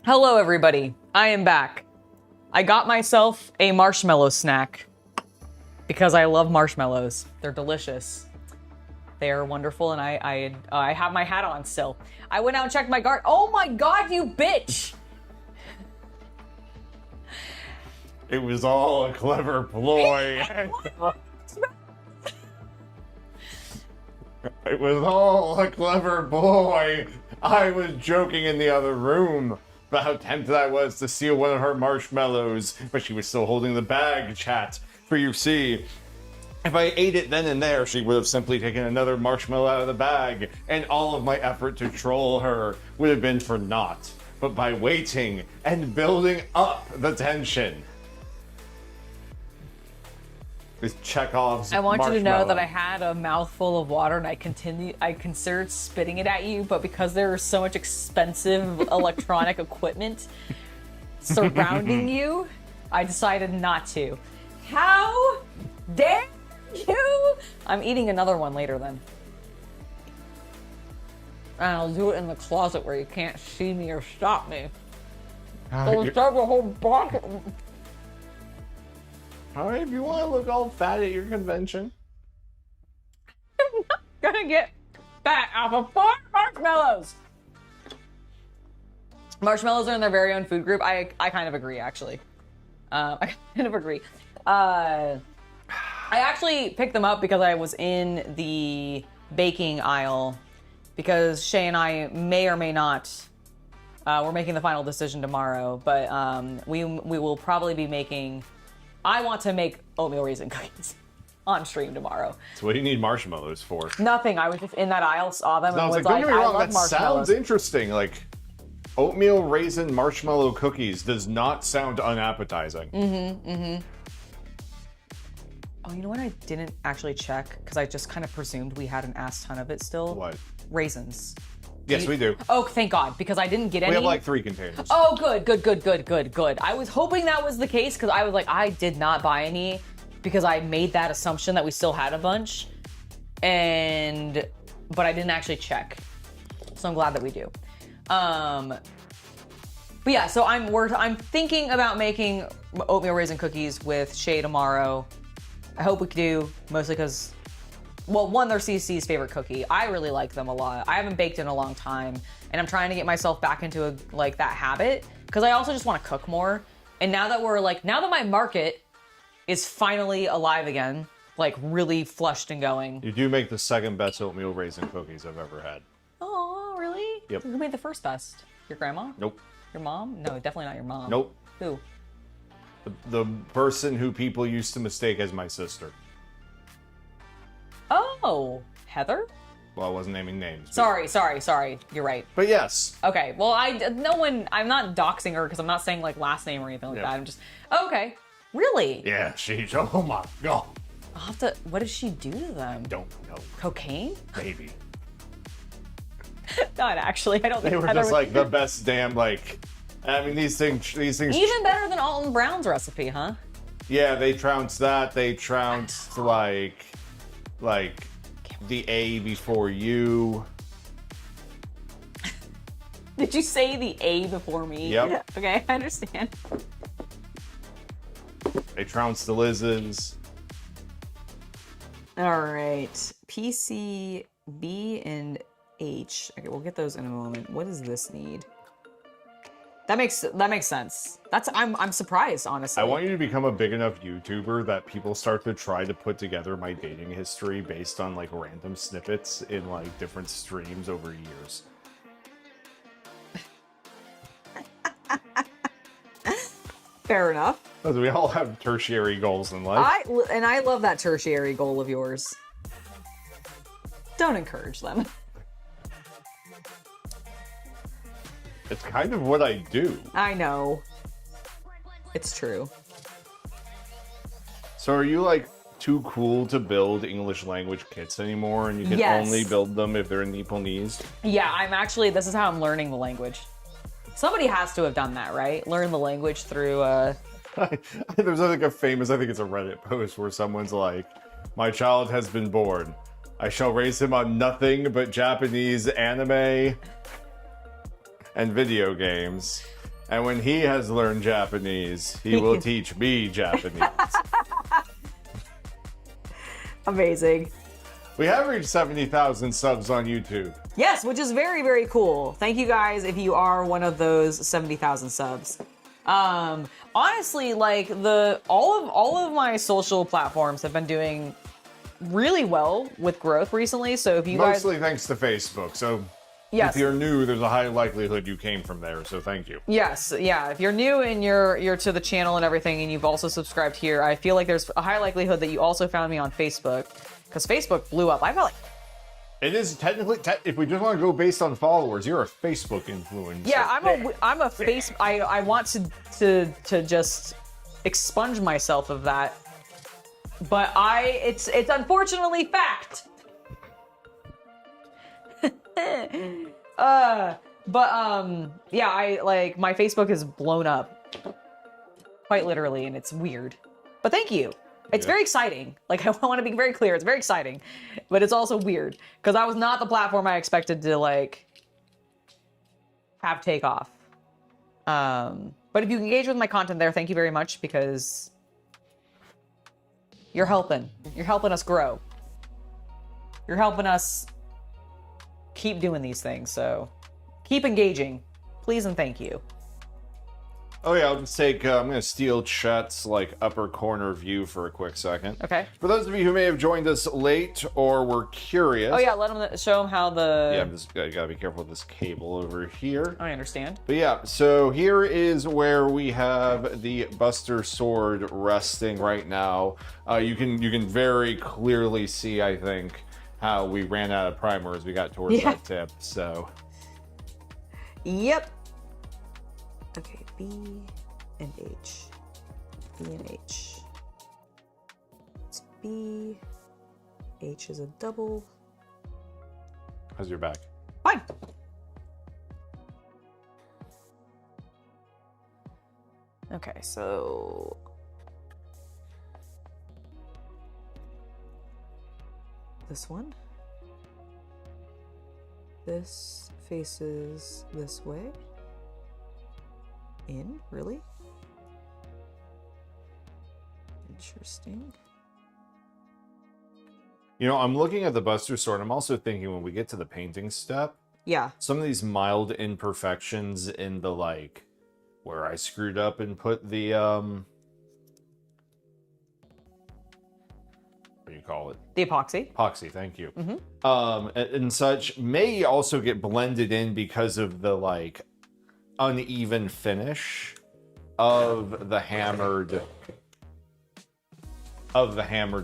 Hello, everybody. I am back. I got myself a marshmallow snack because I love marshmallows. They're delicious. They are wonderful, and I have my hat on still. I went out and checked my garden. Oh my God, you bitch! It was all a clever ploy. It was all a clever ploy. I was joking in the other room about how tempted I was to steal one of her marshmallows, but she was still holding the bag, chat. For you see, if I ate it then and there, she would have simply taken another marshmallow out of the bag, and all of my effort to troll her would have been for naught. But by waiting and building up the tension, is Chekhov's I want you to know that I had a mouthful of water and I considered spitting it at you, but because there was so much expensive electronic equipment surrounding you, I decided not to. How dare you? I'm eating another one later then. And I'll do it in the closet where you can't see me or stop me. I'll start the whole bucket. All right, if you want to look all fat at your convention. I'm not gonna get fat off of 4 marshmallows. Marshmallows are in their very own food group. I kind of agree, actually. I kind of agree. I actually picked them up because I was in the baking aisle because Shay and I may or may not. We're making the final decision tomorrow, but we will probably be making. I want to make oatmeal raisin cookies on stream tomorrow. So what do you need marshmallows for? Nothing. I was just in that aisle, saw them, and was don't get me wrong, that marshmallows. sounds interesting. Like, oatmeal raisin marshmallow cookies does not sound unappetizing. Oh, you know what I didn't actually check? Because I just kind of presumed we had an ass ton of it still. What? Raisins. Yes, we do. Oh, thank God, because I didn't get any. We have like 3 containers. Oh, good. I was hoping that was the case because I was like, I did not buy any because I made that assumption that we still had a bunch, but I didn't actually check. So I'm glad that we do. But yeah, so I'm thinking about making oatmeal raisin cookies with Shay tomorrow. I hope we do, mostly because. Well, one, they're CC's favorite cookie. I really like them a lot. I haven't baked in a long time, and I'm trying to get myself back into that habit because I also just want to cook more. And now that now that my market is finally alive again, like really flushed and going. You do make the second best oatmeal raisin cookies I've ever had. Oh, really? Yep. Who made the first best? Your grandma? Nope. Your mom? No, definitely not your mom. Nope. Who? The person who people used to mistake as my sister. Oh, Heather? Well, I wasn't naming names. Sorry. You're right. But yes. Okay. Well, I'm not doxing her because I'm not saying like last name or anything like that. I'm just, okay. Really? Yeah, oh my God. I'll have to, what did she do to them? Don't know. Cocaine? Maybe. Not actually. I don't think they were Heather just like the best damn, like, I mean, these things. Even better than Alton Brown's recipe, huh? Yeah, they trounced that. They trounced like the A before you. Did you say the A before me? Yep. Okay, I understand. They trounced the Liz's. All right. P, C, B, and H. Okay, we'll get those in a moment. What does this need? That makes sense. I'm surprised, honestly. I want you to become a big enough YouTuber that people start to try to put together my dating history based on like random snippets in like different streams over years. Fair enough. Because we all have tertiary goals in life. I love that tertiary goal of yours. Don't encourage them. It's kind of what I do. I know. It's true. So are you like too cool to build English language kits anymore and you can only build them if they're in Nepalese? Yeah, this is how I'm learning the language. Somebody has to have done that, right? Learn the language through There's like a famous, I think it's a Reddit post where someone's like, my child has been born. I shall raise him on nothing but Japanese anime and video games. And when he has learned Japanese, he will teach me Japanese. Amazing. We have reached 70,000 subs on YouTube. Yes, which is very, very cool. Thank you guys if you are one of those 70,000 subs. Honestly, like all of my social platforms have been doing really well with growth recently. So if you Mostly thanks to Facebook. So yes. If you're new, there's a high likelihood you came from there. So thank you. Yes, yeah. If you're new and you're to the channel and everything, and you've also subscribed here, I feel like there's a high likelihood that you also found me on Facebook, because Facebook blew up. I felt like it is technically, if we just want to go based on followers, you're a Facebook influencer. Yeah, I'm a face. I want to just expunge myself of that, but it's unfortunately fact. Yeah, I like my Facebook is blown up, quite literally, and it's weird. But thank you. It's very exciting. Like, I want to be very clear. It's very exciting, but it's also weird because I was not the platform I expected to like have take off. But if you engage with my content there, thank you very much, because you're helping. You're helping us grow. You're helping us keep doing these things. So keep engaging, please and thank you. Oh yeah, I'll just take, I'm going to steal Chet's like upper corner view for a quick second. Okay. For those of you who may have joined us late or were curious. Oh yeah, show them how the... Yeah, I gotta be careful with this cable over here. I understand. But yeah, so here is where we have the Buster Sword resting right now. You can very clearly see, I think, how we ran out of primer as we got towards that tip, so. Yep. Okay, B and H. B and H. It's B. H is a double. How's your back? Fine. Okay, so this one. This faces this way. In, really? Interesting. You know, I'm looking at the Buster Sword. I'm also thinking when we get to the painting step, yeah, some of these mild imperfections in the, like, where I screwed up and put the, what do you call it? The epoxy. Epoxy, thank you. Mm-hmm. And such may also get blended in because of the, like, uneven finish of the hammered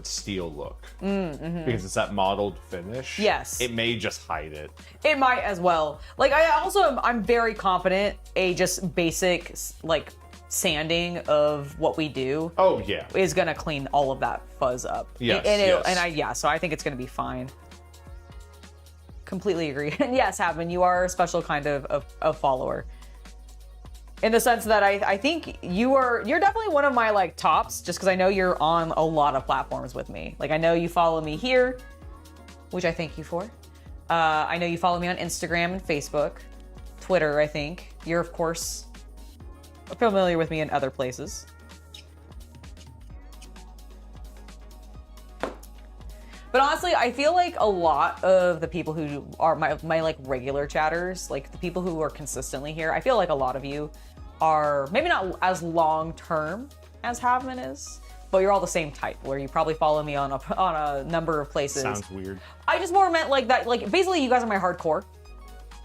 steel look. Mm-hmm. Because it's that modeled finish. Yes. It may just hide it. It might as well. Like, I'm very confident a just basic, like, sanding of what we do. Oh, yeah. Is gonna clean all of that fuzz up. Yes, So I think it's gonna be fine. Completely agree. And yes, Havman, you are a special kind of follower. In the sense that I think you're definitely one of my like tops, just because I know you're on a lot of platforms with me. Like, I know you follow me here, which I thank you for. I know you follow me on Instagram and Facebook, Twitter, I think. You're, of course, familiar with me in other places. But honestly, I feel like a lot of the people who are my like regular chatters, like the people who are consistently here, I feel like a lot of you are maybe not as long-term as Havman is, but you're all the same type, where you probably follow me on a number of places. Sounds weird. I just more meant like that, like basically you guys are my hardcore.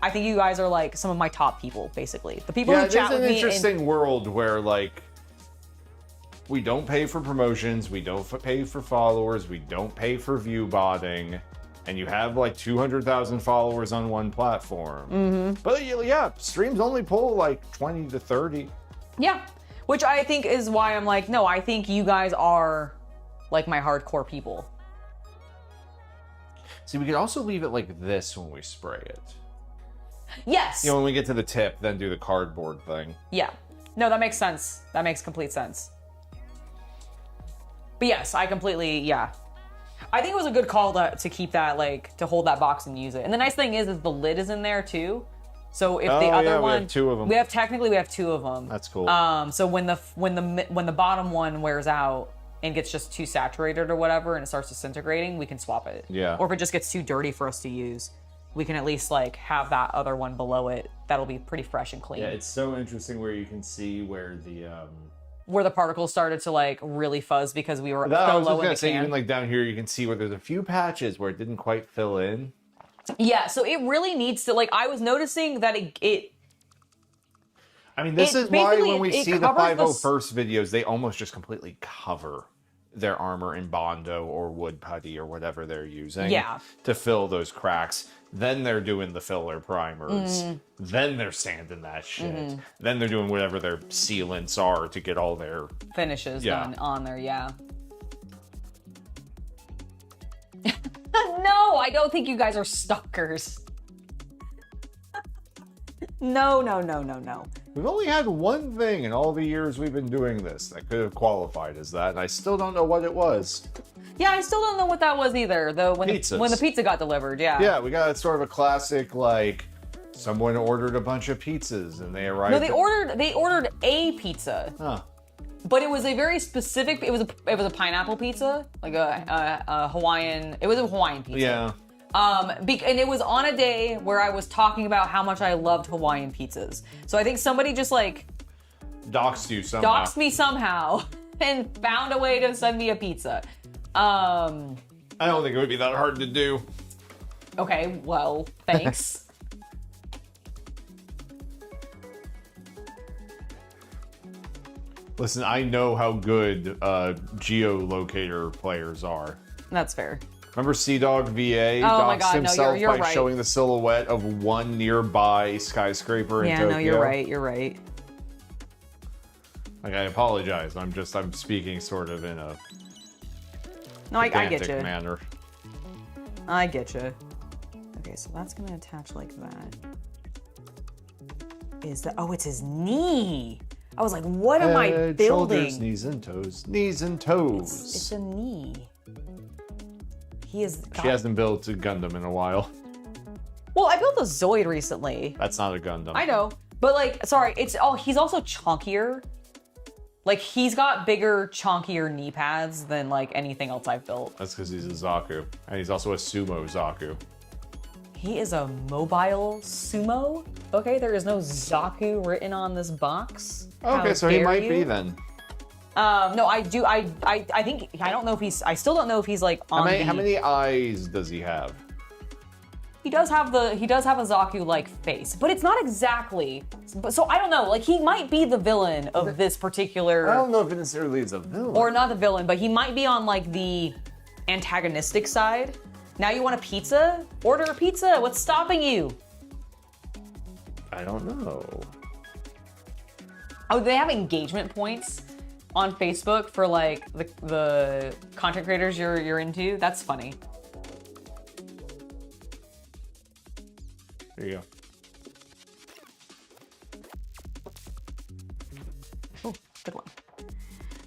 I think you guys are like some of my top people, basically. The people who chat with me. It's an interesting world where like we don't pay for promotions, we don't pay for followers, we don't pay for view botting, and you have like 200,000 followers on one platform. Mm-hmm. But yeah, streams only pull like 20 to 30. Yeah, which I think is why I'm like, no, I think you guys are like my hardcore people. See, we could also leave it like this when we spray it. Yes. You know, when we get to the tip, then do the cardboard thing. Yeah. No, that makes sense. That makes complete sense. But yes, I completely, yeah. I think it was a good call to keep that, like, to hold that box and use it. And the nice thing is the lid is in there too. So if the other one, we have 2 of them. We have 2 of them. That's cool. So when the bottom one wears out and gets just too saturated or whatever, and it starts disintegrating, we can swap it. Yeah. Or if it just gets too dirty for us to use, we can at least like have that other one below it. That'll be pretty fresh and clean. Yeah, it's so interesting where you can see where the particles started to like really fuzz because we were so I was low just in gonna the say, can. even like down here, you can see where there's a few patches where it didn't quite fill in. Yeah, so it really needs to, like, I was noticing that it I mean, this is why when we see the 501st videos, they almost just completely cover their armor in Bondo or wood putty or whatever they're using to fill those cracks. Then they're doing the filler primers. Then they're sanding that shit. Then they're doing whatever their sealants are to get all their finishes done on there, No, I don't think you guys are stalkers. No. We've only had one thing in all the years we've been doing this that could have qualified as that, and I still don't know what it was. Yeah, I still don't know what that was either, though, when the pizza got delivered, Yeah, we got sort of a classic, like, someone ordered a bunch of pizzas, and they arrived... No, they ordered a pizza. Huh. But it was a very specific, it was a pineapple pizza, like a Hawaiian, it was a Hawaiian pizza. Yeah. And it was on a day where I was talking about how much I loved Hawaiian pizzas. So I think somebody just like... Doxed you somehow. Doxed me somehow and found a way to send me a pizza. I don't think it would be that hard to do. Okay, well, thanks. Listen, I know how good geolocator players are. That's fair. Remember Sea-Dog VA doxed himself by showing the silhouette of one nearby skyscraper in Tokyo? Yeah, no, you're right. Like, I apologize. I'm speaking sort of in a I get you. manner. I get you. Okay, so that's gonna attach like that. It's his knee. I was like, what am I building? Shoulders, knees and toes. Knees and toes. It's a knee. She hasn't built a Gundam in a while. Well, I built a Zoid recently. That's not a Gundam. I know. But like, sorry, he's also chunkier. Like, he's got bigger, chunkier knee pads than like anything else I've built. That's because he's a Zaku. And he's also a sumo Zaku. He is a mobile sumo? Okay, there is no Zaku written on this box. Okay, so he might be then. No, I do. I think I don't know if he's. I still don't know if he's like on. How many eyes does he have? He does have a Zaku like face, but it's not exactly. So I don't know. Like, he might be the villain of this particular. I don't know if it necessarily is a villain. Or not the villain, but he might be on like the antagonistic side. Now you want a pizza? Order a pizza. What's stopping you? I don't know. Oh, they have engagement points on Facebook for like the content creators you're into. That's funny. There you go. Oh, good one.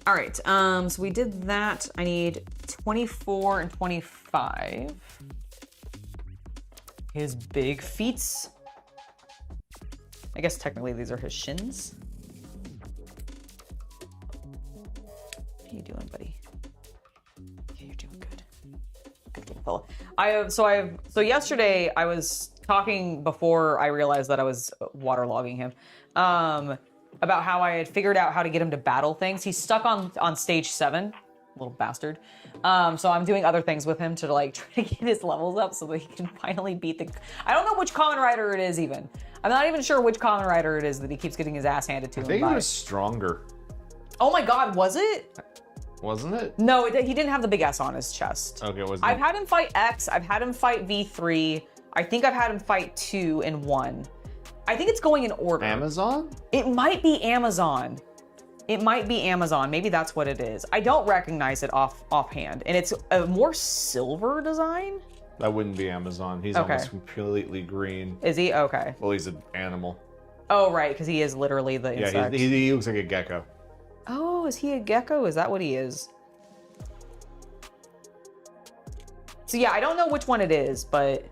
All right, so we did that. I need 24 and 25. His big feets. I guess technically these are his shins. How you doing, buddy? Yeah, you're doing good. Good fellow. So yesterday I was talking before I realized that I was waterlogging him. About how I had figured out how to get him to battle things. He's stuck on stage 7, little bastard. So I'm doing other things with him to like try to get his levels up so that he can finally beat the... I don't know which Kamen Rider it is even. I'm not even sure which Kamen Rider it is that he keeps getting his ass handed to him by. I think it was stronger. Oh my god, was it? Wasn't it? No, he didn't have the big S on his chest. Okay, wasn't I've had him fight X, I've had him fight V3, I think I've had him fight 2 and 1. I think it's going in order. Amazon? It might be Amazon. It might be Amazon. Maybe that's what it is. I don't recognize it offhand. And it's a more silver design? That wouldn't be Amazon. He's almost completely green. Is he? Okay. Well, he's an animal. Oh, right, because he is literally the insect. Yeah, he looks like a gecko. Oh, is he a gecko? Is that what he is? So yeah, I don't know which one it is, but...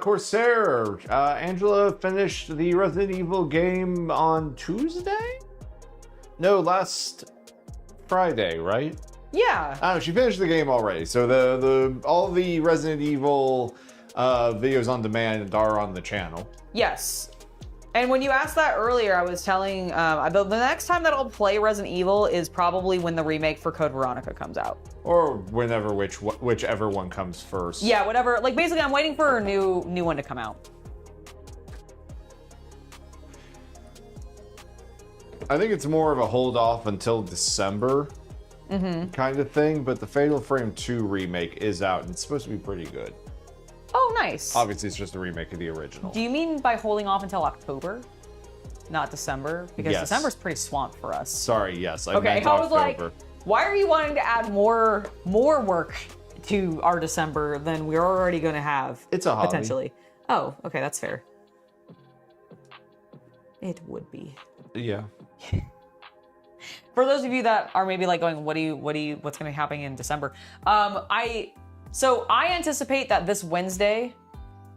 Corsair. Angela finished the Resident Evil game on Tuesday? No, last Friday, right? Yeah. I don't know, she finished the game already. So all the Resident Evil videos on demand are on the channel. Yes. And when you asked that earlier, I was telling, the next time that I'll play Resident Evil is probably when the remake for Code Veronica comes out. Or whenever, whichever one comes first. Yeah, whatever. Like, basically, I'm waiting for a new one to come out. I think it's more of a hold off until December kind of thing, but the Fatal Frame 2 remake is out, and it's supposed to be pretty good. Oh, nice. Obviously, it's just a remake of the original. Do you mean by holding off until October? Not December? Because Yes. December's pretty swamped for us. Sorry, yes. I Okay, meant I was like, October. why are you wanting to add more work to our December than we're already going to have? It's a hobby. Potentially. Oh, okay, that's fair. It would be. Yeah. For those of you that are maybe like going, what's going to be happening in December? I anticipate that this Wednesday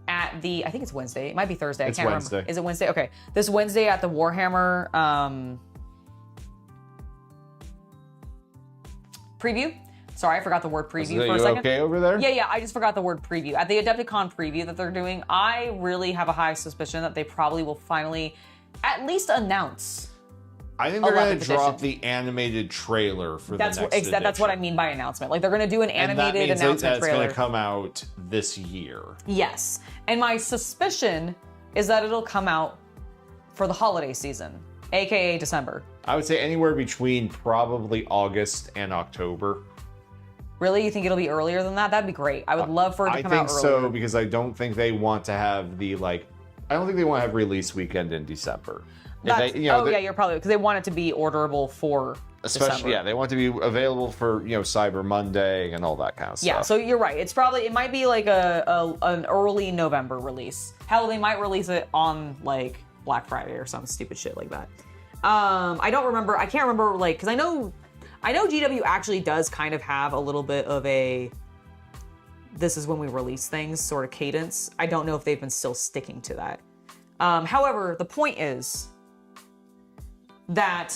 at I think it's Wednesday. It might be Thursday. It's I can't Wednesday. remember. Is it Wednesday? Okay. This Wednesday at the Warhammer preview. Sorry, I forgot the word preview for a second. Okay over there? Yeah, I just forgot the word preview. At the Adepticon preview that they're doing, I really have a high suspicion that they probably will finally at least announce. I think they're going to drop the animated trailer for the next edition. That's what I mean by announcement. Like, they're going to do an animated announcement trailer. It's going to come out this year. Yes. And my suspicion is that it'll come out for the holiday season, aka December. I would say anywhere between probably August and October. Really? You think it'll be earlier than that? That'd be great. I would love for it to come out earlier. I think so, because I don't think they want to have I don't think they want to have release weekend in December. Yeah, you're probably, because they want it to be orderable for especially December. Yeah, they want to be available for Cyber Monday and all that kind of stuff. Yeah, so you're right. It might be like an early November release. Hell, they might release it on like Black Friday or some stupid shit like that. I can't remember, like, because I know GW actually does kind of have a little bit of a this is when we release things sort of cadence. I don't know if they've been still sticking to that. However, the point is that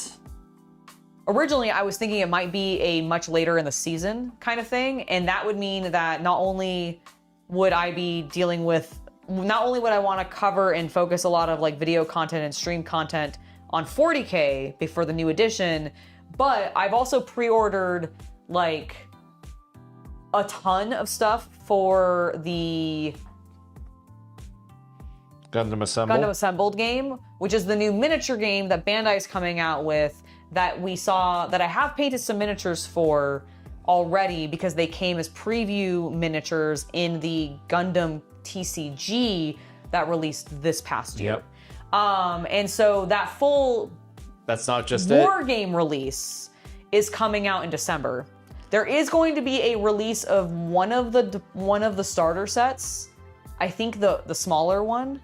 originally I was thinking it might be a much later in the season kind of thing, and that would mean that not only would I want to cover and focus a lot of like video content and stream content on 40K before the new edition, but I've also pre-ordered like a ton of stuff for the Gundam Assembled game, which is the new miniature game that Bandai is coming out with, that I have painted some miniatures for already because they came as preview miniatures in the Gundam TCG that released this past year. Yep. And so that full That's not just war game release is coming out in December. There is going to be a release of one of the starter sets. I think the smaller one.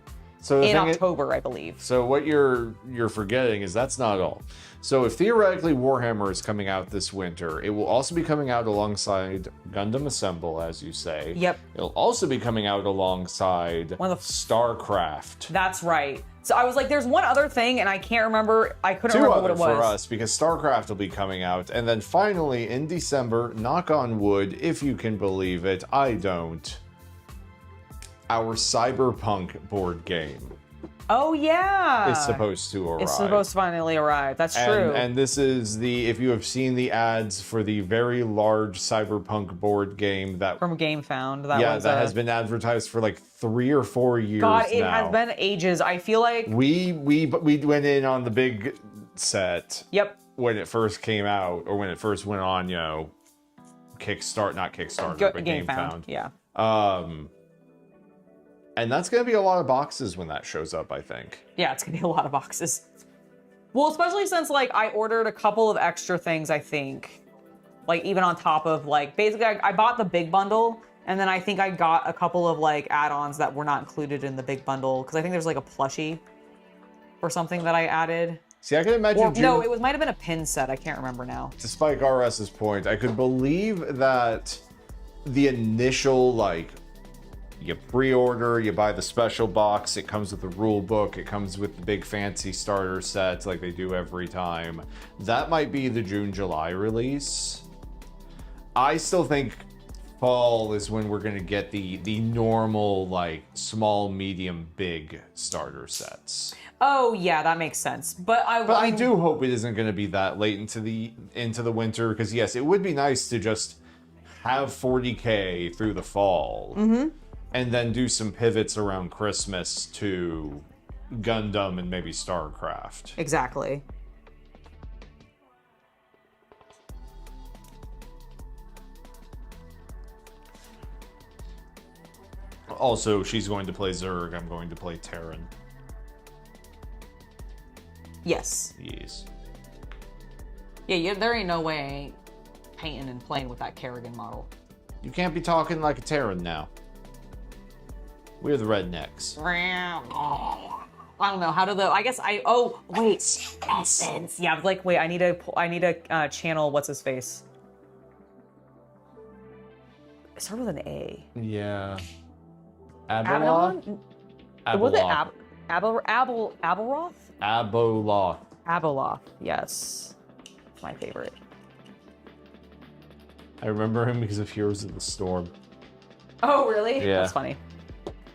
In October, I believe. So what you're forgetting is that's not all. So if theoretically Warhammer is coming out this winter, it will also be coming out alongside Gundam Assemble, as you say. Yep. It'll also be coming out alongside StarCraft. That's right. So I was like, there's one other thing, and I can't remember. I couldn't remember what it was. For us, because StarCraft will be coming out. And then finally, in December, knock on wood, if you can believe it, I don't, our Cyberpunk board game. Oh, yeah. Is supposed to arrive. It's supposed to finally arrive. That's true. And this is if you have seen the ads for the very large Cyberpunk board game that... From GameFound. That has been advertised for like 3 or 4 years now. God, it has been ages. I feel like... We went in on the big set. Yep. When it first came out, or when it first went on, not Kickstarter, but GameFound. Yeah. And that's going to be a lot of boxes when that shows up, I think. Yeah, it's going to be a lot of boxes. Well, especially since, like, I ordered a couple of extra things, I think. Like, even on top of, like, basically, I bought the big bundle, and then I think I got a couple of, like, add-ons that were not included in the big bundle, because I think there's, like, a plushie or something that I added. See, I can imagine... No, it might have been a pin set. I can't remember now. To Spike RS's point, I could believe that the initial, like, you pre-order, you buy the special box, it comes with the rule book, it comes with the big fancy starter sets like they do every time. That might be the June-July release. I still think fall is when we're going to get the normal, like, small, medium, big starter sets. Oh, yeah, that makes sense. But I do hope it isn't going to be that late into the winter, because yes, it would be nice to just have 40K through the fall, and then do some pivots around Christmas to Gundam and maybe StarCraft. Exactly. Also, she's going to play Zerg, I'm going to play Terran. Yes. Yes. Yeah, there ain't no way I ain't painting and playing with that Kerrigan model. You can't be talking like a Terran now. We're the rednecks. I don't know how to I guess oh wait, essence. Yeah, I was like, wait, I need to channel what's his face. It started with an A. Yeah. Abalon? Was it Abeloth? Aboloth. Abeloth, yes. My favorite. I remember him because of Heroes of the Storm. Oh, really? Yeah. That's funny.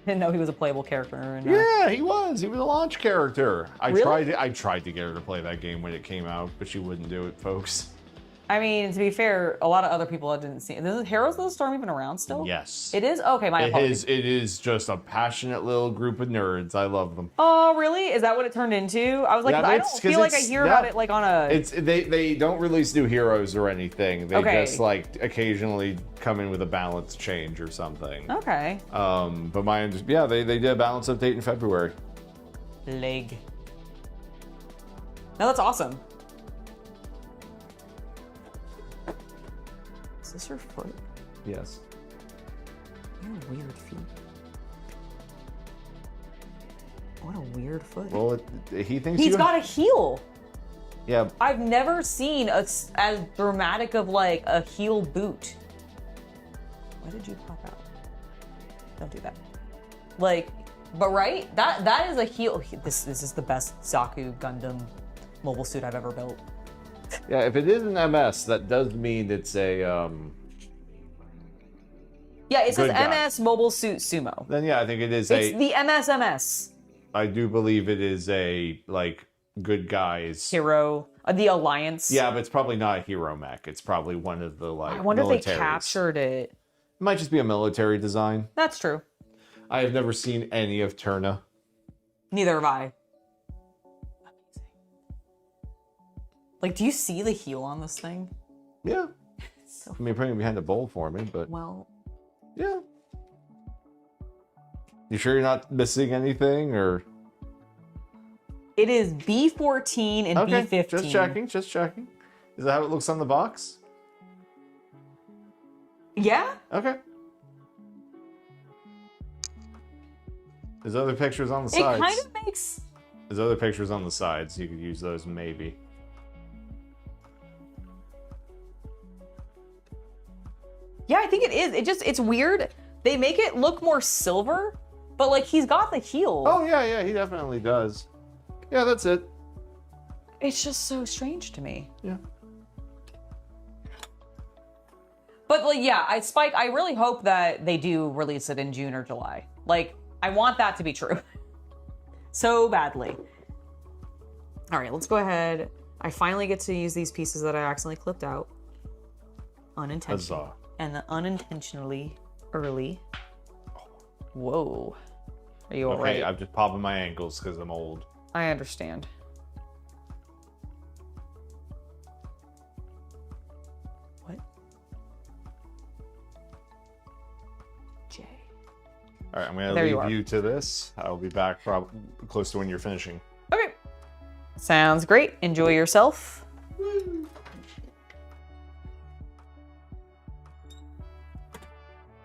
Didn't know he was a playable character. And, yeah, he was. He was a launch character. Really? I tried to get her to play that game when it came out, but she wouldn't do it, folks. I mean, to be fair, a lot of other people didn't see it. Is Heroes of the Storm even around still? Yes. It is? Okay, my apologies. It is just a passionate little group of nerds. I love them. Oh, really? Is that what it turned into? I was like, Yeah, I don't feel like I hear about it like on a... They don't release new heroes or anything. They Okay. just like occasionally come in with a balance change or something. Okay. But they did a balance update in February. Leg. No, that's awesome. Is this her foot? Yes. You have weird feet. What a weird foot. Well, he thinks he's got a heel. Yeah. I've never seen as dramatic of like a heel boot. Why did you pop out? Don't do that. Like, but right? That is a heel. This is the best Zaku Gundam mobile suit I've ever built. Yeah, if it is an MS, that does mean it's a yeah, it says good guy. MS Mobile Suit Sumo. Then yeah, I think it is It's the MS. I do believe it is a like good guys Hero, the Alliance. Yeah, but it's probably not a hero mech. It's probably one of the like. I wonder if they militaries. captured it. It might just be a military design. That's true. I have never seen any of Turna. Neither have I. Like, do you see the heel on this thing? Yeah. I mean, putting it behind a bowl for me, but well, yeah. You sure you're not missing anything, or? It is B14 and okay, B15. Just checking. Is that how it looks on the box? Yeah. Okay. There's other pictures on the sides. It kind of makes. There's other pictures on the sides. You could use those maybe. Yeah, I think it is. It's weird. They make it look more silver, but like he's got the heel. Oh yeah, he definitely does. Yeah, that's it. It's just so strange to me. Yeah. But like, yeah, I really hope that they do release it in June or July. Like, I want that to be true. So badly. All right, let's go ahead. I finally get to use these pieces that I accidentally clipped out. Unintentionally. Huzzah. And unintentionally early. Whoa. Are you all right? Okay, I'm just popping my ankles because I'm old. I understand. What? J. All right, I'm going to leave you to this. I'll be back probably close to when you're finishing. Okay. Sounds great. Enjoy yourself.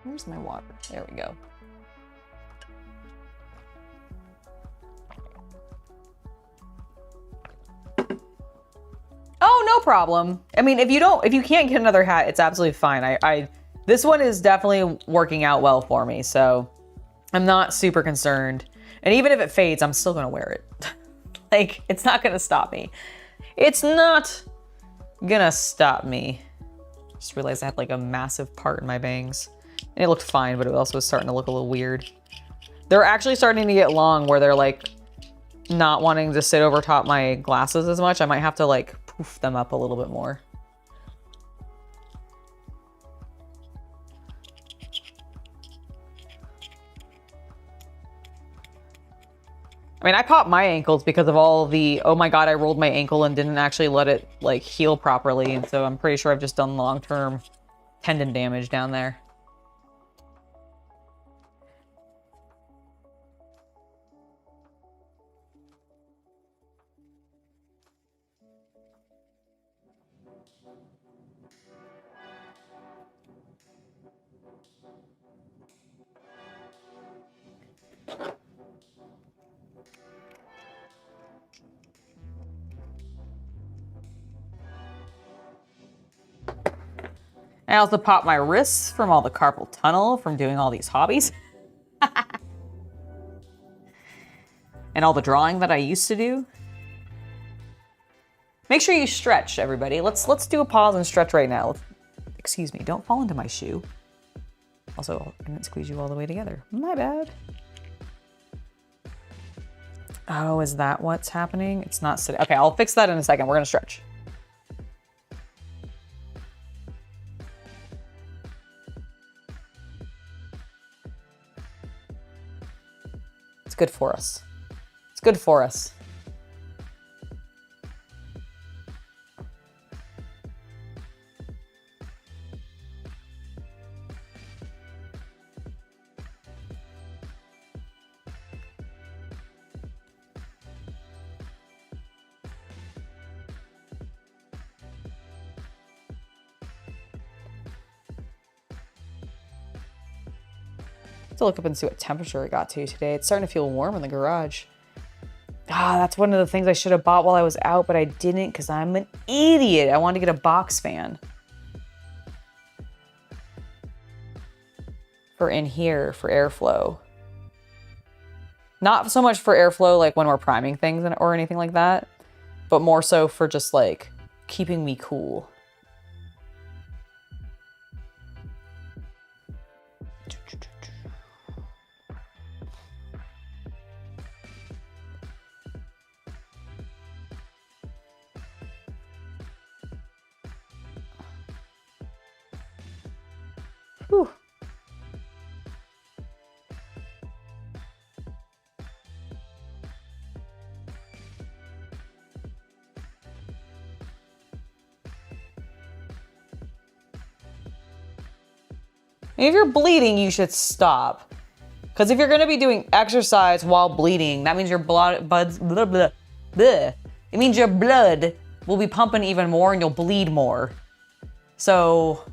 Where's my water? There we go. Oh, no problem. I mean, if you can't get another hat, it's absolutely fine. This one is definitely working out well for me, so I'm not super concerned. And even if it fades, I'm still gonna wear it. Like, it's not gonna stop me. It's not gonna stop me. Just realized I had like a massive part in my bangs. And it looked fine, but it also was starting to look a little weird. They're actually starting to get long where they're like not wanting to sit over top my glasses as much. I might have to like poof them up a little bit more. I mean, I popped my ankles because of all the, oh my God, I rolled my ankle and didn't actually let it like heal properly. And so I'm pretty sure I've just done long-term tendon damage down there. I also popped my wrists from all the carpal tunnel from doing all these hobbies. And all the drawing that I used to do. Make sure you stretch, everybody. Let's do a pause and stretch right now. Excuse me, don't fall into my shoe. Also, I didn't squeeze you all the way together. My bad. Oh, is that what's happening? It's not sitting. Okay, I'll fix that in a second. We're gonna stretch. It's good for us. It's good for us. To look up and see what temperature it got to today. It's starting to feel warm in the garage. Ah, that's one of the things I should have bought while I was out, but I didn't because I'm an idiot. I wanted to get a box fan. For in here, for airflow. Not so much for airflow like when we're priming things or anything like that, but more so for just like keeping me cool. Whew. If you're bleeding, you should stop. Because if you're going to be doing exercise while bleeding, that means your blood, blah, blah, blah. It means your blood will be pumping even more and you'll bleed more. So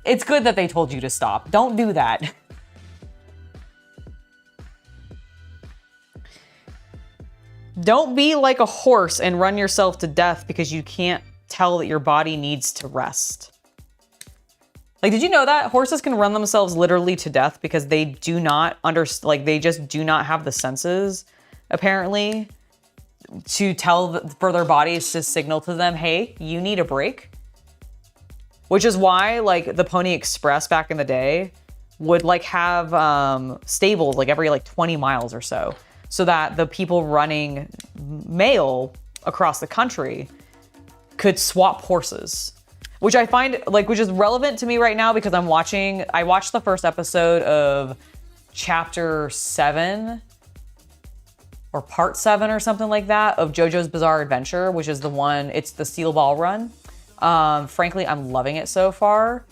it's good that they told you to stop. Don't do that. Don't be like a horse and run yourself to death because you can't tell that your body needs to rest. Like, did you know that horses can run themselves literally to death because they do not they just do not have the senses, apparently, to tell for their bodies to signal to them, hey, you need a break. Which is why, like, the Pony Express back in the day would, like, have stables, like, every, like, 20 miles or so that the people running mail across the country could swap horses. Which I find, like, which is relevant to me right now because I watched the first episode of Chapter 7 or Part 7 or something like that of JoJo's Bizarre Adventure, which is the one, it's the Steel Ball run. Frankly, I'm loving it so far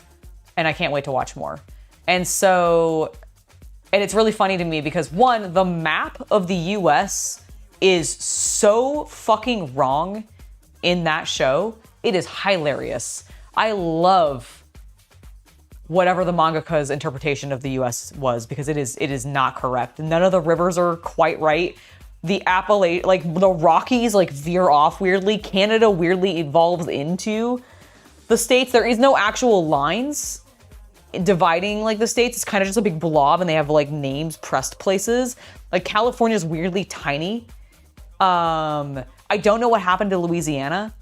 and I can't wait to watch more. And it's really funny to me because one, the map of the US is so fucking wrong in that show. It is hilarious. I love whatever the mangaka's interpretation of the US was because it is not correct. None of the rivers are quite right. The Appalachian, like the Rockies, like veer off weirdly. Canada weirdly evolves into the states. There is no actual lines dividing like the states, it's kind of just a big blob and they have like names pressed places. Like California's weirdly tiny. I don't know what happened to Louisiana.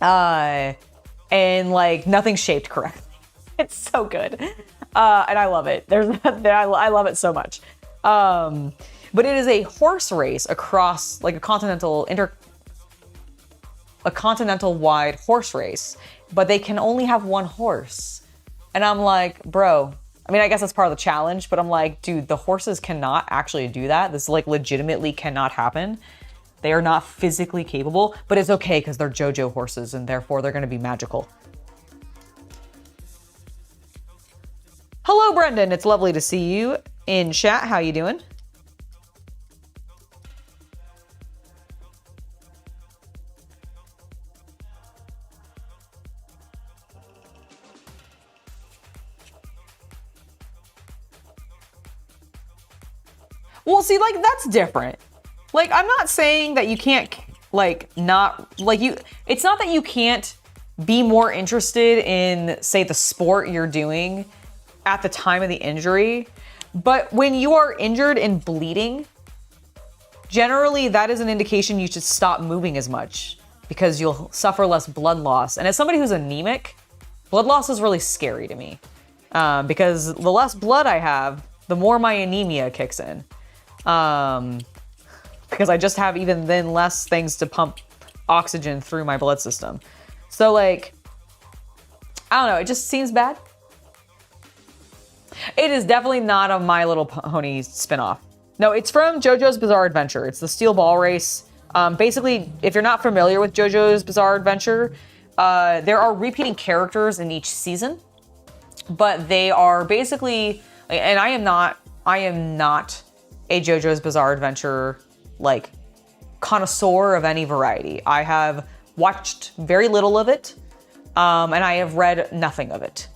And like nothing's shaped correctly. It's so good. And I love it. I love it so much. But it is a horse race across like a continental wide horse race, but they can only have one horse. And I'm like, bro, I mean, I guess that's part of the challenge, but I'm like, dude, the horses cannot actually do that. This like legitimately cannot happen. They are not physically capable, but it's okay because they're JoJo horses and therefore they're going to be magical. Hello, Brendan. It's lovely to see you in chat. How you doing? Well, see, like, that's different. Like, I'm not saying that you can't, like, not, like, it's not that you can't be more interested in, say, the sport you're doing at the time of the injury, but when you are injured and bleeding, generally that is an indication you should stop moving as much because you'll suffer less blood loss. And as somebody who's anemic, blood loss is really scary to me because the less blood I have, the more my anemia kicks in. Because I just have even then less things to pump oxygen through my blood system. So like, I don't know, it just seems bad. It is definitely not a My Little Pony spinoff. No, it's from JoJo's Bizarre Adventure. It's the Steel Ball Race. Basically, if you're not familiar with JoJo's Bizarre Adventure, there are repeating characters in each season, but they are basically, and I am not a JoJo's Bizarre Adventure like connoisseur of any variety. I have watched very little of it, and I have read nothing of it.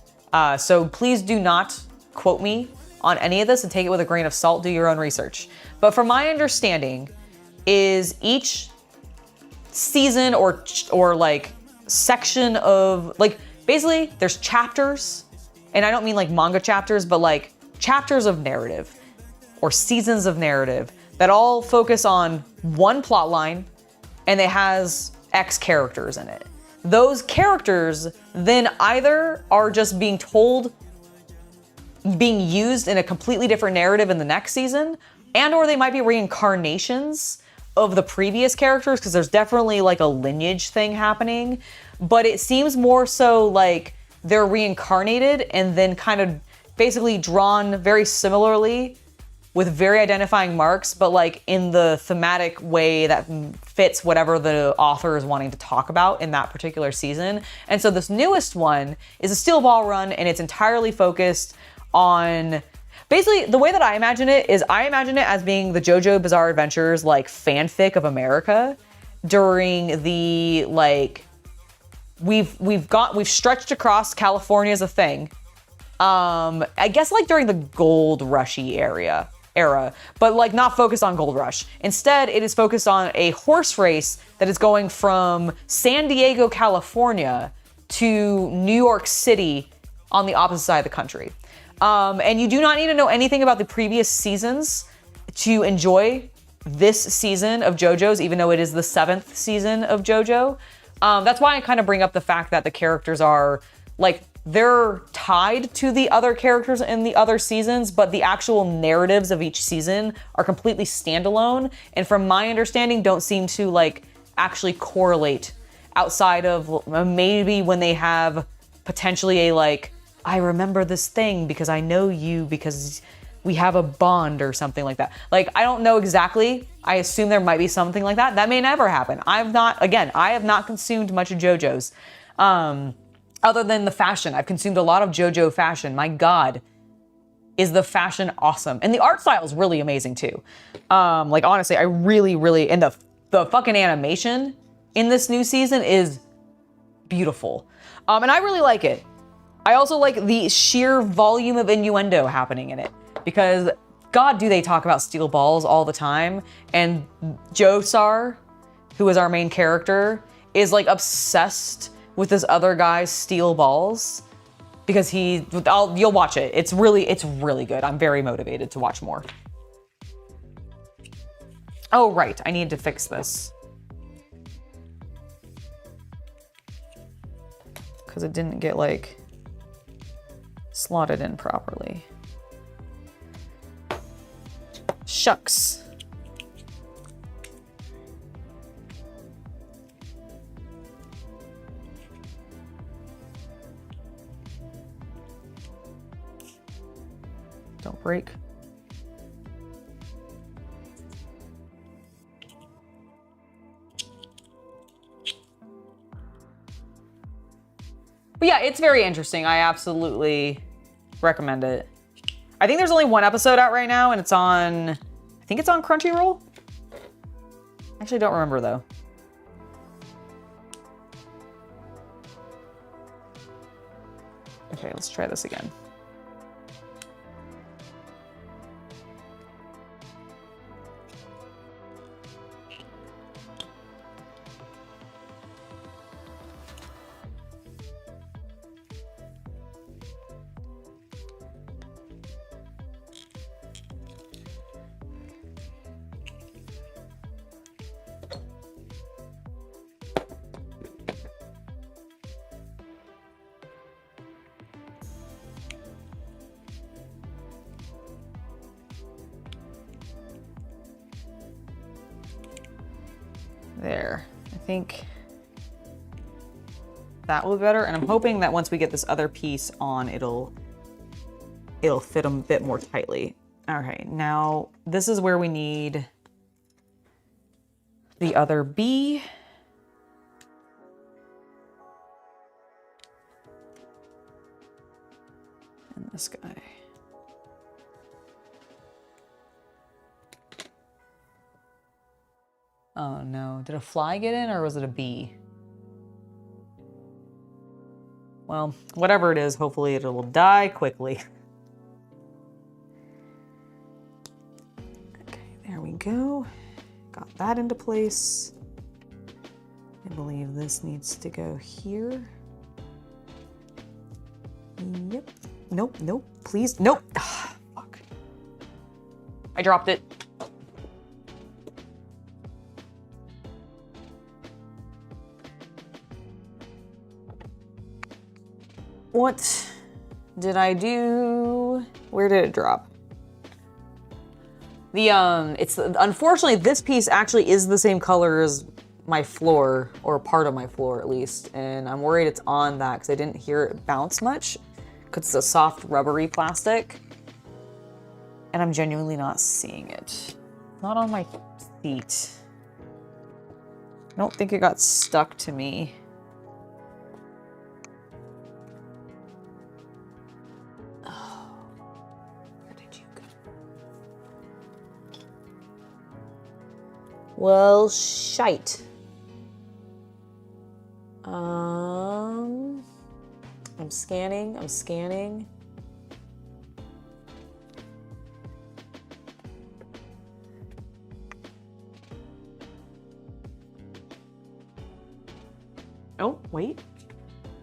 So please do not quote me on any of this and take it with a grain of salt. Do your own research. But from my understanding, is each season or like section of like basically there's chapters, and I don't mean like manga chapters, but like chapters of narrative or seasons of narrative that all focus on one plot line and it has X characters in it. Those characters then either are just being used in a completely different narrative in the next season, and or they might be reincarnations of the previous characters, because there's definitely like a lineage thing happening, but it seems more so like they're reincarnated and then kind of basically drawn very similarly with very identifying marks, but like in the thematic way that fits whatever the author is wanting to talk about in that particular season. And so this newest one is a Steel Ball run, and it's entirely focused on, basically the way that I imagine it is I imagine it as being the JoJo Bizarre Adventures like fanfic of America during the like, we've stretched across California as a thing. I guess like during the Gold Rushy era, but like not focused on Gold Rush. Instead, it is focused on a horse race that is going from San Diego, California to New York City on the opposite side of the country. And you do not need to know anything about the previous seasons to enjoy this season of JoJo's, even though it is the 7th season of JoJo. That's why I kind of bring up the fact that the characters are like, they're tied to the other characters in the other seasons, but the actual narratives of each season are completely standalone. And from my understanding, don't seem to like actually correlate outside of maybe when they have potentially a like, I remember this thing because I know you because we have a bond or something like that. Like, I don't know exactly. I assume there might be something like that. That may never happen. I have not consumed much of JoJo's. Other than the fashion. I've consumed a lot of JoJo fashion. My God, is the fashion awesome. And the art style is really amazing too. Like honestly, I really, and the fucking animation in this new season is beautiful. And I really like it. I also like the sheer volume of innuendo happening in it, because God, do they talk about steel balls all the time. And Josar, who is our main character, is like obsessed with this other guy's steel balls because you'll watch it. It's really good. I'm very motivated to watch more. Oh, right. I need to fix this. Because it didn't get, like, slotted in properly. Shucks. Don't break. But yeah, it's very interesting. I absolutely recommend it. I think there's only one episode out right now, and I think it's on Crunchyroll. Actually, don't remember though. Okay, let's try this again. There, I think that will be better. And I'm hoping that once we get this other piece on, it'll fit them a bit more tightly. All right, now this is where we need the other B. And this guy. Oh no, did a fly get in or was it a bee? Well, whatever it is, hopefully it will die quickly. Okay, there we go. Got that into place. I believe this needs to go here. Yep. Nope, nope, please, nope. Ugh, fuck. I dropped it. What did I do? Where did it drop? Unfortunately, this piece actually is the same color as my floor, or part of my floor at least, and I'm worried it's on that because I didn't hear it bounce much because it's a soft rubbery plastic, and I'm genuinely not seeing it. Not on my feet. I don't think it got stuck to me. Well, shite. I'm scanning. Oh, wait.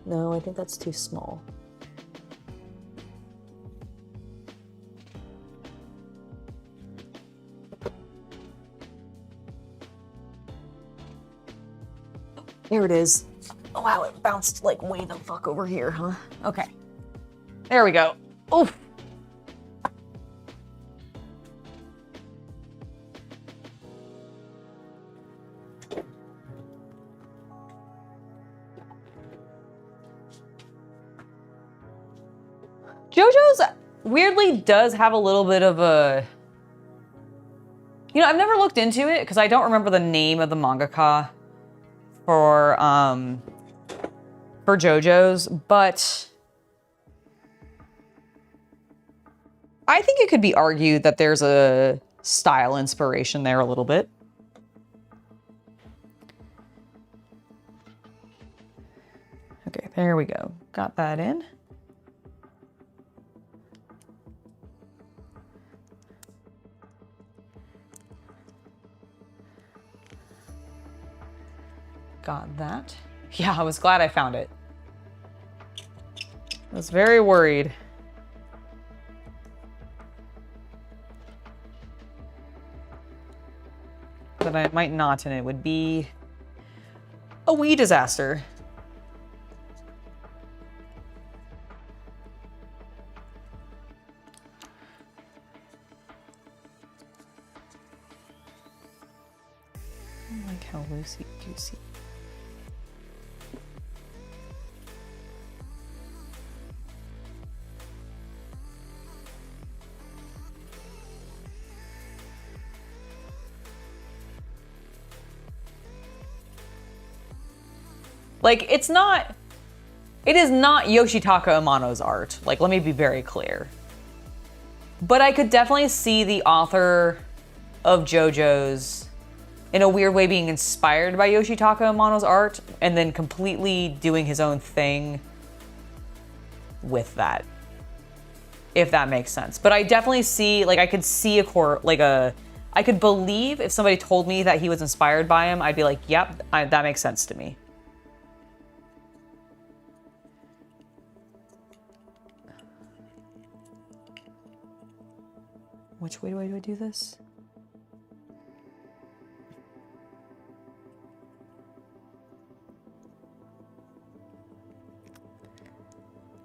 No, I think that's too small. There it is. Oh, wow, it bounced like way the fuck over here, huh? Okay. There we go. Oof. JoJo's weirdly does have a little bit of a... You know, I've never looked into it because I don't remember the name of the mangaka for JoJo's, but I think it could be argued that there's a style inspiration there a little bit. Okay, there we go. Got that in. Got that. Yeah, I was glad I found it. was very worried. That I might not, and it would be a wee disaster. I like how loosey-goosey. Like, it is not Yoshitaka Amano's art. Like, let me be very clear. But I could definitely see the author of JoJo's, in a weird way, being inspired by Yoshitaka Amano's art, and then completely doing his own thing with that. If that makes sense. But I definitely see, like, I could see I could believe if somebody told me that he was inspired by him, I'd be like, yep, that makes sense to me. Which way do I do this?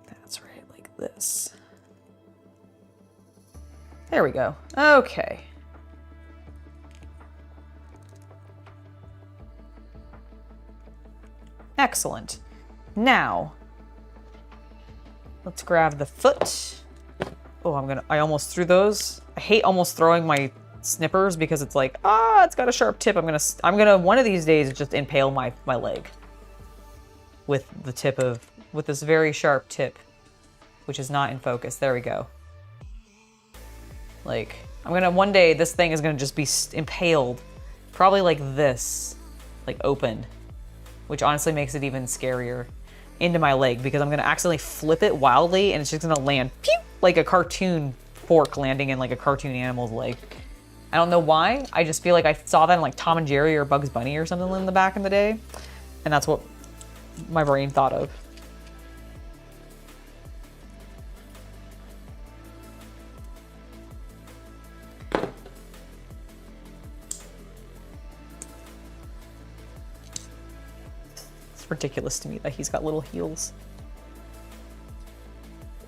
That's right, like this. There we go. Okay. Excellent. Now, let's grab the foot. Oh, I almost threw those. I hate almost throwing my snippers because it's like, it's got a sharp tip. I'm gonna one of these days just impale my leg with this very sharp tip, which is not in focus. There we go. Like, one day this thing is gonna just be impaled, probably like this, like open, which honestly makes it even scarier, into my leg, because I'm gonna accidentally flip it wildly and it's just gonna land, pew, like a cartoon fork landing in like a cartoon animal's leg. I don't know why. I just feel like I saw that in like Tom and Jerry or Bugs Bunny or something in the back in the day. And that's what my brain thought of. It's ridiculous to me that he's got little heels.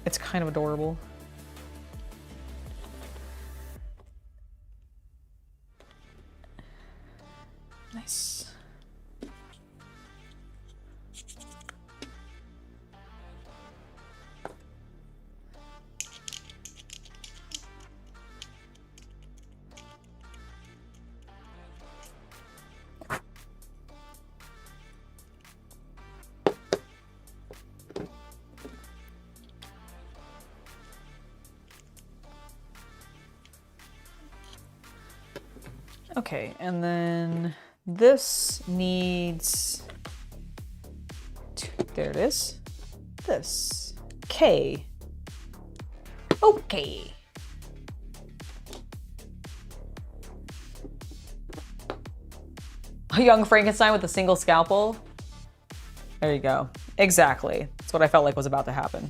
It's kind of adorable. Nice. Okay, and then this needs, there it is, this, K. Okay. A young Frankenstein with a single scalpel. There you go. Exactly. That's what I felt like was about to happen.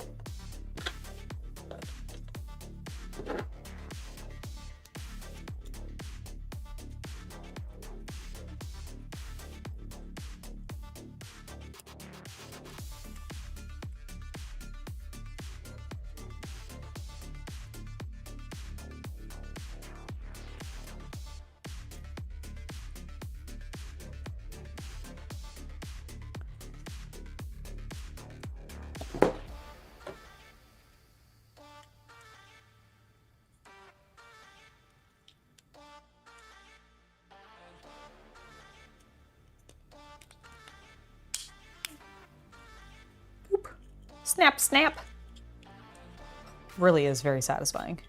Snap, snap. Really is very satisfying.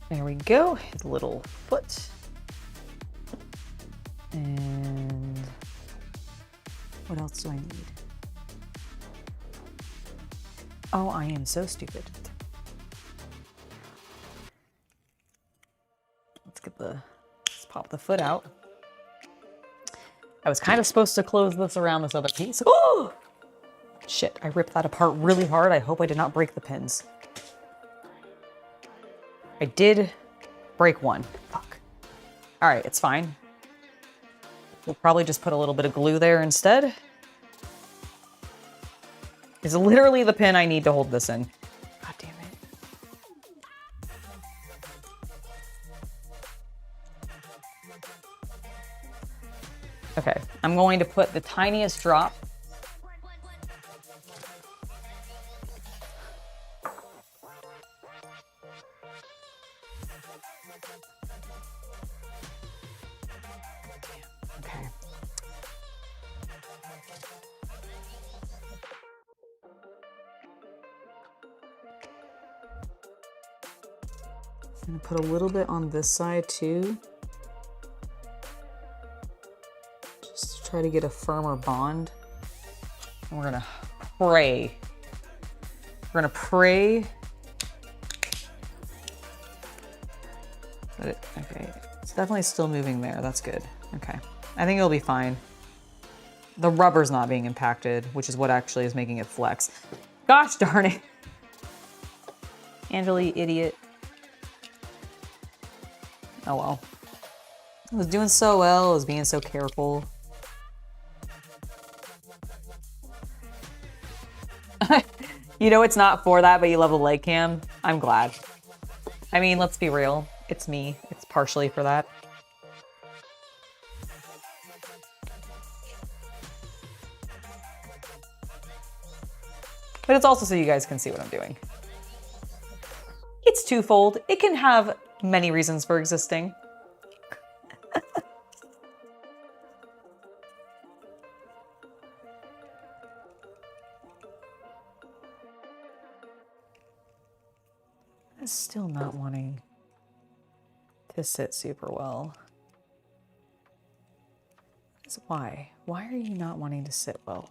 There we go, his little foot. And what else do I need? Oh, I am so stupid. Let's pop the foot out. I was kind of supposed to close this around this other piece. Oh! Shit, I ripped that apart really hard. I hope I did not break the pins. I did break one. Fuck. All right, it's fine. We'll probably just put a little bit of glue there instead. It's literally the pin I need to hold this in. God damn it. Okay, I'm going to put the tiniest drop. Okay. I'm gonna put a little bit on this side too. Just to try to get a firmer bond. And we're gonna pray. We're gonna pray. That it, okay, it's definitely still moving there. That's good. Okay, I think it'll be fine. The rubber's not being impacted, which is what actually is making it flex. Gosh darn it. Angela, you idiot. Oh well. I was doing so well, I was being so careful. You know it's not for that, but you love the leg cam? I'm glad. I mean, let's be real. It's me. It's partially for that. But it's also so you guys can see what I'm doing. It's twofold. It can have many reasons for existing. It's still not wanting to sit super well. Why? Why are you not wanting to sit well?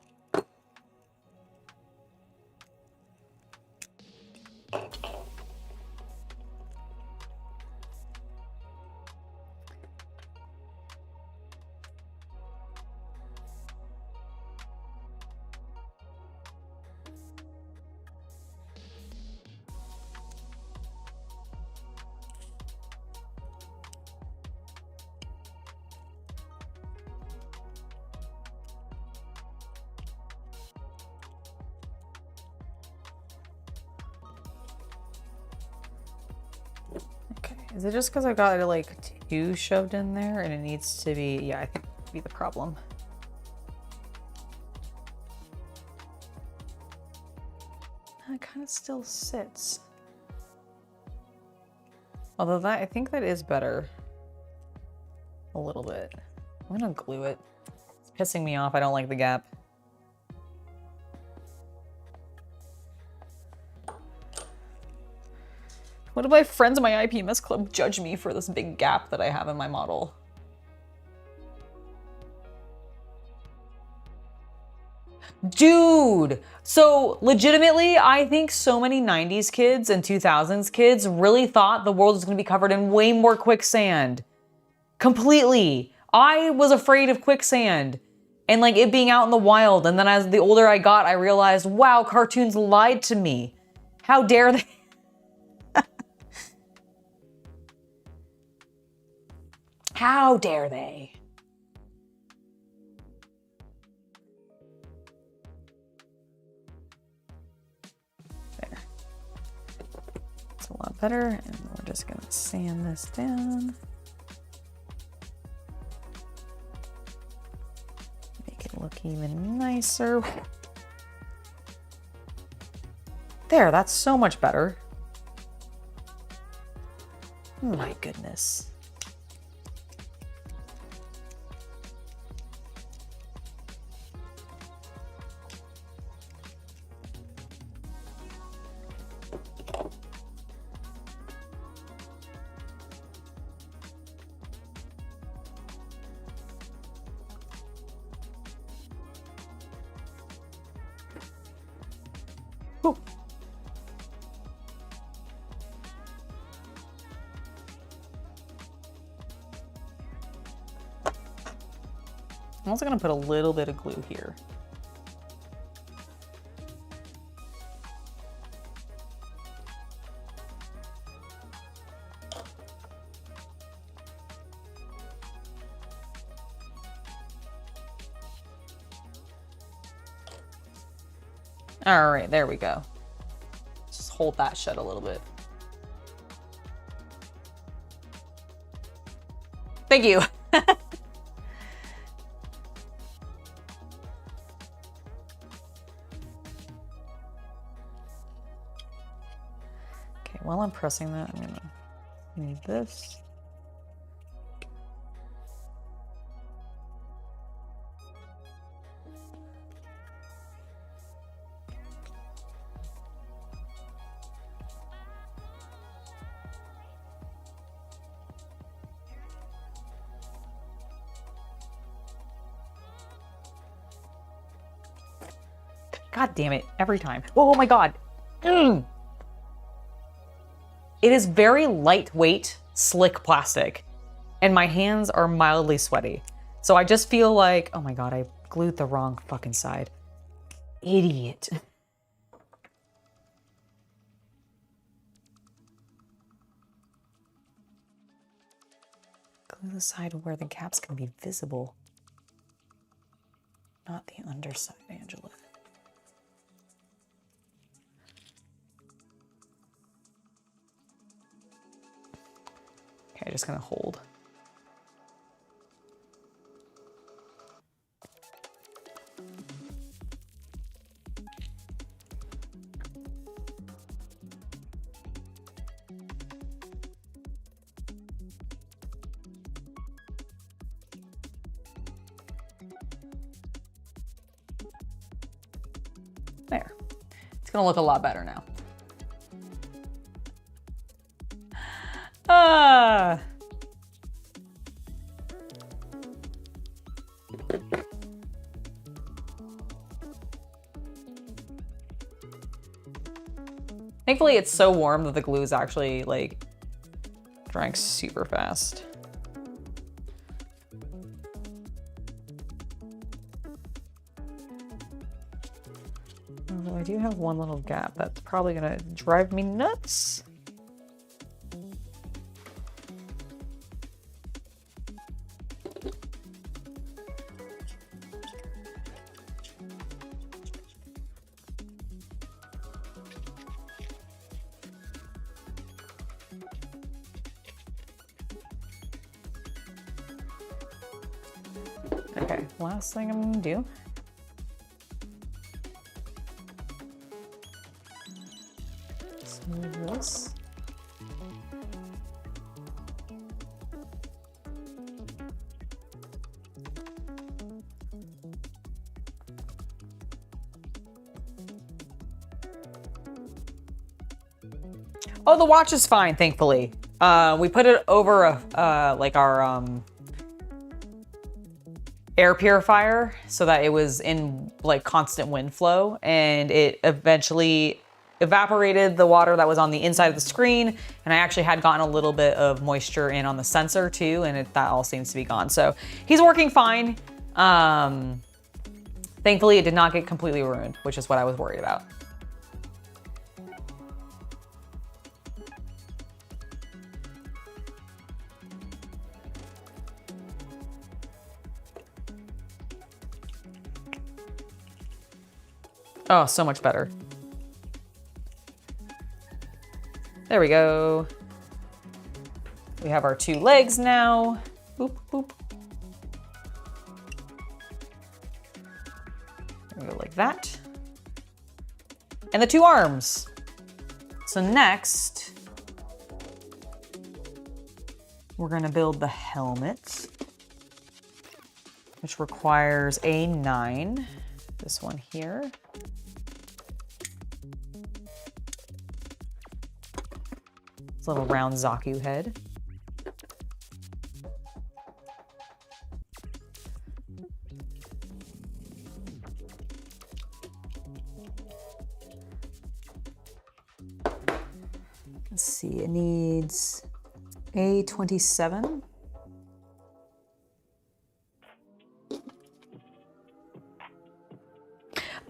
Is it just because I got it like too shoved in there and it needs to be, yeah, I think that would be the problem. It kind of still sits. Although that, I think that is better. A little bit. I'm gonna glue it. It's pissing me off. I don't like the gap. What if my friends in my IPMS club judge me for this big gap that I have in my model? Dude! So legitimately, I think so many 90s kids and 2000s kids really thought the world was gonna be covered in way more quicksand. Completely. I was afraid of quicksand and like it being out in the wild. And then as the older I got, I realized, wow, cartoons lied to me. How dare they? How dare they? There. It's a lot better, and we're just gonna sand this down. Make it look even nicer. There, that's so much better. Oh my goodness. I'm also gonna put a little bit of glue here. All right, there we go. Just hold that shut a little bit. Thank you. Okay, while I'm pressing that, I'm gonna need this. God damn it, every time. Oh my God. It is very lightweight, slick plastic, and my hands are mildly sweaty. So I just feel like, oh my God, I glued the wrong fucking side. Idiot. Glue the side where the gaps can be visible. Not the underside, Angela. Okay, just gonna hold. There. It's gonna look a lot better now. Thankfully, it's so warm that the glue is actually like drying super fast. Although I do have one little gap that's probably gonna drive me nuts. Okay, last thing I'm gonna do. Smooth this. Oh, the watch is fine, thankfully. We put it over like our air purifier so that it was in like constant wind flow, and it eventually evaporated the water that was on the inside of the screen, and I actually had gotten a little bit of moisture in on the sensor too, and that all seems to be gone. So he's working fine. Thankfully, it did not get completely ruined, which is what I was worried about. Oh, so much better. There we go. We have our two legs now. Boop, boop. There we go, like that. And the two arms. So next, we're gonna build the helmet, which requires a 9. This one here. This little round Zaku head. Let's see, it needs A27.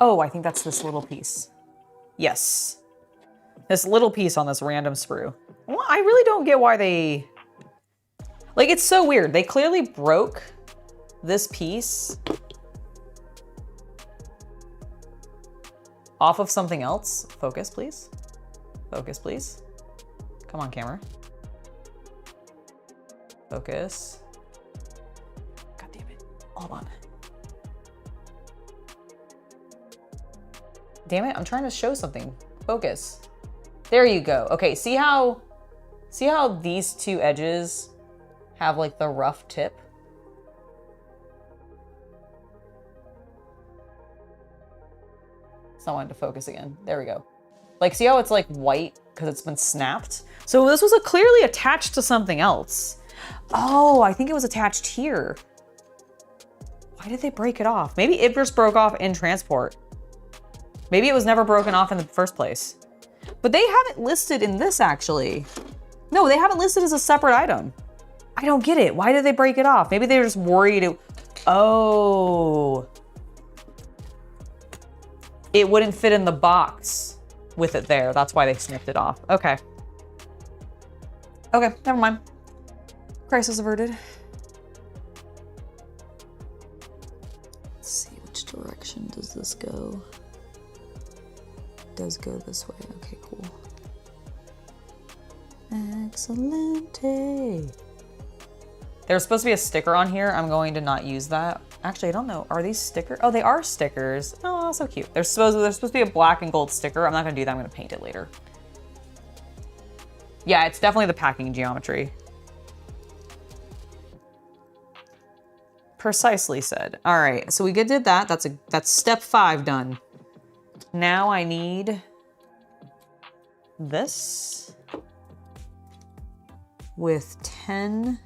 Oh, I think that's this little piece. Yes. This little piece on this random sprue. Well, I really don't get why they... Like, it's so weird. They clearly broke this piece off of something else. Focus, please. Focus, please. Come on, camera. Focus. God damn it. Hold on. Damn it, I'm trying to show something. Focus. There you go. Okay, see how these two edges have like the rough tip? So I wanted to focus again. There we go. Like, see how it's like white because it's been snapped? So this was clearly attached to something else. Oh, I think it was attached here. Why did they break it off? Maybe it just broke off in transport. Maybe it was never broken off in the first place. But they haven't listed in this actually. No, they haven't listed as a separate item. I don't get it. Why did they break it off? Maybe they were just worried it... Oh. It wouldn't fit in the box with it there. That's why they snipped it off. Okay. Okay, never mind. Crisis averted. Let's see, which direction does this go? It does go this way. Okay, cool. Excellent. There's supposed to be a sticker on here. I'm going to not use that. Actually, I don't know. Are these stickers? Oh, they are stickers. Oh, so cute. There's supposed to be a black and gold sticker. I'm not gonna do that. I'm gonna paint it later. Yeah, it's definitely the packing geometry. Precisely said. All right, so we did that. That's step 5 done. Now I need this with 10.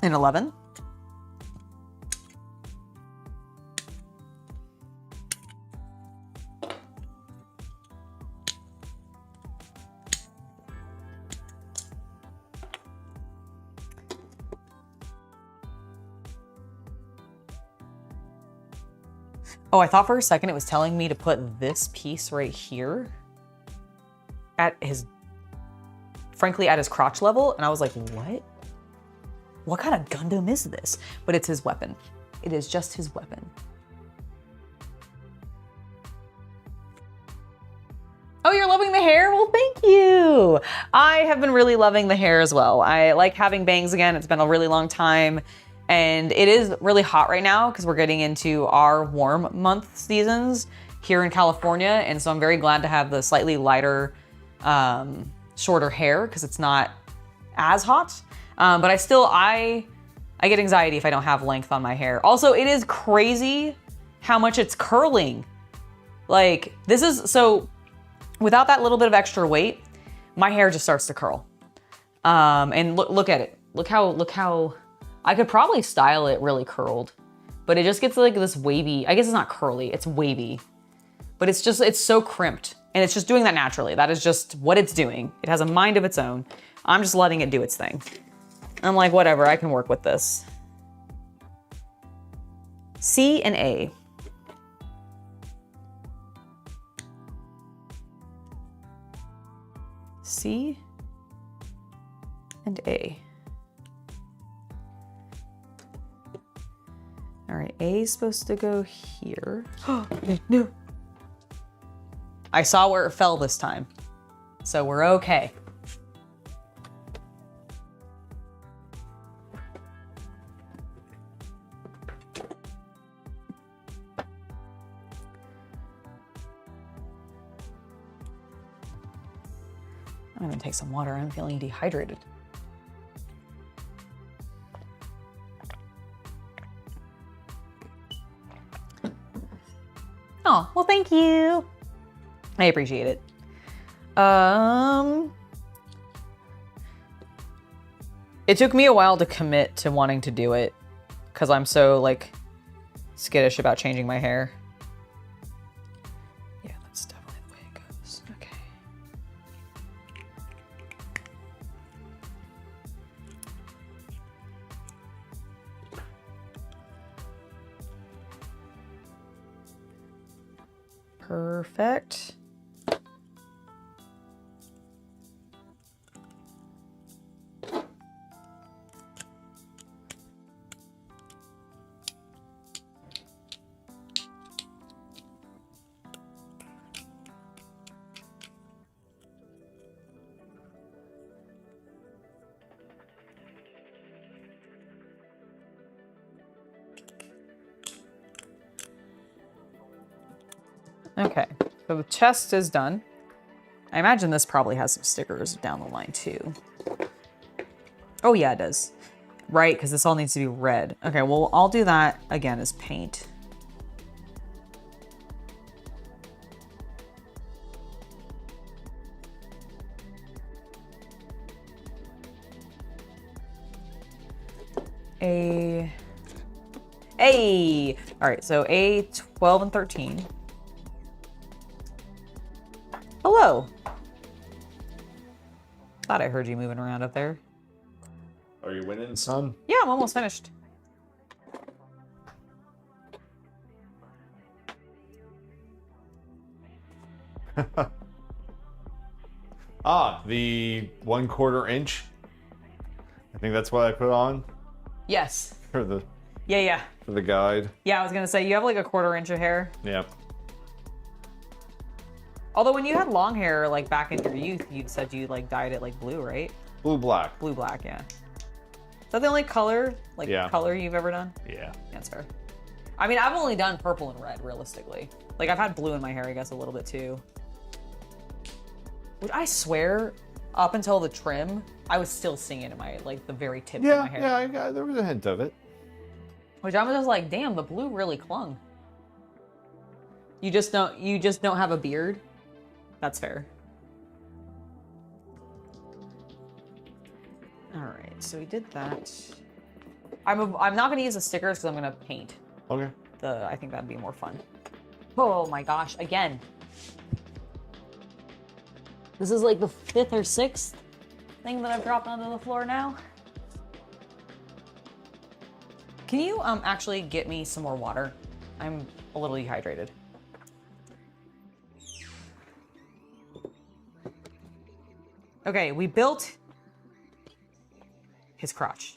And 11. Oh, I thought for a second it was telling me to put this piece right here at his, frankly, at his crotch level. And I was like, what? What kind of Gundam is this? But it's his weapon. It is just his weapon. Oh, you're loving the hair? Well, thank you. I have been really loving the hair as well. I like having bangs again. It's been a really long time. And it is really hot right now because we're getting into our warm month seasons here in California. And so I'm very glad to have the slightly lighter, shorter hair because it's not as hot. But I get anxiety if I don't have length on my hair. Also, it is crazy how much it's curling. Like this is, so without that little bit of extra weight, my hair just starts to curl. And look at it. Look how, I could probably style it really curled, but it just gets like this wavy, I guess it's not curly, it's wavy, but it's so crimped and it's just doing that naturally. That is just what it's doing. It has a mind of its own. I'm just letting it do its thing. I'm like, whatever, I can work with this. C and A. C and A. All right, A is supposed to go here. No. I saw where it fell this time, so we're okay. I'm gonna take some water. I'm feeling dehydrated. Oh, well, thank you. I appreciate it. It took me a while to commit to wanting to do it because I'm so like skittish about changing my hair. Yeah, that's definitely the way it goes. Okay. Perfect. Okay, so the chest is done. I imagine this probably has some stickers down the line too. Oh yeah, it does. Right, because this all needs to be red. Okay, well, I'll do that again as paint. All right, so A, 12 and 13. Hello. Thought I heard you moving around up there. Are you winning, son? Yeah, I'm almost finished. The 1/4 inch. I think that's what I put on Yes. for the Yeah. for the guide. Yeah, I was gonna say you have like a 1/4 inch of hair. Yeah. Although when you had long hair, like back in your youth, you said you like dyed it like blue, right? Blue black. Blue black, yeah. Is that the only color, color you've ever done? Yeah. That's fair. I mean, I've only done purple and red, realistically. Like, I've had blue in my hair, I guess, a little bit too. Which I swear, up until the trim, I was still seeing it in my, like, the very tip of my hair. Yeah, there was a hint of it. Which I was just like, damn, the blue really clung. You just don't have a beard? That's fair. All right, so we did that. I'm not gonna use the stickers because I'm gonna paint. Okay. I think that'd be more fun. Oh my gosh, again. This is like the 5th or 6th thing that I've dropped onto the floor now. Can you actually get me some more water? I'm a little dehydrated. Okay, we built his crotch.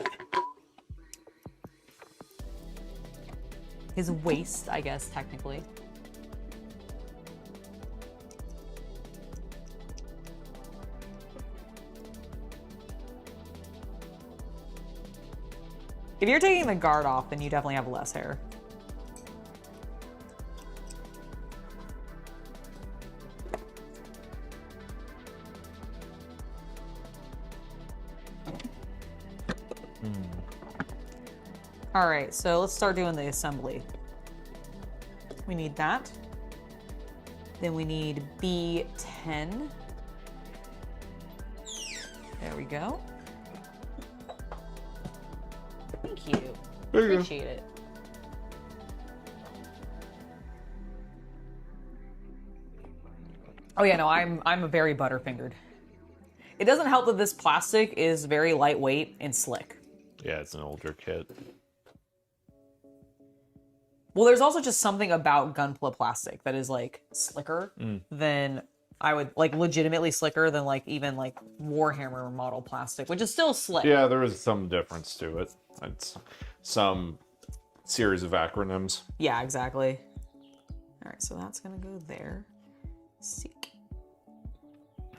His waist, I guess, technically. If you're taking the guard off, then you definitely have less hair. All right, so let's start doing the assembly. We need that. Then we need B10. There we go. Thank you. Appreciate it. Oh yeah, no, I'm a very butterfingered. It doesn't help that this plastic is very lightweight and slick. Yeah, it's an older kit. Well, there's also just something about Gunpla plastic that is like slicker than I would like legitimately slicker than like even like Warhammer model plastic, which is still slick. Yeah, there is some difference to it. It's some series of acronyms. Yeah, exactly. All right, so that's gonna go there. Seek.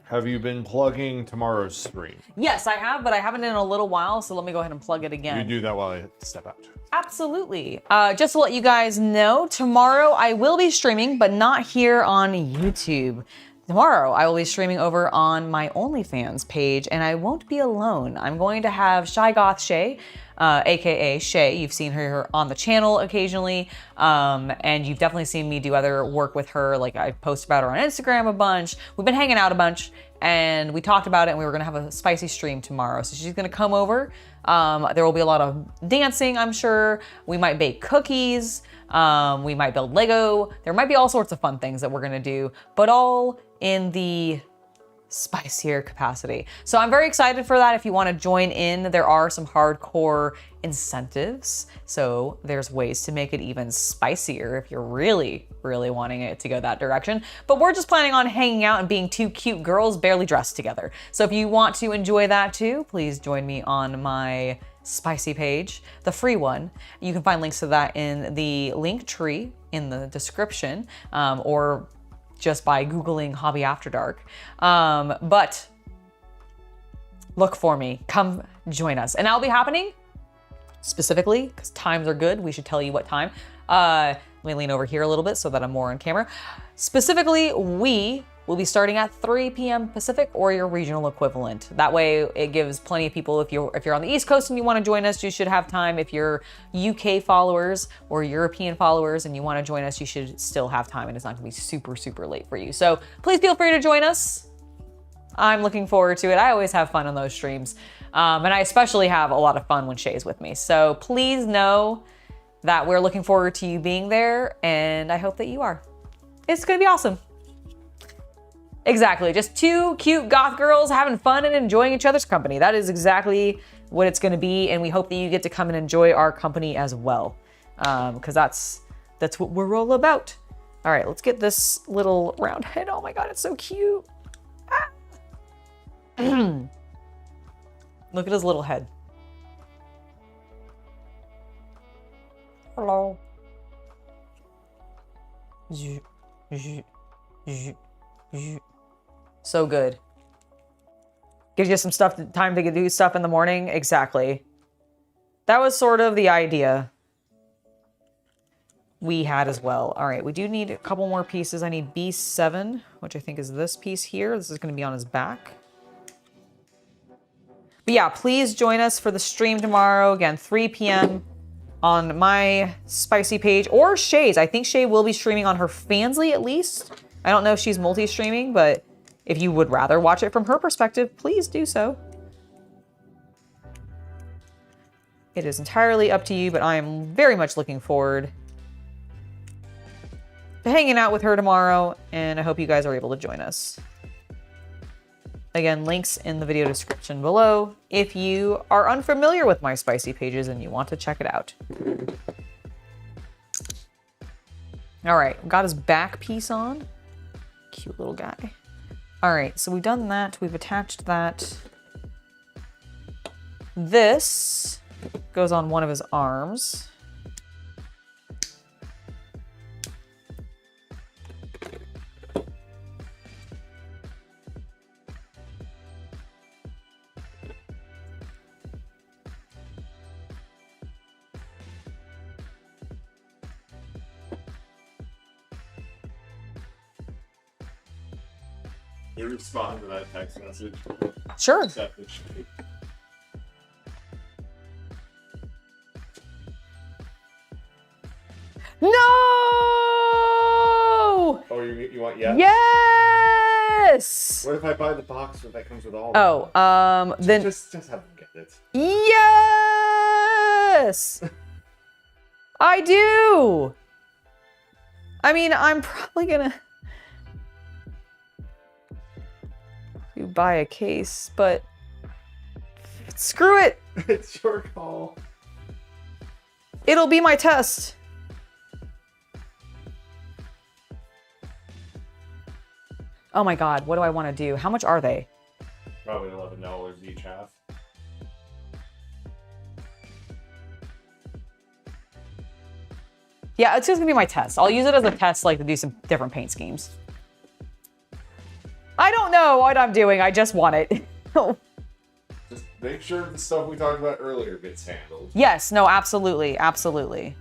Have you been plugging tomorrow's stream? Yes, I have, but I haven't in a little while, so let me go ahead and plug it again. You do that while I step out. Absolutely. Just to let you guys know, tomorrow I will be streaming, but not here on YouTube. Tomorrow I will be streaming over on my OnlyFans page, and I won't be alone. I'm going to have Shy Goth Shay, aka Shay. You've seen her on the channel occasionally, and you've definitely seen me do other work with her. Like I post about her on Instagram a bunch. We've been hanging out a bunch, and we talked about it, and we were gonna have a spicy stream tomorrow. So she's gonna come over. There will be a lot of dancing, I'm sure. We might bake cookies. We might build Lego. There might be all sorts of fun things that we're gonna do, but all in the spicier capacity. So I'm very excited for that. If you want to join in, there are some hardcore incentives. So there's ways to make it even spicier if you're really, really wanting it to go that direction. But we're just planning on hanging out and being two cute girls barely dressed together. So if you want to enjoy that too, please join me on my spicy page, the free one. You can find links to that in the link tree in the description, or just by Googling Hobby After Dark. But look for me, come join us. And that'll be happening specifically, because times are good, we should tell you what time. Let me lean over here a little bit so that I'm more on camera. Specifically, we will be starting at 3 p.m. Pacific or your regional equivalent. That way it gives plenty of people, if you're on the East Coast and you want to join us, you should have time. If you're UK followers or European followers and you want to join us, you should still have time, and it's not gonna be super, super late for you. So please feel free to join us. I'm looking forward to it. I always have fun on those streams. And I especially have a lot of fun when Shay's with me. So please know that we're looking forward to you being there, and I hope that you are. It's gonna be awesome. Exactly, just two cute goth girls having fun and enjoying each other's company. That is exactly what it's gonna be, and we hope that you get to come and enjoy our company as well, because that's what we're all about. All right, let's get this little round head. Oh my God, it's so cute. Ah. Look at his little head. Hello. So good. Gives you some time to do stuff in the morning. Exactly. That was sort of the idea we had as well. All right, we do need a couple more pieces. I need B7, which I think is this piece here. This is going to be on his back. But yeah, please join us for the stream tomorrow. Again, 3 p.m. on my spicy page or Shay's. I think Shay will be streaming on her Fansly at least. I don't know if she's multi-streaming, but if you would rather watch it from her perspective, please do so. It is entirely up to you, but I am very much looking forward to hanging out with her tomorrow, and I hope you guys are able to join us. Again, links in the video description below if you are unfamiliar with my spicy pages and you want to check it out. All right, got his back piece on. Cute little guy. All right, so we've done that. We've attached that. This goes on one of his arms. You respond to that text message. Sure. No! Oh, you want yes? Yes! What if I buy the box that comes with all of them? Oh, then... Just have them get it. Yes! I do! I mean, I'm probably gonna... buy a case, but screw it. It's your call. It'll be my test. Oh my God, what do I want to do? How much are they? Probably $11 each half. Yeah, it's just gonna be my test. I'll use it as a test, like to do some different paint schemes. I don't know what I'm doing, I just want it. Just make sure the stuff we talked about earlier gets handled. Yes, no, absolutely, absolutely.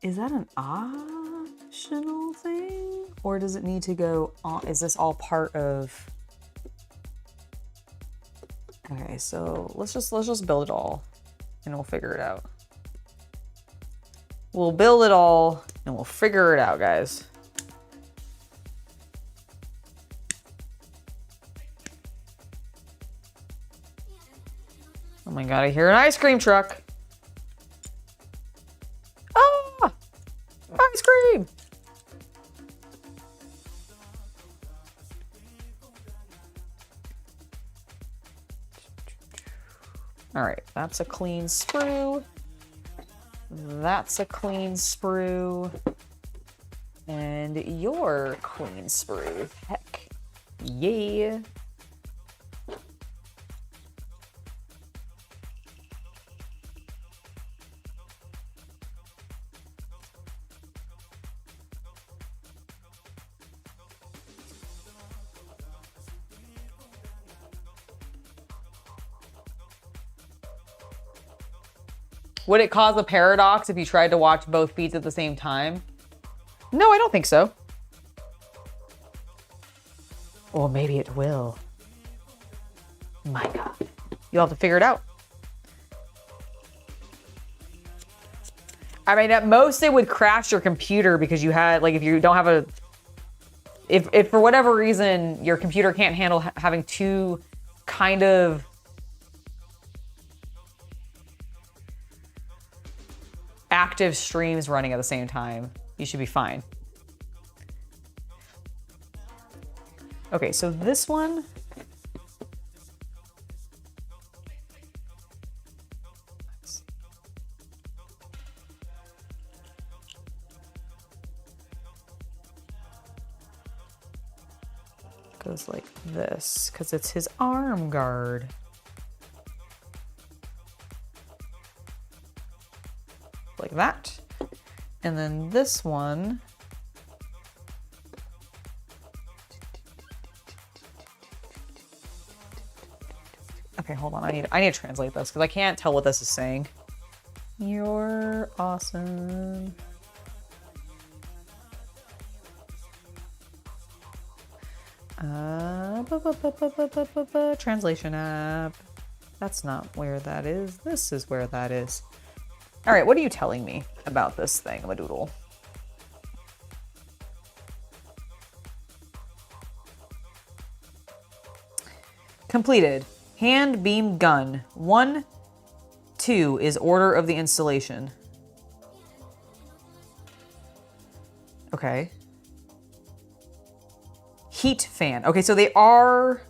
Is that an optional thing? Or does it need to go on? Is this all part of... Okay, so let's just build it all and we'll figure it out. We'll build it all and we'll figure it out, guys. Oh my God, I hear an ice cream truck. Ah! Ice cream! All right, that's a clean sprue. That's a clean sprue. And you're clean sprue. Heck, yeah. Would it cause a paradox if you tried to watch both feeds at the same time? No, I don't think so. Or maybe it will. My God. You'll have to figure it out. I mean, at most it would crash your computer because you had, like, if you don't have a... If for whatever reason your computer can't handle having two kind of... active streams running at the same time, you should be fine. Okay, so this one. Goes like this, because it's his arm guard. Like that. And then this one. Okay, hold on. I need to translate this because I can't tell what this is saying. You're awesome. Translation app. That's not where that is. This is where that is. All right, what are you telling me about this thing, Madoodle? Completed. Hand beam gun. 1, 2 is order of the installation. Okay. Heat fan. Okay, so they are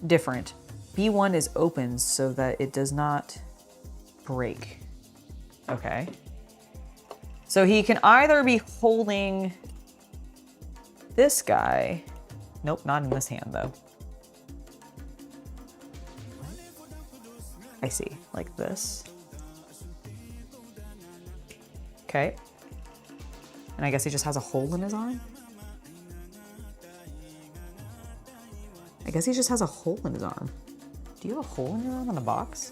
different. B1 is open so that it does not break. Okay. So he can either be holding this guy. Nope, not in this hand though. I see, like this. Okay. And I guess he just has a hole in his arm? I guess he just has a hole in his arm. Do you have a hole in your arm on the box?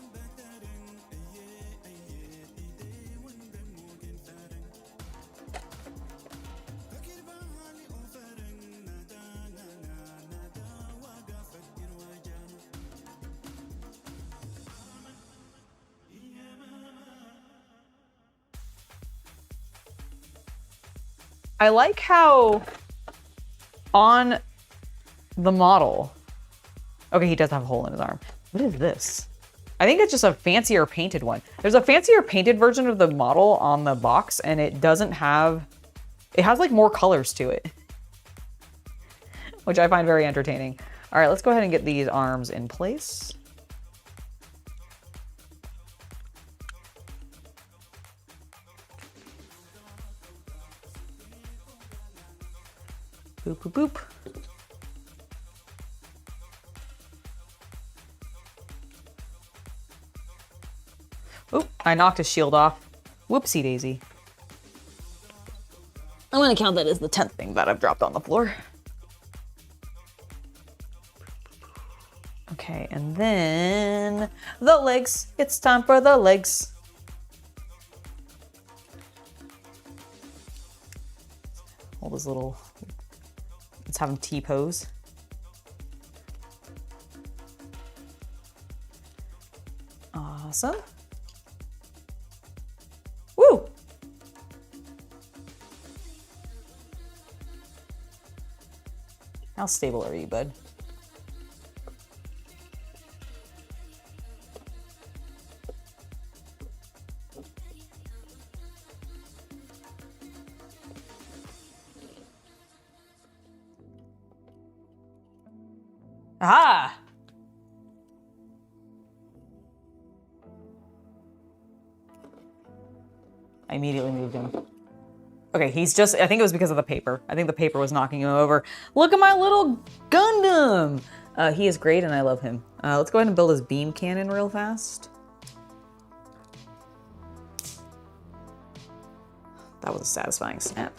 I like how on the model, okay, he does have a hole in his arm. What is this? I think it's just a fancier painted one. There's a fancier painted version of the model on the box and it doesn't have, it has like more colors to it, which I find very entertaining. All right, let's go ahead and get these arms in place. Boop, boop, boop. Oop, I knocked his shield off. Whoopsie daisy. I'm gonna count that as the 10th thing that I've dropped on the floor. Okay, and then the legs. It's time for the legs. Hold his little, let's have him T-pose. Awesome. Woo! How stable are you, bud? Aha! I immediately moved him. Okay, he's just, I think it was because of the paper. I think the paper was knocking him over. Look at my little Gundam! He is great and I love him. Let's go ahead and build his beam cannon real fast. That was a satisfying snap.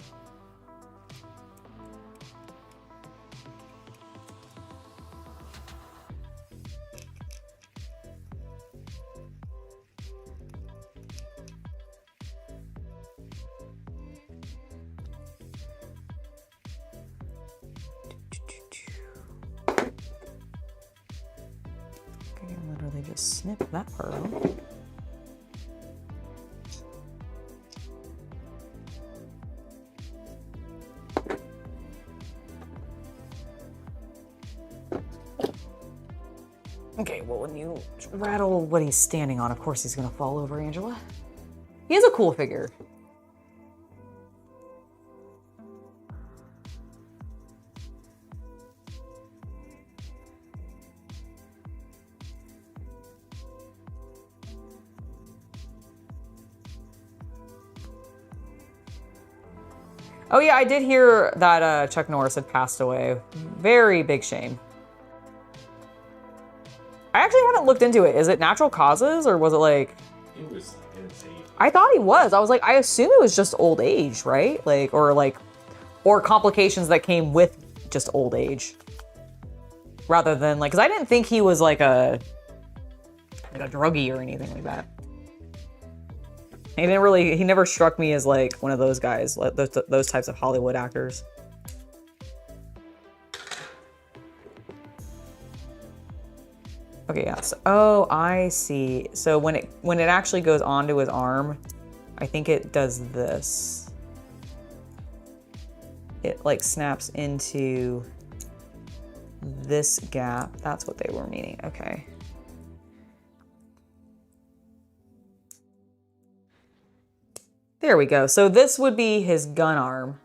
Literally just snip that part off. Okay, well, when you rattle what he's standing on, of course he's gonna fall over, Angela. He is a cool figure. Oh yeah, I did hear that Chuck Norris had passed away. Very big shame. I actually haven't looked into it. Is it natural causes or was it like... It was insane. I thought he was. I was like, I assume it was just old age, right? Or complications that came with just old age. Rather than like, because I didn't think he was like a druggie or anything like that. He never struck me as like one of those guys, like those types of Hollywood actors. Okay, yeah, so, oh, I see. So when it actually goes onto his arm, I think it does this. It like snaps into this gap. That's what they were meaning, okay. There we go. So this would be his gun arm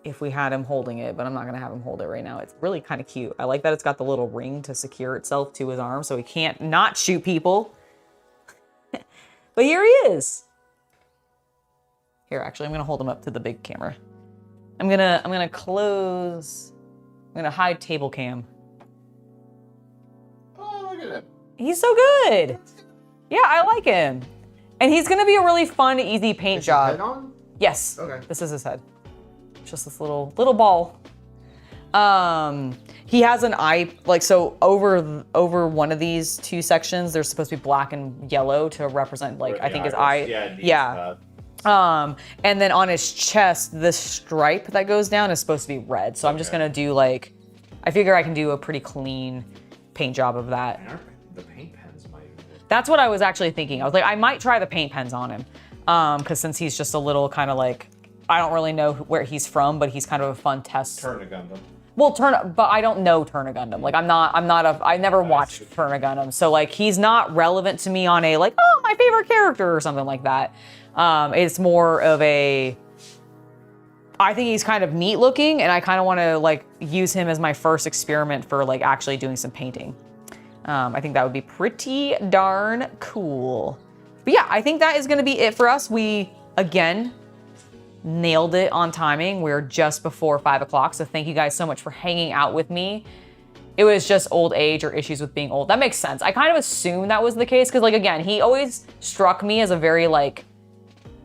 if we had him holding it, but I'm not gonna have him hold it right now. It's really kind of cute. I like that it's got the little ring to secure itself to his arm so he can't not shoot people. But here he is. Here, actually, I'm gonna hold him up to the big camera. I'm gonna hide table cam. Oh, look at him. He's so good. Yeah, I like him. And he's gonna be a really fun, easy paint job. His head on? Yes. Okay. This is his head. Just this little ball. He has an eye, like, so over one of these two sections, there's supposed to be black and yellow to represent, like, I think his eye. Yeah. And then on his chest, this stripe that goes down is supposed to be red. So I'm just gonna do like, I figure I can do a pretty clean paint job of that. The paint pens might. That's what I was actually thinking. I was like, I might try the paint pens on him. Because since he's just a little kind of like, I don't really know where he's from, but he's kind of a fun test. Turn a Gundam. Well, but I don't know Turn a Gundam. Like I never watched Turn a Gundam. So like, he's not relevant to me on a like, oh, my favorite character or something like that. It's more of a, I think he's kind of neat looking and I kind of want to like use him as my first experiment for like actually doing some painting. I think that would be pretty darn cool. But yeah, I think that is gonna be it for us. We, again, nailed it on timing. We're just before 5 o'clock. So thank you guys so much for hanging out with me. It was just old age or issues with being old. That makes sense. I kind of assumed that was the case because like, again, he always struck me as a very like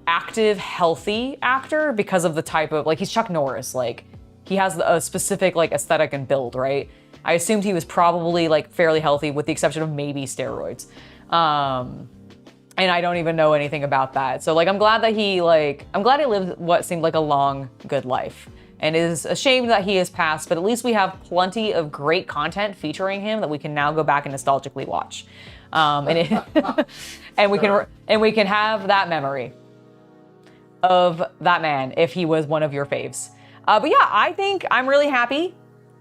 active, healthy actor because of the type of, like he's Chuck Norris. Like he has a specific like aesthetic and build, right? I assumed he was probably like fairly healthy with the exception of maybe steroids. And I don't even know anything about that. So like, I'm glad he lived what seemed like a long, good life. And it is a shame that he has passed, but at least we have plenty of great content featuring him that we can now go back and nostalgically watch. And we can have that memory of that man if he was one of your faves. But yeah, I think I'm really happy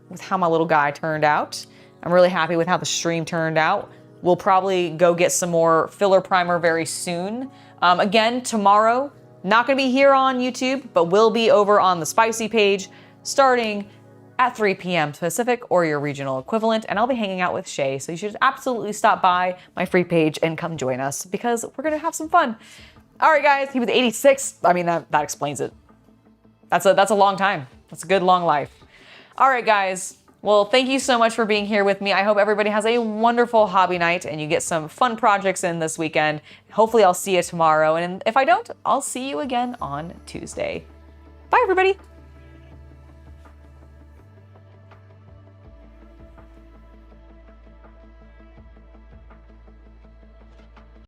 with how my little guy turned out. I'm really happy with how the stream turned out. We'll probably go get some more filler primer very soon. Again, tomorrow, not gonna be here on YouTube, but will be over on the Spicy page starting at 3 p.m. Pacific or your regional equivalent, and I'll be hanging out with Shay, so you should absolutely stop by my free page and come join us because we're gonna have some fun. All right, guys, he was 86. I mean, that explains it. That's a long time. That's a good long life. All right, guys. Well, thank you so much for being here with me. I hope everybody has a wonderful hobby night and you get some fun projects in this weekend. Hopefully I'll see you tomorrow. And if I don't, I'll see you again on Tuesday. Bye, everybody.